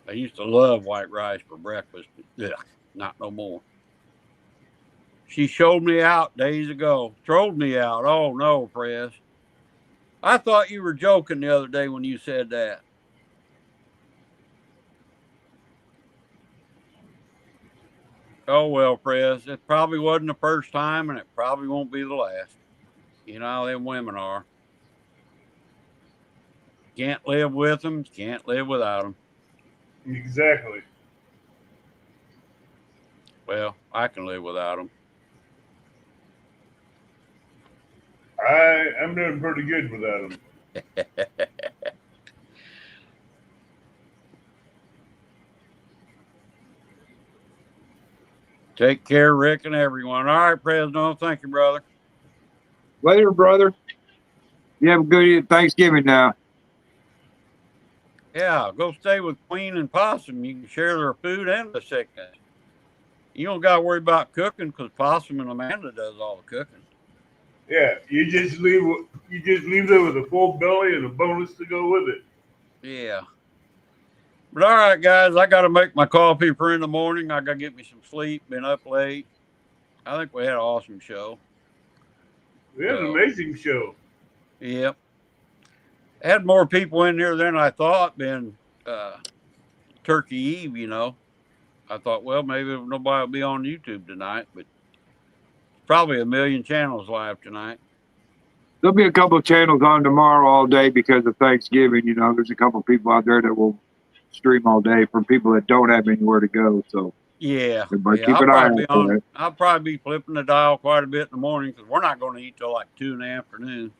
I used to love white rice for breakfast, but not no more. She showed me out days ago. Trolled me out. Oh, no, Press. I thought you were joking the other day when you said that. Oh, well, Press. It probably wasn't the first time, and it probably won't be the last. You know how them women are. Can't live with them. Can't live without them.
Exactly.
Well, I can live without them.
I'm doing pretty good without them.
Take care, Rick, and everyone. All right, Fresno. Thank you, brother.
Later, brother. You have a good Thanksgiving now.
Yeah, go stay with Queen and Possum. You can share their food and the sickness. You don't got to worry about cooking because Possum and Amanda does all the cooking.
Yeah, you just leave there with a full belly and a bonus to go with it.
Yeah. But all right, guys, I got to make my coffee for in the morning. I got to get me some sleep. Been up late. I think we had an awesome show.
We had an amazing show.
Yep. Had more people in here than I thought, being Turkey Eve, you know. I thought, well, maybe nobody will be on YouTube tonight, but probably a million channels live tonight.
There'll be a couple of channels on tomorrow all day because of Thanksgiving. You know, there's a couple of people out there that will stream all day for people that don't have anywhere to go. So
yeah,
everybody keep an eye out for that.
I'll probably be flipping the dial quite a bit in the morning because we're not going to eat till like 2 in the afternoon.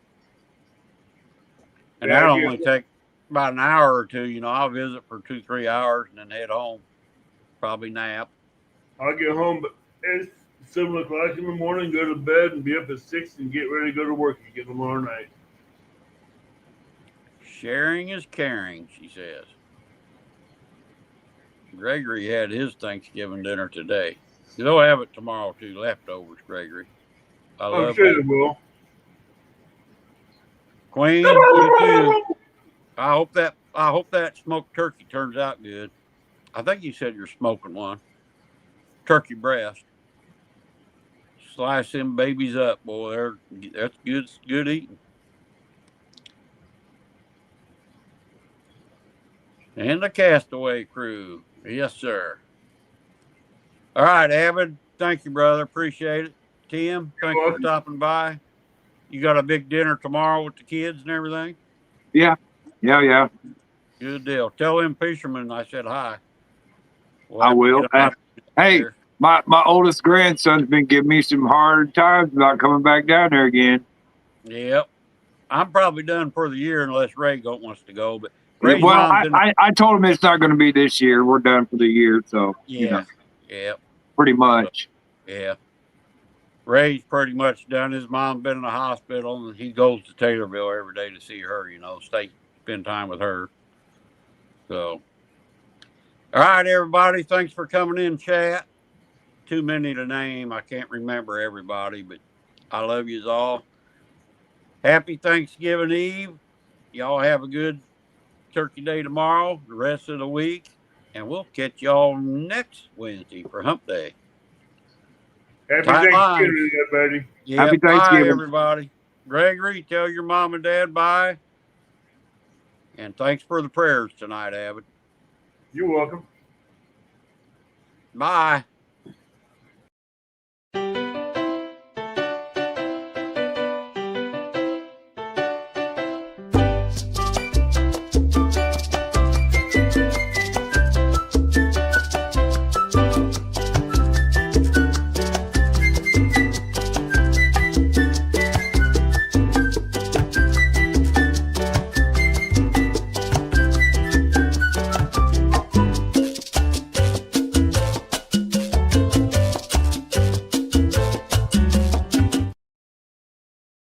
And that'll only take about an hour or two. You know, I'll visit for 2-3 hours and then head home. Probably nap.
I'll get home at 7 o'clock in the morning, go to bed, and be up at 6 and get ready to go to work again tomorrow night.
Sharing is caring, she says. Gregory had his Thanksgiving dinner today. They'll have it tomorrow too. Leftovers, Gregory.
I'm sure they will.
Queen, you too. I hope that smoked turkey turns out good. I think you said you're smoking one. Turkey breast. Slice them babies up, boy. That's good eating. And the Castaway crew. Yes, sir. All right, Abbott. Thank you, brother. Appreciate it. Tim, thanks for stopping by. You got a big dinner tomorrow with the kids and everything?
Yeah.
Good deal. Tell them fishermen I said hi. We'll
I
have to
will.
get them out
Hey,
there.
my oldest grandson's been giving me some hard times about coming back down there again.
Yep. I'm probably done for the year unless Ray wants to go. But Ray's
Well,
mom's in the
I told him it's not going to be this year. We're done for the year, so
yeah.
pretty much.
Yeah. Ray's pretty much done. His mom's been in the hospital, and he goes to Taylorville every day to see her, spend time with her. So, all right, everybody. Thanks for coming in, chat. Too many to name. I can't remember everybody, but I love yous all. Happy Thanksgiving Eve. Y'all have a good Turkey Day tomorrow, the rest of the week, and we'll catch y'all next Wednesday for Hump Day.
Happy
Tight lines.
Thanksgiving, everybody.
Yeah,
Happy Thanksgiving.
Bye, everybody. Gregory, tell your mom and dad bye. And thanks for the prayers tonight, Abbott.
You're welcome.
Bye.